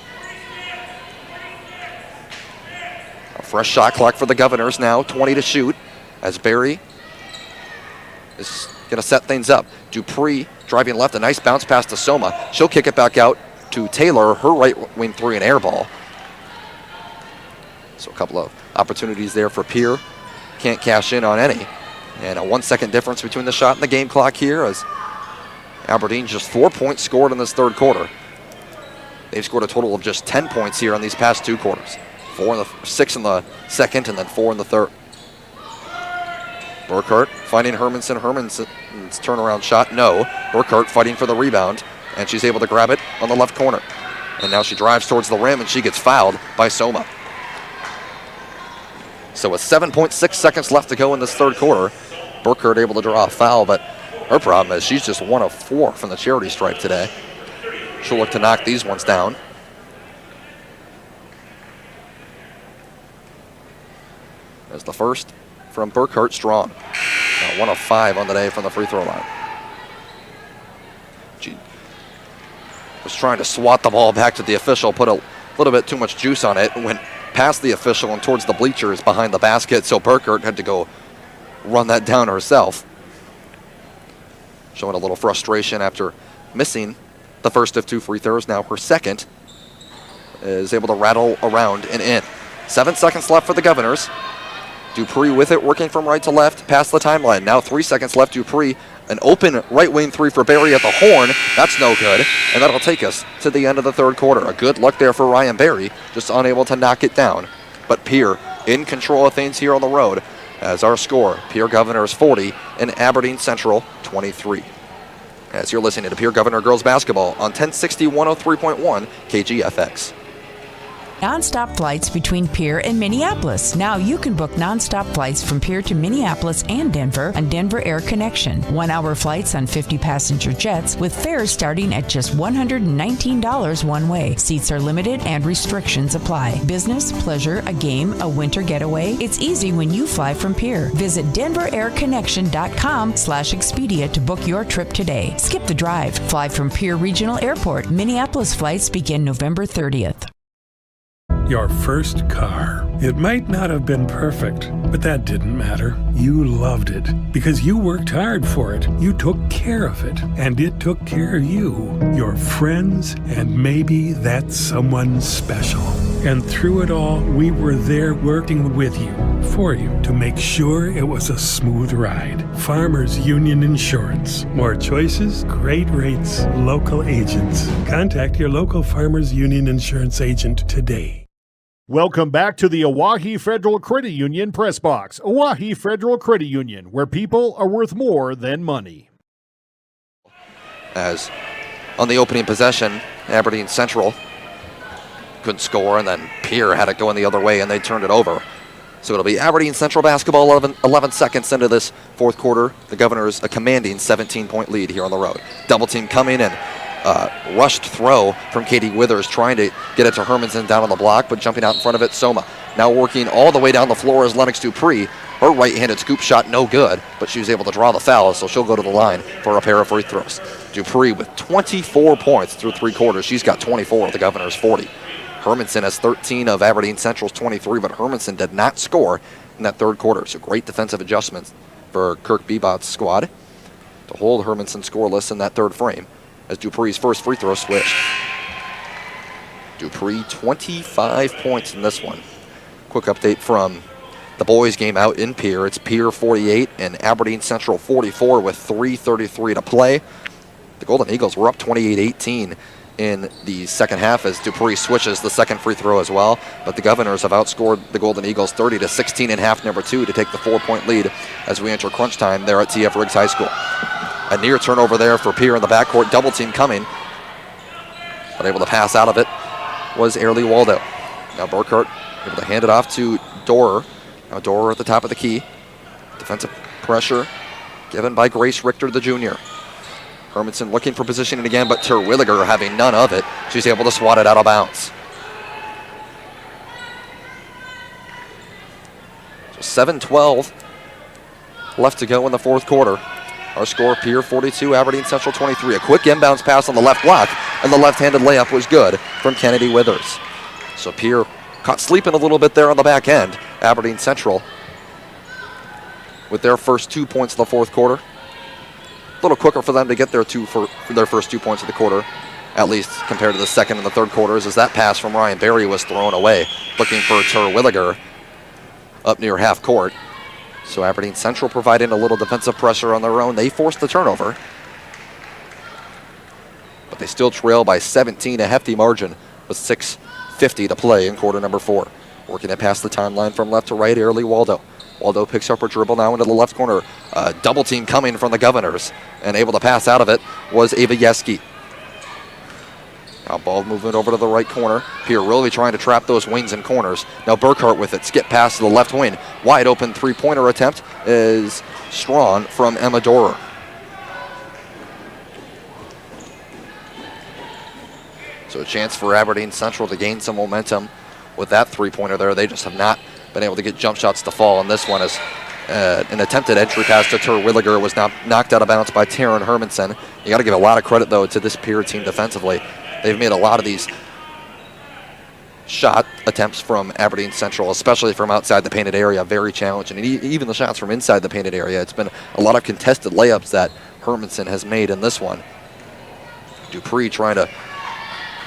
A fresh shot clock for the Governors now, 20 to shoot, as Berry is going to set things up. Dupree driving left, a nice bounce pass to Soma. She'll kick it back out to Taylor, her right wing three, and air ball. So a couple of opportunities there for Pierre. Can't cash in on any. And a 1 second difference between the shot and the game clock here, as Aberdeen just 4 points scored in this third quarter. They've scored a total of just 10 points here in these past two quarters. 6 in the second and then 4 in the third. Burkhardt finding Hermanson. Hermanson's turnaround shot, no. Burkhardt fighting for the rebound, and she's able to grab it on the left corner. And now she drives towards the rim, and she gets fouled by Soma. So with 7.6 seconds left to go in this third quarter, Burkhardt able to draw a foul, but her problem is she's just 1 of 4 from the charity stripe today. She'll look to knock these ones down. As the first from Burkhardt strong. Now 1 of 5 on the day from the free throw line. She was trying to swat the ball back to the official, put a little bit too much juice on it, and went past the official and towards the bleachers behind the basket, so Burkhardt had to go run that down herself. Showing a little frustration after missing the first of 2 free throws. Now her second is able to rattle around and in. 7 seconds left for the Governors. Dupree with it, working from right to left, past the timeline. Now 3 seconds left. Dupree, an open right wing three for Berry at the horn. That's no good, and that'll take us to the end of the third quarter. A good look there for Ryan Berry, just unable to knock it down. But Pierre in control of things here on the road, as our score, Pierre Governors 40 and Aberdeen Central 23. As you're listening to Pierre Governor Girls Basketball on 1060 103.1 KGFX. Non-stop flights between Pierre and Minneapolis. Now you can book non-stop flights from Pierre to Minneapolis and Denver on Denver Air Connection. 1-hour flights on 50-passenger jets with fares starting at just $119 one way. Seats are limited and restrictions apply. Business, pleasure, a game, a winter getaway. It's easy when you fly from Pierre. Visit DenverAirConnection.com/Expedia to book your trip today. Skip the drive. Fly from Pierre Regional Airport. Minneapolis flights begin November 30th. Your first car. It might not have been perfect, but that didn't matter. You loved it because you worked hard for it. You took care of it, and it took care of you, your friends, and maybe that someone special. And through it all, we were there working with you, for you, to make sure it was a smooth ride. Farmers Union Insurance. More choices, great rates, local agents. Contact your local Farmers Union Insurance agent today. Welcome back to the Oahe Federal Credit Union Press Box. Oahe Federal Credit Union, where people are worth more than money. As on the opening possession, Aberdeen Central couldn't score, and then Pierre had it going the other way, and they turned it over. So it'll be Aberdeen Central basketball 11 seconds into this fourth quarter. The Governors a commanding 17-point lead here on the road. Double team coming in. Rushed throw from Katie Withers, trying to get it to Hermanson down on the block, but jumping out in front of it, Soma. Now working all the way down the floor is Lennox Dupree. Her right-handed scoop shot, no good, but she was able to draw the foul, so she'll go to the line for a pair of free throws. Dupree with 24 points through 3 quarters. She's got 24 of the Governors' 40. Hermanson has 13 of Aberdeen Central's 23, but Hermanson did not score in that third quarter, so great defensive adjustments for Kirk Bebot's squad to hold Hermanson scoreless in that third frame, as Dupree's first free throw switched. Dupree, 25 points in this one. Quick update from the boys game out in Pierre. It's Pierre 48 and Aberdeen Central 44 with 3:33 to play. The Golden Eagles were up 28-18 in the second half as Dupree switches the second free throw as well. But the Governors have outscored the Golden Eagles 30-16 in half number 2 to take the 4-point lead as we enter crunch time there at TF Riggs High School. A near turnover there for Pierre in the backcourt, double team coming. But able to pass out of it was Airlie Waldo. Now Burkhart able to hand it off to Dorer. Now Dorer at the top of the key. Defensive pressure given by Grace Richter, the junior. Hermanson looking for positioning again, but Terwilliger having none of it. She's able to swat it out of bounds. So 7:12 left to go in the fourth quarter. Our score, Pierre 42, Aberdeen Central 23. A quick inbounds pass on the left block, and the left-handed layup was good from Kennedy Withers. So Pierre caught sleeping a little bit there on the back end. Aberdeen Central with their first 2 points of the fourth quarter. A little quicker for them to get their first 2 points of the quarter, at least compared to the second and the third quarters, as that pass from Ryan Berry was thrown away, looking for Terwilliger up near half court. So Aberdeen Central providing a little defensive pressure on their own. They forced the turnover, but they still trail by 17, a hefty margin with 6:50 to play in quarter number 4. Working it past the timeline from left to right, Airlie Waldo. Waldo picks up her dribble now into the left corner. Double team coming from the Governors, and able to pass out of it was Ava Yeski. Now ball movement over to the right corner. Pierre really trying to trap those wings and corners. Now Burkhart with it, skip pass to the left wing. Wide open three-pointer attempt is strong from Emma Dorer. So a chance for Aberdeen Central to gain some momentum with that three-pointer there. They just have not been able to get jump shots to fall, and this one is an attempted entry pass to Terwilliger was now knocked out of bounds by Taryn Hermanson. You got to give a lot of credit, though, to this Pierre team defensively. They've made a lot of these shot attempts from Aberdeen Central, especially from outside the painted area, very challenging. And even the shots from inside the painted area, it's been a lot of contested layups that Hermanson has made in this one. Dupree trying to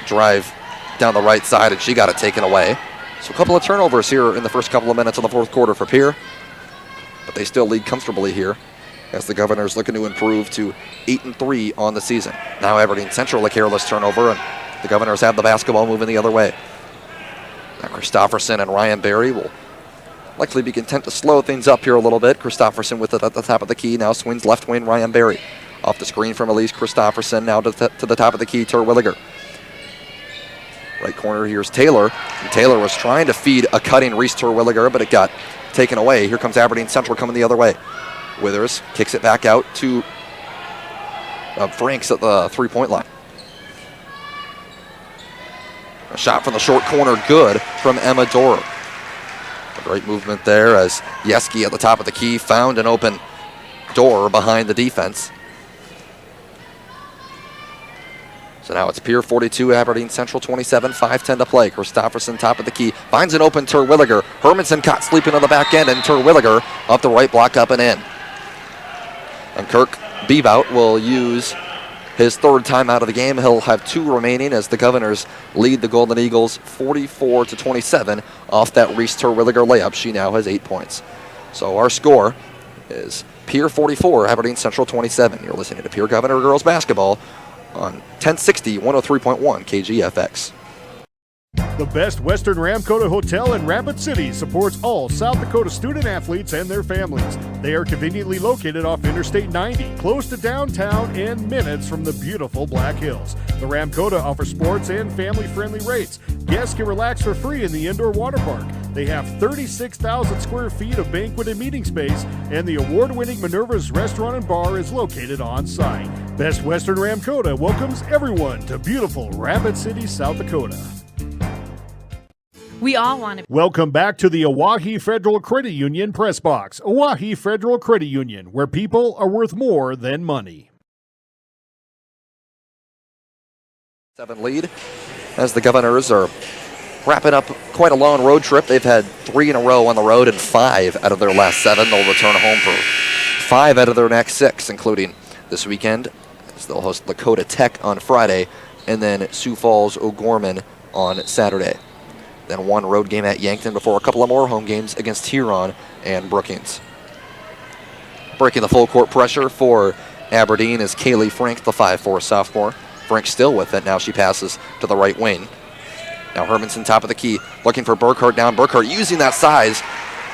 drive down the right side, and she got it taken away. So a couple of turnovers here in the first couple of minutes of the fourth quarter for Pierre, but they still lead comfortably here as the Governors looking to improve to 8-3 on the season. Now Aberdeen Central a careless turnover, and the Governors have the basketball moving the other way. Now Christofferson and Ryan Berry will likely be content to slow things up here a little bit. Christofferson with it at the top of the key, now swings left wing Ryan Berry. Off the screen from Elise Christofferson, now to the top of the key, Terwilliger. Right corner, here's Taylor. And Taylor was trying to feed a cutting Reese Terwilliger, but it got taken away. Here comes Aberdeen Central coming the other way. Withers kicks it back out to Franks at the three-point line. A shot from the short corner, good from Emma Dorer. A great movement there as Yeski at the top of the key found an open door behind the defense. So now it's Pierre 42, Aberdeen Central 27, 5:10 to play. Christofferson top of the key, finds an open Terwilliger. Hermanson caught sleeping on the back end, and Terwilliger off the right block up and in. And Kirk Bebout will use his third timeout of the game. He'll have 2 remaining as the Governors lead the Golden Eagles 44-27 off that Reese Terwilliger layup. She now has 8 points. So our score is Pierre 44, Aberdeen Central 27. You're listening to Pierre Governor Girls Basketball on 1060 103.1 KGFX. The Best Western Ramkota Hotel in Rapid City supports all South Dakota student athletes and their families. They are conveniently located off Interstate 90, close to downtown and minutes from the beautiful Black Hills. The Ramkota offers sports and family-friendly rates. Guests can relax for free in the indoor water park. They have 36,000 square feet of banquet and meeting space, and the award-winning Minerva's Restaurant and Bar is located on site. Best Western Ramkota welcomes everyone to beautiful Rapid City, South Dakota. We all want to. Welcome back to the Oahe Federal Credit Union Press Box. Oahe Federal Credit Union, where people are worth more than money. 7 lead as the Governors are wrapping up quite a long road trip. They've had 3 in a row on the road and 5 out of their last 7. They'll return home for 5 out of their next 6, including this weekend, as they'll host Lakota Tech on Friday, and then Sioux Falls O'Gorman on Saturday. then one road game at Yankton before a couple of more home games against Huron and Brookings. Breaking the full court pressure for Aberdeen is Kaylee Frank, the 5'4 sophomore. Frank still with it. Now she passes to the right wing. Now Hermanson top of the key, looking for Burkhart down. Burkhart using that size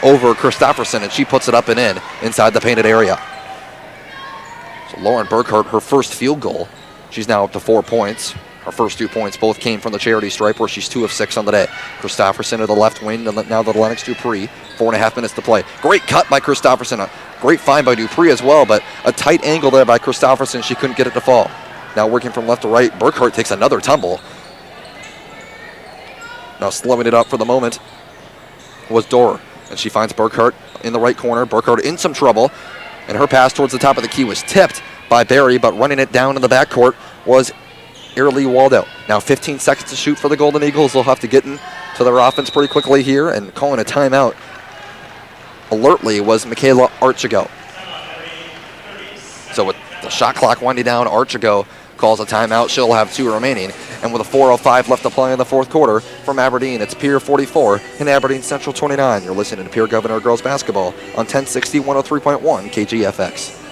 over Christofferson, and she puts it up and in inside the painted area. So Lauren Burkhart, her first field goal. She's now up to 4 points. Her first 2 points both came from the charity stripe, where she's 2 of 6 on the day. Christofferson to the left wing, and now the Lennox Dupree. 4.5 minutes to play. Great cut by Christofferson. A great find by Dupree as well, but a tight angle there by Christofferson. She couldn't get it to fall. Now working from left to right, Burkhart takes another tumble. Now slowing it up for the moment was Dorr, and she finds Burkhart in the right corner. Burkhart in some trouble, and her pass towards the top of the key was tipped by Barry, but running it down in the backcourt was Airlee Waldo. Now 15 seconds to shoot for the Golden Eagles. They'll have to get into their offense pretty quickly here, and calling a timeout alertly was Michaela Archigo. So with the shot clock winding down, Archigo calls a timeout. She'll have 2 remaining. And with a 4:05 left to play in the fourth quarter from Aberdeen, it's Pierre 44 and Aberdeen Central 29. You're listening to Pierre Governor Girls Basketball on 1060 103.1 KGFX.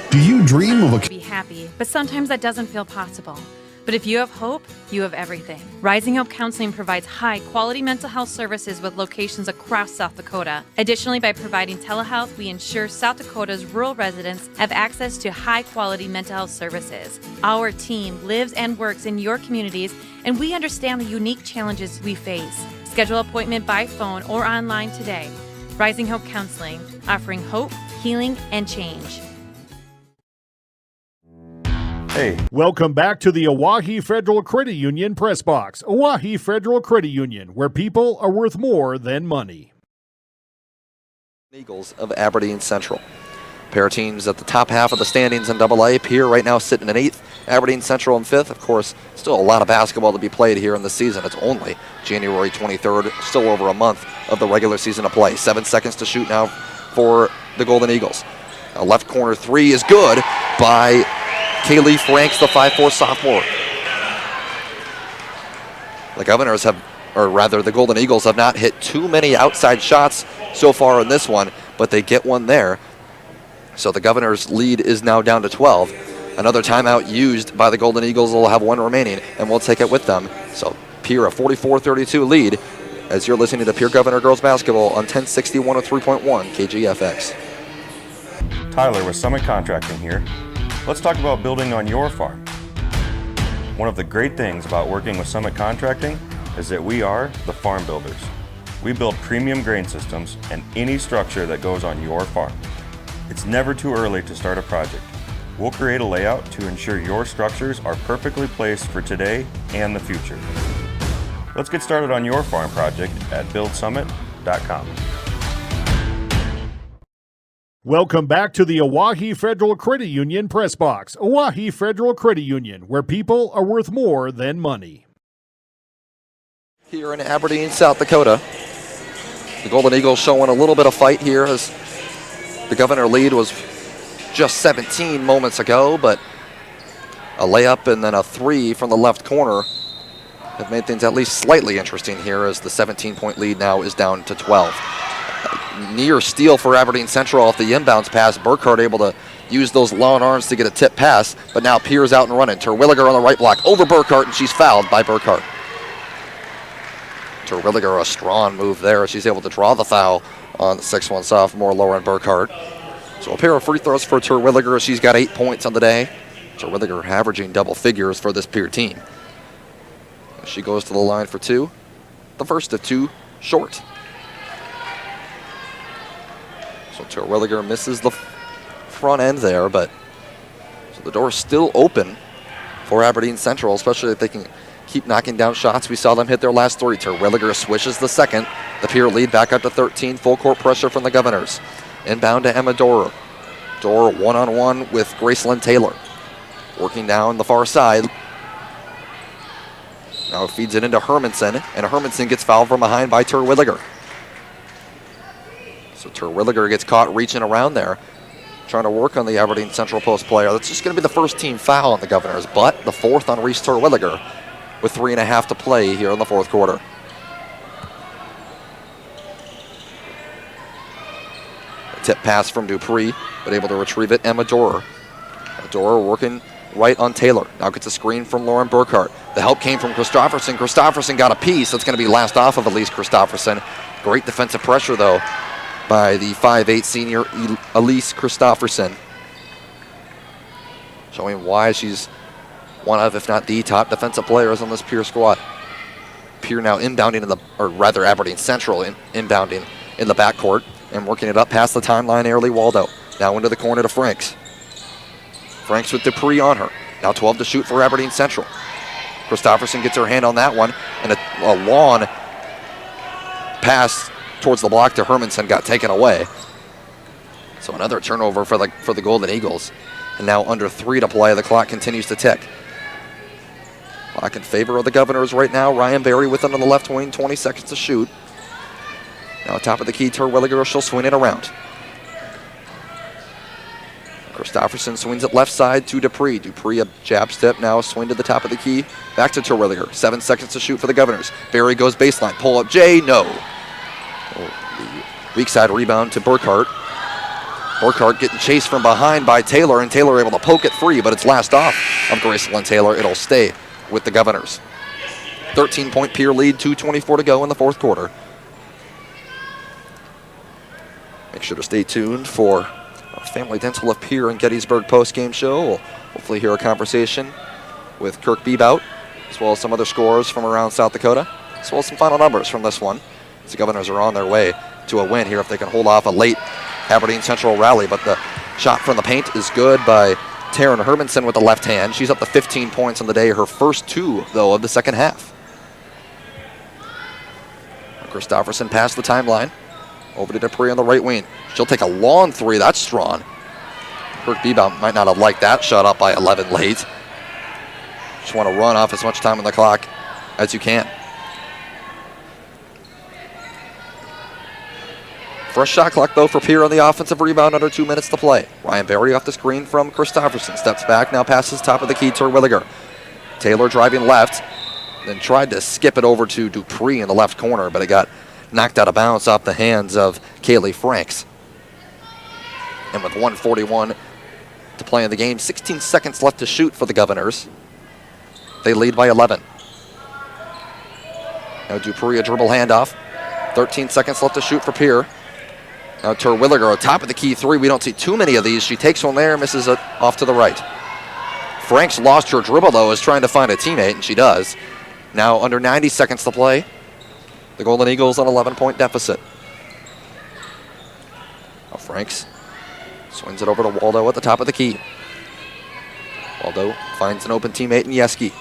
Do you dream of a... Be happy, but sometimes that doesn't feel possible. But if you have hope, you have everything. Rising Hope Counseling provides high-quality mental health services with locations across South Dakota. Additionally, by providing telehealth, we ensure South Dakota's rural residents have access to high-quality mental health services. Our team lives and works in your communities, and we understand the unique challenges we face. Schedule an appointment by phone or online today. Rising Hope Counseling, offering hope, healing, and change. Hey. Welcome back to the Oahe Federal Credit Union Press Box. Oahe Federal Credit Union, where people are worth more than money. Eagles of Aberdeen Central. Pair of teams at the top half of the standings in AA. Pierre right now sitting in 8th, Aberdeen Central in 5th. Of course, still a lot of basketball to be played here in the season. It's only January 23rd, still over a month of the regular season to play. 7 seconds to shoot now for the Golden Eagles. A left corner 3 is good by Kaylee Franks, the 5'4 sophomore. The Governors have, or rather the Golden Eagles have not hit too many outside shots so far in this one, but they get one there. So the Governors' lead is now down to 12. Another timeout used by the Golden Eagles. Will have 1 remaining, and we'll take it with them. So Pierre a 44-32 lead as you're listening to Pierre Governor Girls Basketball on 1060 103.1 KGFX. Tyler with Summit Contracting here. Let's talk about building on your farm. One of the great things about working with Summit Contracting is that we are the farm builders. We build premium grain systems and any structure that goes on your farm. It's never too early to start a project. We'll create a layout to ensure your structures are perfectly placed for today and the future. Let's get started on your farm project at buildsummit.com. Welcome back to the Oahe Federal Credit Union Press Box. Oahe Federal Credit Union, where people are worth more than money. Here in Aberdeen, South Dakota, the Golden Eagles showing a little bit of fight here as the Governor lead was just 17 moments ago, but a layup and then a 3 from the left corner have made things at least slightly interesting here as the 17-point lead now is down to 12. Near steal for Aberdeen Central off the inbounds pass. Burkhart able to use those long arms to get a tip pass, but now Pierre's out and running. Terwilliger on the right block over Burkhart, and she's fouled by Burkhart. Terwilliger, a strong move there. She's able to draw the foul on the 6'1 sophomore Lauren Burkhart. So a pair of free throws for Terwilliger. She's got 8 points on the day. Terwilliger averaging double figures for this Pierre team. She goes to the line for 2. The first of 2 short. So Terwilliger misses the front end there, but so the door is still open for Aberdeen Central, especially if they can keep knocking down shots. We saw them hit their last 3. Terwilliger swishes the second. The Pierre lead back up to 13. Full court pressure from the Governors. Inbound to Emma Dorr. Dorr one-on-one with Gracelyn Taylor. Working down the far side. Now feeds it into Hermanson, and Hermanson gets fouled from behind by Terwilliger. So Terwilliger gets caught reaching around there, trying to work on the Aberdeen Central post player. That's just going to be the first team foul on the Governors, but the 4th on Reese Terwilliger with 3.5 to play here in the fourth quarter. tip pass from Dupree, but able to retrieve it. Emma Dorer. Dorer working right on Taylor. Now gets a screen from Lauren Burkhart. The help came from Christofferson. Christofferson got a piece. That's going to be last off of Elise Christofferson. Great defensive pressure, though, by the 5'8 senior Elise Christofferson. Showing why she's one of, if not the top defensive players on this Pierre squad. Pierre now inbounding Aberdeen Central inbounding in the backcourt and working it up past the timeline. Airly Waldo now into the corner to Franks. Franks with Dupree on her. Now 12 to shoot for Aberdeen Central. Christofferson gets her hand on that one, and a long pass towards the block to Hermanson got taken away. So another turnover for the Golden Eagles. And now under 3 to play. The clock continues to tick. Clock in favor of the Governors right now. Ryan Berry with them on the left wing, 20 seconds to shoot. Now top of the key, Terwilliger, she'll swing it around. Christofferson swings it left side to Dupree. Dupree a jab step, now a swing to the top of the key. Back to Terwilliger, 7 seconds to shoot for the Governors. Berry goes baseline, pull up J, no. The weak side rebound to Burkhart. Burkhart getting chased from behind by Taylor, and Taylor able to poke it free, but it's last off of Gracelyn Taylor. It'll stay with the Governors. 13-point Pierre lead, 2:24 to go in the fourth quarter. Make sure to stay tuned for our Family Dental of Pierre and Gettysburg post-game show. We'll hopefully hear a conversation with Kirk Bebout, as well as some other scores from around South Dakota, as well as some final numbers from this one. The Governors are on their way to a win here if they can hold off a late Aberdeen Central rally, but the shot from the paint is good by Taryn Hermanson with the left hand. She's up to 15 points on the day, her first 2, though, of the second half. Christofferson past the timeline. Over to Dupree on the right wing. She'll take a long 3. That's strong. Kirk Bebout might not have liked that shot up by 11 late. Just want to run off as much time on the clock as you can. Fresh shot clock, though, for Pierre on the offensive rebound, under 2 minutes to play. Ryan Berry off the screen from Christofferson. Steps back, now passes top of the key to Terwilliger. Taylor driving left, then tried to skip it over to Dupree in the left corner, but it got knocked out of bounds off the hands of Kaylee Franks. And with 1:41 to play in the game, 16 seconds left to shoot for the Governors. They lead by 11. Now Dupree, a dribble handoff. 13 seconds left to shoot for Pierre. Now Terwilliger, top of the key 3. We don't see too many of these. She takes one there, misses it off to the right. Franks lost her dribble, though, is trying to find a teammate, and she does. Now under 90 seconds to play. The Golden Eagles on 11-point deficit. Now Franks swings it over to Waldo at the top of the key. Waldo finds an open teammate in Yeski.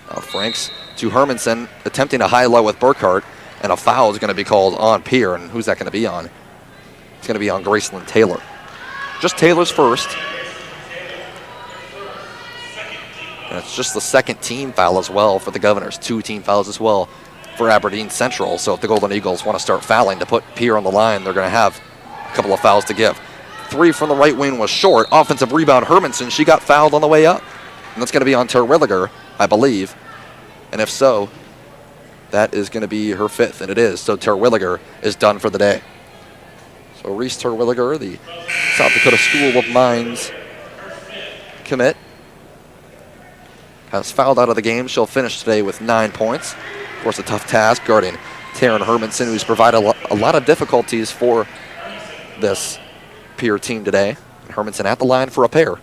Now Franks to Hermanson, attempting a high-low with Burkhart, and a foul is going to be called on Pierre. And who's that going to be on? It's going to be on Gracelyn Taylor. Just Taylor's first. And it's just the second team foul as well for the Governors. 2 team fouls as well for Aberdeen Central. So if the Golden Eagles want to start fouling to put Pierre on the line, they're going to have a couple of fouls to give. 3 from the right wing was short. Offensive rebound, Hermanson. She got fouled on the way up. And that's going to be on Terwilliger, I believe. And if so, that is going to be her 5th, and it is. So Terwilliger is done for the day. So Reese Terwilliger, the South Dakota School of Mines commit, has fouled out of the game. She'll finish today with 9 points. Of course, a tough task guarding Taryn Hermanson, who's provided a lot of difficulties for this Pierre team today. Hermanson at the line for a pair.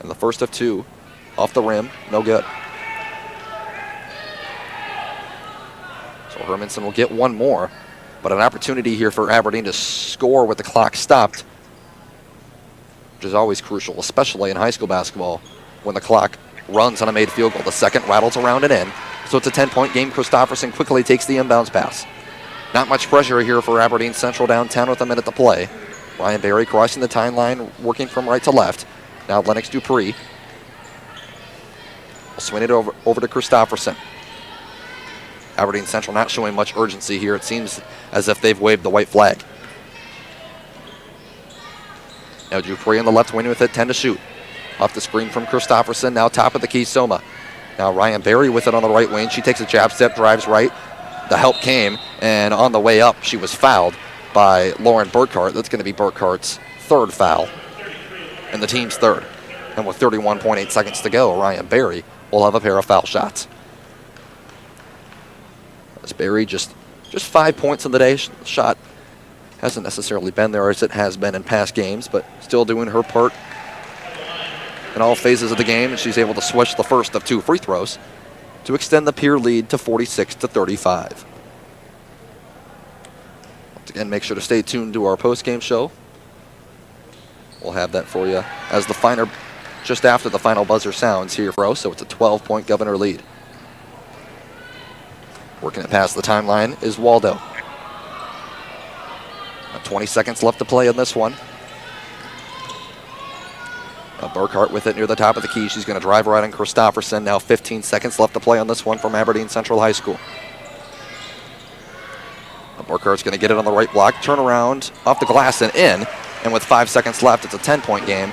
And the first of 2 off the rim, no good. So Hermanson will get 1 more, but an opportunity here for Aberdeen to score with the clock stopped, which is always crucial, especially in high school basketball when the clock runs on a made field goal. The second rattles around and in, so it's a 10-point game. Christofferson quickly takes the inbounds pass. Not much pressure here for Aberdeen Central downtown with a minute to play. Ryan Berry crossing the timeline, working from right to left. Now Lennox Dupree will swing it over to Christofferson. Aberdeen Central not showing much urgency here. It seems as if they've waved the white flag. Now Dupree on the left wing with it, 10 to shoot. Off the screen from Christofferson, now top of the key, Soma. Now Ryan Berry with it on the right wing. She takes a jab step, drives right, the help came, and on the way up, she was fouled by Lauren Burkhart. That's going to be Burkhart's third foul, and the team's third. And with 31.8 seconds to go, Ryan Berry will have a pair of foul shots. As Berry just 5 points in the day. Shot hasn't necessarily been there as it has been in past games, but still doing her part in all phases of the game, and she's able to switch the first of 2 free throws to extend the Pierre lead to 46-35. Once again, make sure to stay tuned to our post-game show. We'll have that for you as the final, just after the final buzzer sounds here for us, so it's a 12-point Governor lead. Working it past the timeline is Waldo. 20 seconds left to play in this one. Burkhart with it near the top of the key. She's going to drive right on Christofferson. Now 15 seconds left to play on this one from Aberdeen Central High School. Burkhart's going to get it on the right block, turn around, off the glass and in. And with 5 seconds left, it's a 10-point game.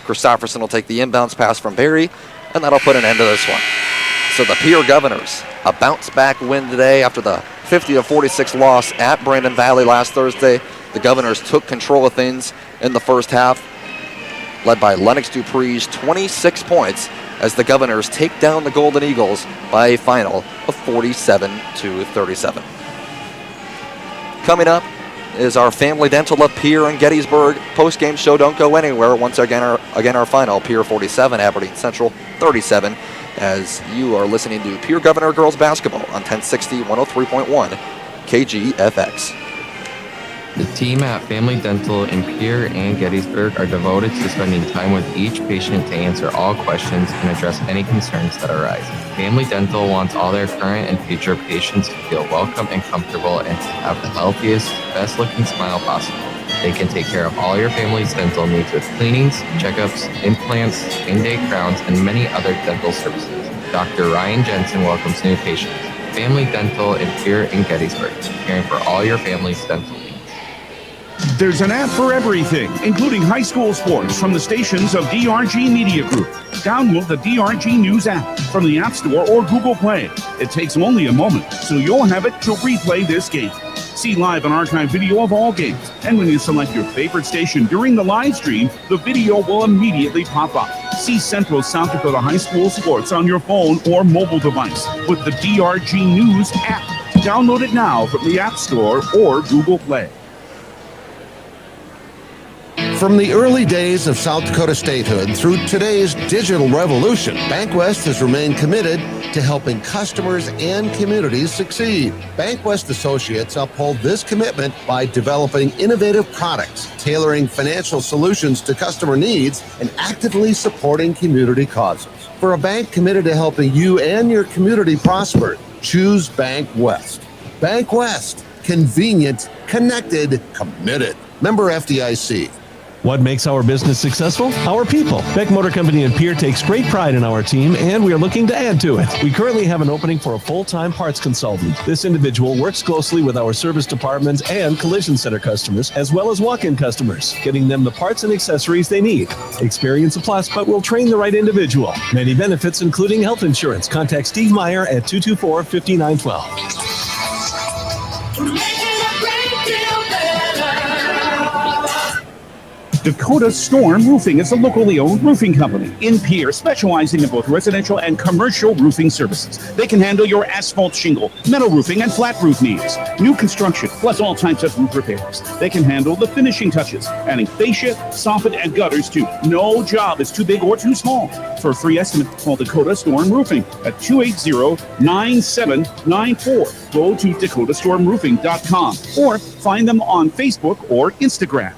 Christofferson will take the inbounds pass from Berry, and that'll put an end to this one. So the Pierre Governors, a bounce-back win today after the 50-46 loss at Brandon Valley last Thursday. The Governors took control of things in the first half, led by Lennox Dupree's 26 points as the Governors take down the Golden Eagles by a final of 47-37. Coming up is our Family Dental of Pierre and Gettysburg post-game show. Don't go anywhere. Once again, our final, Pierre 47, Aberdeen Central 37, as you are listening to Pierre Governor Girls Basketball on 1060, 103.1 KGFX. The team at Family Dental in Pierre and Gettysburg are devoted to spending time with each patient to answer all questions and address any concerns that arise. Family Dental wants all their current and future patients to feel welcome and comfortable and to have the healthiest, best-looking smile possible. They can take care of all your family's dental needs with cleanings, checkups, implants, in-day crowns, and many other dental services. Dr. Ryan Jensen welcomes new patients. Family Dental in Pierre and Gettysburg, caring for all your family's dental needs. There's an app for everything, including high school sports from the stations of DRG Media Group. Download the DRG News app from the App Store or Google Play. It takes only a moment, so you'll have it to replay this game. See live and archive video of all games. And when you select your favorite station during the live stream, the video will immediately pop up. See Central South Dakota High School sports on your phone or mobile device with the DRG News app. Download it now from the App Store or Google Play. From the early days of South Dakota statehood through today's digital revolution, BankWest has remained committed to helping customers and communities succeed. BankWest associates uphold this commitment by developing innovative products, tailoring financial solutions to customer needs, and actively supporting community causes. For a bank committed to helping you and your community prosper, choose BankWest. BankWest. Convenient, connected, committed. Member FDIC. What makes our business successful? Our people. Beck Motor Company in Pierre takes great pride in our team, and we are looking to add to it. We currently have an opening for a full-time parts consultant. This individual works closely with our service departments and collision center customers, as well as walk-in customers, getting them the parts and accessories they need. Experience a plus, but we'll train the right individual. Many benefits, including health insurance. Contact Steve Meyer at 224-5912. Dakota Storm Roofing is a locally owned roofing company in Pierre, specializing in both residential and commercial roofing services. They can handle your asphalt shingle, metal roofing, and flat roof needs. New construction, plus all types of roof repairs. They can handle the finishing touches, adding fascia, soffit, and gutters too. No job is too big or too small. For a free estimate, call Dakota Storm Roofing at 280-9794. Go to dakotastormroofing.com or find them on Facebook or Instagram.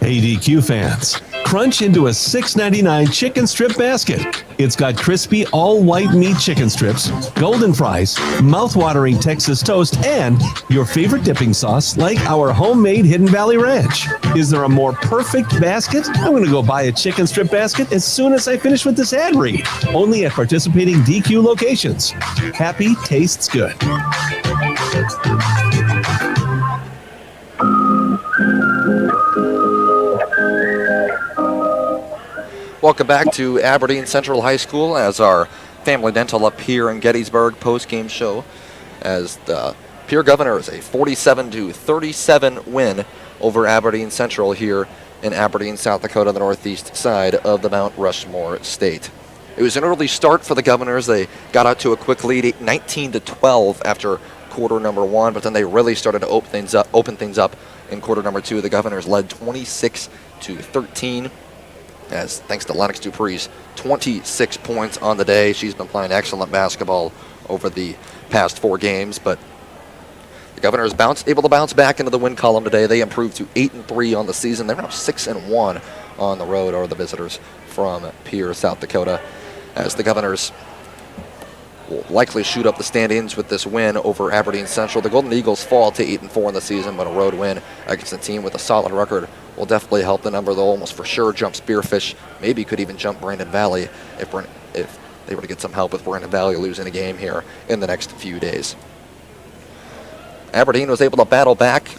ADQ fans, crunch into a $6.99 chicken strip basket. It's got crispy all-white meat chicken strips, golden fries, mouth-watering Texas toast, and your favorite dipping sauce like our homemade Hidden Valley Ranch. Is there a more perfect basket? I'm going to go buy a chicken strip basket as soon as I finish with this ad read. Only at participating DQ locations. Happy tastes good. Welcome back to Aberdeen Central High School as our Family Dental up here in Gettysburg post-game show as the Pierre Governors a 47-37 win over Aberdeen Central here in Aberdeen, South Dakota, the northeast side of the Mount Rushmore State. It was an early start for the Governors. They got out to a quick lead, 19-12 after quarter number 1, but then they really started to open things up in quarter number 2. The Governors led 26-13. As thanks to Lennox Dupree's 26 points on the day. She's been playing excellent basketball over the past 4 games, but the Governors able to bounce back into the win column today. They improved to 8-3 on the season. They're now 6-1 on the road, or the visitors from Pierre, South Dakota, as the Governors will likely shoot up the standings with this win over Aberdeen Central. The Golden Eagles fall to 8-4 in the season, but a road win against a team with a solid record will definitely help the number. They'll almost for sure jump Spearfish. Maybe could even jump Brandon Valley if they were to get some help with Brandon Valley losing a game here in the next few days. Aberdeen was able to battle back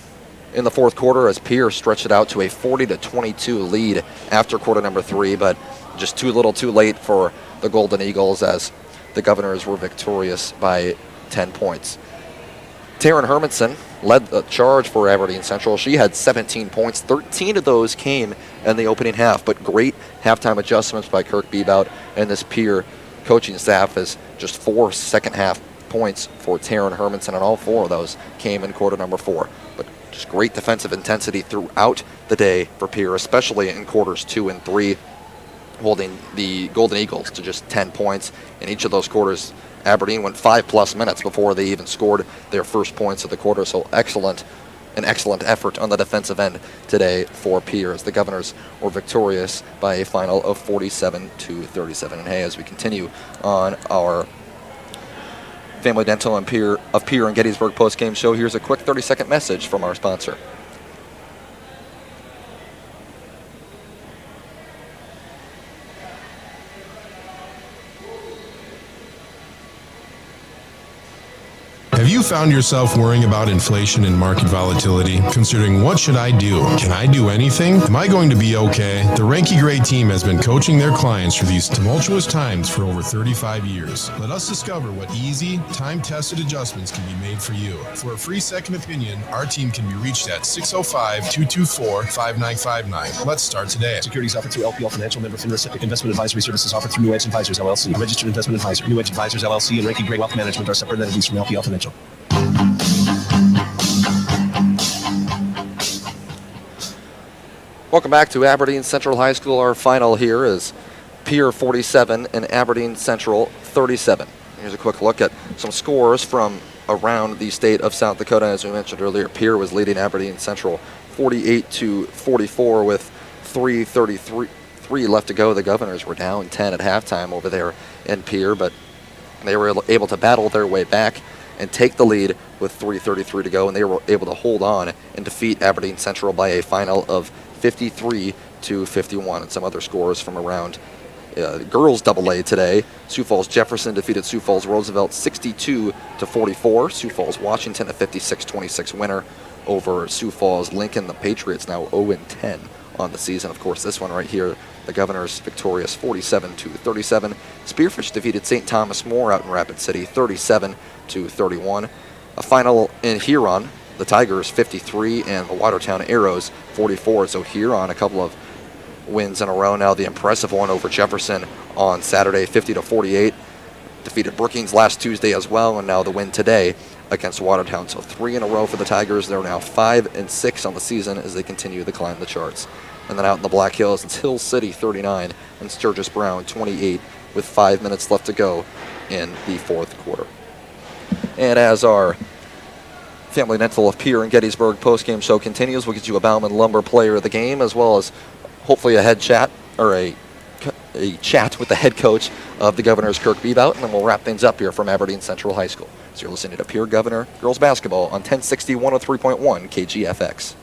in the fourth quarter as Pierre stretched it out to a 40-22 lead after quarter number 3, but just too little too late for the Golden Eagles as the Governors were victorious by 10 points. Taryn Hermanson led the charge for Aberdeen Central. She had 17 points. 13 of those came in the opening half, but great halftime adjustments by Kirk Bebout and this Pierre coaching staff as just 4 second half points for Taryn Hermanson, and all 4 of those came in quarter number 4. But just great defensive intensity throughout the day for Pierre, especially in quarters 2 and 3, holding the Golden Eagles to just 10 points. In each of those quarters, Aberdeen went 5+ minutes before they even scored their first points of the quarter. So an excellent effort on the defensive end today for Pierre as the Governors were victorious by a final of 47-37. And hey, as we continue on our Family Dental and Pierre and Gettysburg post-game show, here's a quick 30-second message from our sponsor. Have you found yourself worrying about inflation and market volatility? Considering what should I do? Can I do anything? Am I going to be okay? The Ranky Gray team has been coaching their clients through these tumultuous times for over 35 years. Let us discover what easy, time-tested adjustments can be made for you. For a free second opinion, our team can be reached at 605-224-5959. Let's start today. Securities offered through LPL Financial, member FINRA. Investment advisory services offered through New Edge Advisors, LLC. Registered investment advisor. New Edge Advisors, LLC, and Ranky Gray Wealth Management are separate entities from LPL Financial. Welcome back to Aberdeen Central High School. Our final here is Pierre 47 and Aberdeen Central 37. Here's a quick look at some scores from around the state of South Dakota. As we mentioned earlier, Pierre was leading Aberdeen Central 48-44 with 3:33 left to go. The Governors were down 10 at halftime over there in Pierre, but they were able to battle their way back and take the lead with 3:33 to go, and they were able to hold on and defeat Aberdeen Central by a final of 53-51. And some other scores from around girls AA today. Sioux Falls Jefferson defeated Sioux Falls Roosevelt 62-44. Sioux Falls Washington a 56-26 winner over Sioux Falls Lincoln. The Patriots now 0-10 on the season. Of course, this one right here, the Governors victorious 47-37. Spearfish defeated St. Thomas More out in Rapid City 37-31. A final in Huron, the Tigers 53 and the Watertown Arrows 44. So Huron a couple of wins in a row now. The impressive one over Jefferson on Saturday 50-48. Defeated Brookings last Tuesday as well, and now the win today against Watertown. So 3 in a row for the Tigers. They're now 5-6 on the season as they continue to climb the charts. And then out in the Black Hills, it's Hill City 39 and Sturgis Brown 28 with 5 minutes left to go in the fourth quarter. And as our Family Dental of Pierre and Gettysburg postgame show continues, we'll get you a Bauman Lumber player of the game, as well as hopefully a chat with the head coach of the Governors, Kirk Bebout, and then we'll wrap things up here from Aberdeen Central High School. So you're listening to Pierre Governor Girls Basketball on 1060 103.1 KGFX.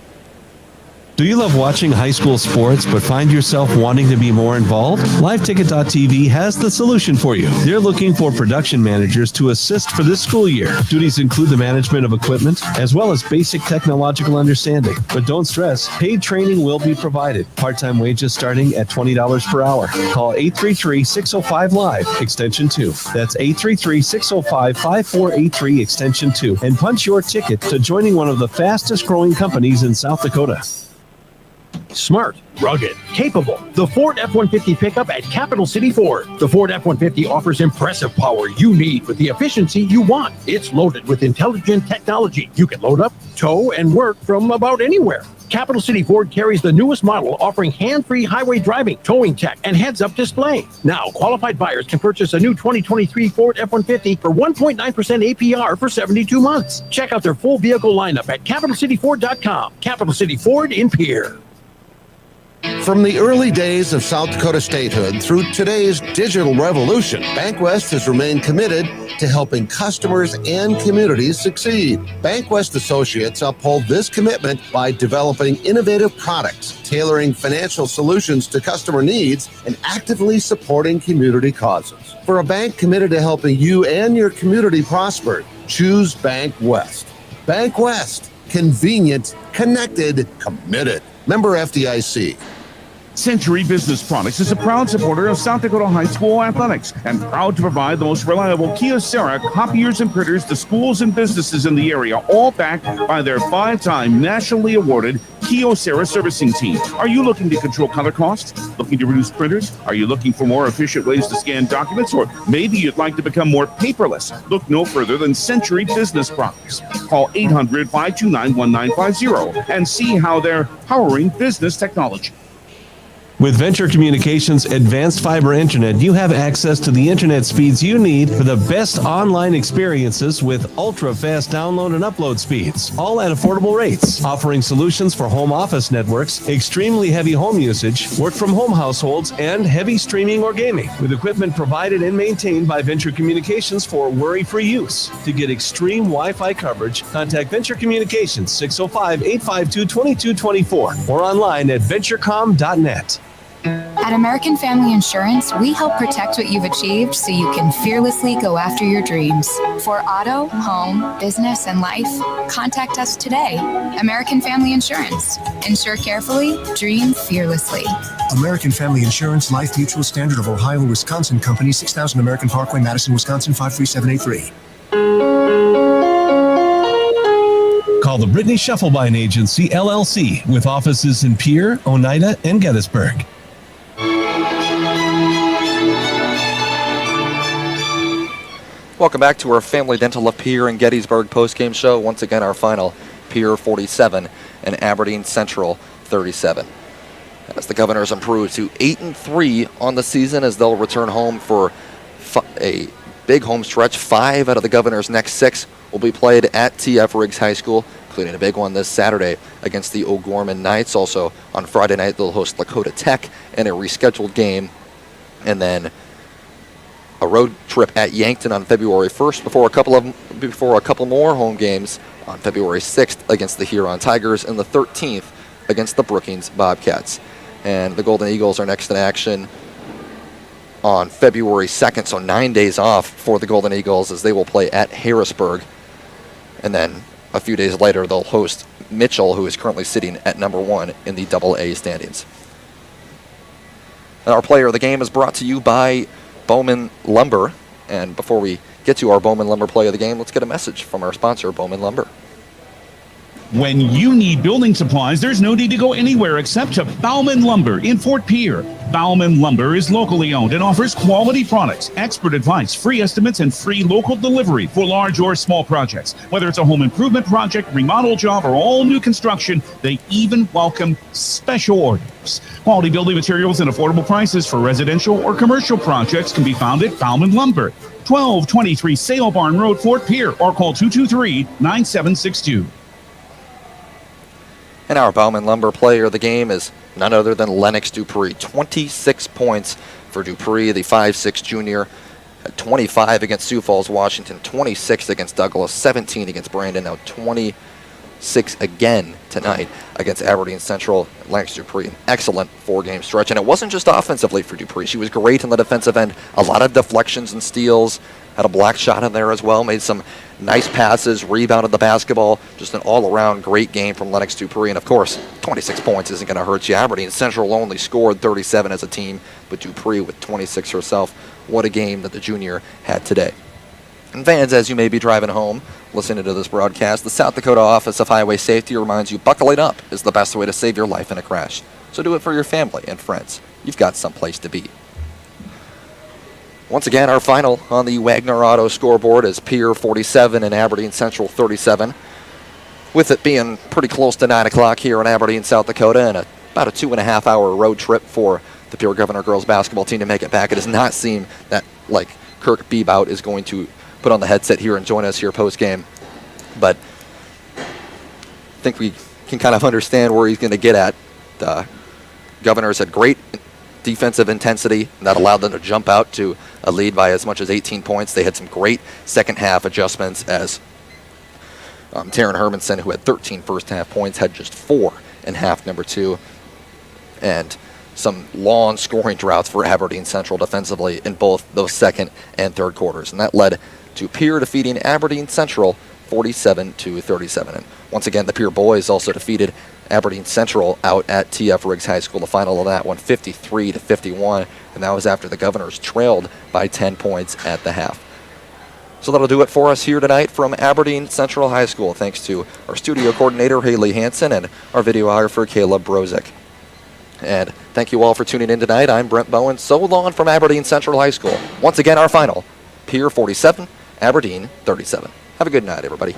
Do you love watching high school sports but find yourself wanting to be more involved? LiveTicket.tv has the solution for you. They're looking for production managers to assist for this school year. Duties include the management of equipment as well as basic technological understanding. But don't stress, paid training will be provided. Part-time wages starting at $20 per hour. Call 833-605-LIVE, extension 2. That's 833-605-5483, extension 2. And punch your ticket to joining one of the fastest growing companies in South Dakota. Smart, rugged, capable. The Ford F-150 pickup at Capital City Ford. The Ford F-150 offers impressive power you need with the efficiency you want. It's loaded with intelligent technology. You can load up, tow, and work from about anywhere. Capital City Ford carries the newest model offering hand-free highway driving, towing tech, and heads-up display. Now, qualified buyers can purchase a new 2023 Ford F-150 for 1.9% APR for 72 months. Check out their full vehicle lineup at CapitalCityFord.com. Capital City Ford in Pierre. From the early days of South Dakota statehood through today's digital revolution, BankWest has remained committed to helping customers and communities succeed. BankWest Associates uphold this commitment by developing innovative products, tailoring financial solutions to customer needs, and actively supporting community causes. For a bank committed to helping you and your community prosper, choose BankWest. BankWest. Convenient, connected, committed. Member FDIC. Century Business Products is a proud supporter of South Dakota High School athletics and proud to provide the most reliable Kyocera copiers and printers to schools and businesses in the area, all backed by their 5-time nationally awarded Kyocera servicing team. Are you looking to control color costs? Looking to reduce printers? Are you looking for more efficient ways to scan documents? Or maybe you'd like to become more paperless? Look no further than Century Business Products. Call 800-529-1950 and see how they're powering business technology. With Venture Communications Advanced Fiber Internet, you have access to the internet speeds you need for the best online experiences with ultra-fast download and upload speeds, all at affordable rates, offering solutions for home office networks, extremely heavy home usage, work-from-home households, and heavy streaming or gaming, with equipment provided and maintained by Venture Communications for worry-free use. To get extreme Wi-Fi coverage, contact Venture Communications 605-852-2224 or online at venturecom.net. At American Family Insurance, we help protect what you've achieved so you can fearlessly go after your dreams. For auto, home, business, and life, contact us today. American Family Insurance. Insure carefully, dream fearlessly. American Family Insurance, Life Mutual, Standard of Ohio, Wisconsin Company, 6000 American Parkway, Madison, Wisconsin, 53783. Call the Brittany Shufflebine Agency, LLC, with offices in Pierre, Oneida, and Gettysburg. Welcome back to our Family Dental of Pierre and Gettysburg postgame show. Once again, our final, Pierre 47 and Aberdeen Central 37. As the Governors improve to 8-3 on the season, as they'll return home for a big home stretch. 5 out of the Governors' next 6 will be played at TF Riggs High School, including a big one this Saturday against the O'Gorman Knights. Also on Friday night, they'll host Lakota Tech in a rescheduled game, and then a road trip at Yankton on February 1st before a couple more home games on February 6th against the Huron Tigers and the 13th against the Brookings Bobcats. And the Golden Eagles are next in action on February 2nd, so 9 days off for the Golden Eagles as they will play at Harrisburg. And then a few days later, they'll host Mitchell, who is currently sitting at number 1 in the AA standings. And our player of the game is brought to you by Bowman Lumber. And before we get to our Bowman Lumber play of the game, let's get a message from our sponsor, Bowman Lumber. When you need building supplies, there's no need to go anywhere except to Bowman Lumber in Fort Pierre. Bowman Lumber is locally owned and offers quality products, expert advice, free estimates, and free local delivery for large or small projects. Whether it's a home improvement project, remodel job, or all new construction, they even welcome special orders. Quality building materials and affordable prices for residential or commercial projects can be found at Bowman Lumber, 1223 Sale Barn Road, Fort Pierre, or call 223-9762. And our Bowman Lumber player of the game is none other than Lennox Dupree. 26 points for Dupree, the 5'6 junior. 25 against Sioux Falls, Washington. 26 against Douglas. 17 against Brandon. Now 20 6 again tonight against Aberdeen Central. Lennox Dupree, an excellent 4-game stretch. And it wasn't just offensively for Dupree. She was great in the defensive end. A lot of deflections and steals. Had a block shot in there as well. Made some nice passes, rebounded the basketball. Just an all-around great game from Lennox Dupree. And, of course, 26 points isn't going to hurt you. Aberdeen Central only scored 37 as a team, but Dupree with 26 herself. What a game that the junior had today. And fans, as you may be driving home, listening to this broadcast, the South Dakota Office of Highway Safety reminds you buckling up is the best way to save your life in a crash. So do it for your family and friends. You've got someplace to be. Once again, our final on the Wagner Auto scoreboard is Pierre 47 and Aberdeen Central 37. With it being pretty close to 9 o'clock here in Aberdeen, South Dakota, and about a 2.5-hour road trip for the Pierre Governor girls basketball team to make it back, it does not seem that like Kirk Bebout is going to put on the headset here and join us here post-game. But I think we can kind of understand where he's going to get at. The Governors had great defensive intensity, and that allowed them to jump out to a lead by as much as 18 points. They had some great second-half adjustments as Taryn Hermanson, who had 13 first-half points, had just 4 in half number 2. And some long scoring droughts for Aberdeen Central defensively in both those second and third quarters. And that led to Pierre defeating Aberdeen Central 47-37. And once again, the Pierre boys also defeated Aberdeen Central out at TF Riggs High School. The final of that one, 53-51, and that was after the Governors trailed by 10 points at the half. So that'll do it for us here tonight from Aberdeen Central High School. Thanks to our studio coordinator, Haley Hansen, and our videographer, Caleb Brozick. And thank you all for tuning in tonight. I'm Brent Bowen. So long from Aberdeen Central High School. Once again, our final, Pierre 47, Aberdeen 37. Have a good night, everybody.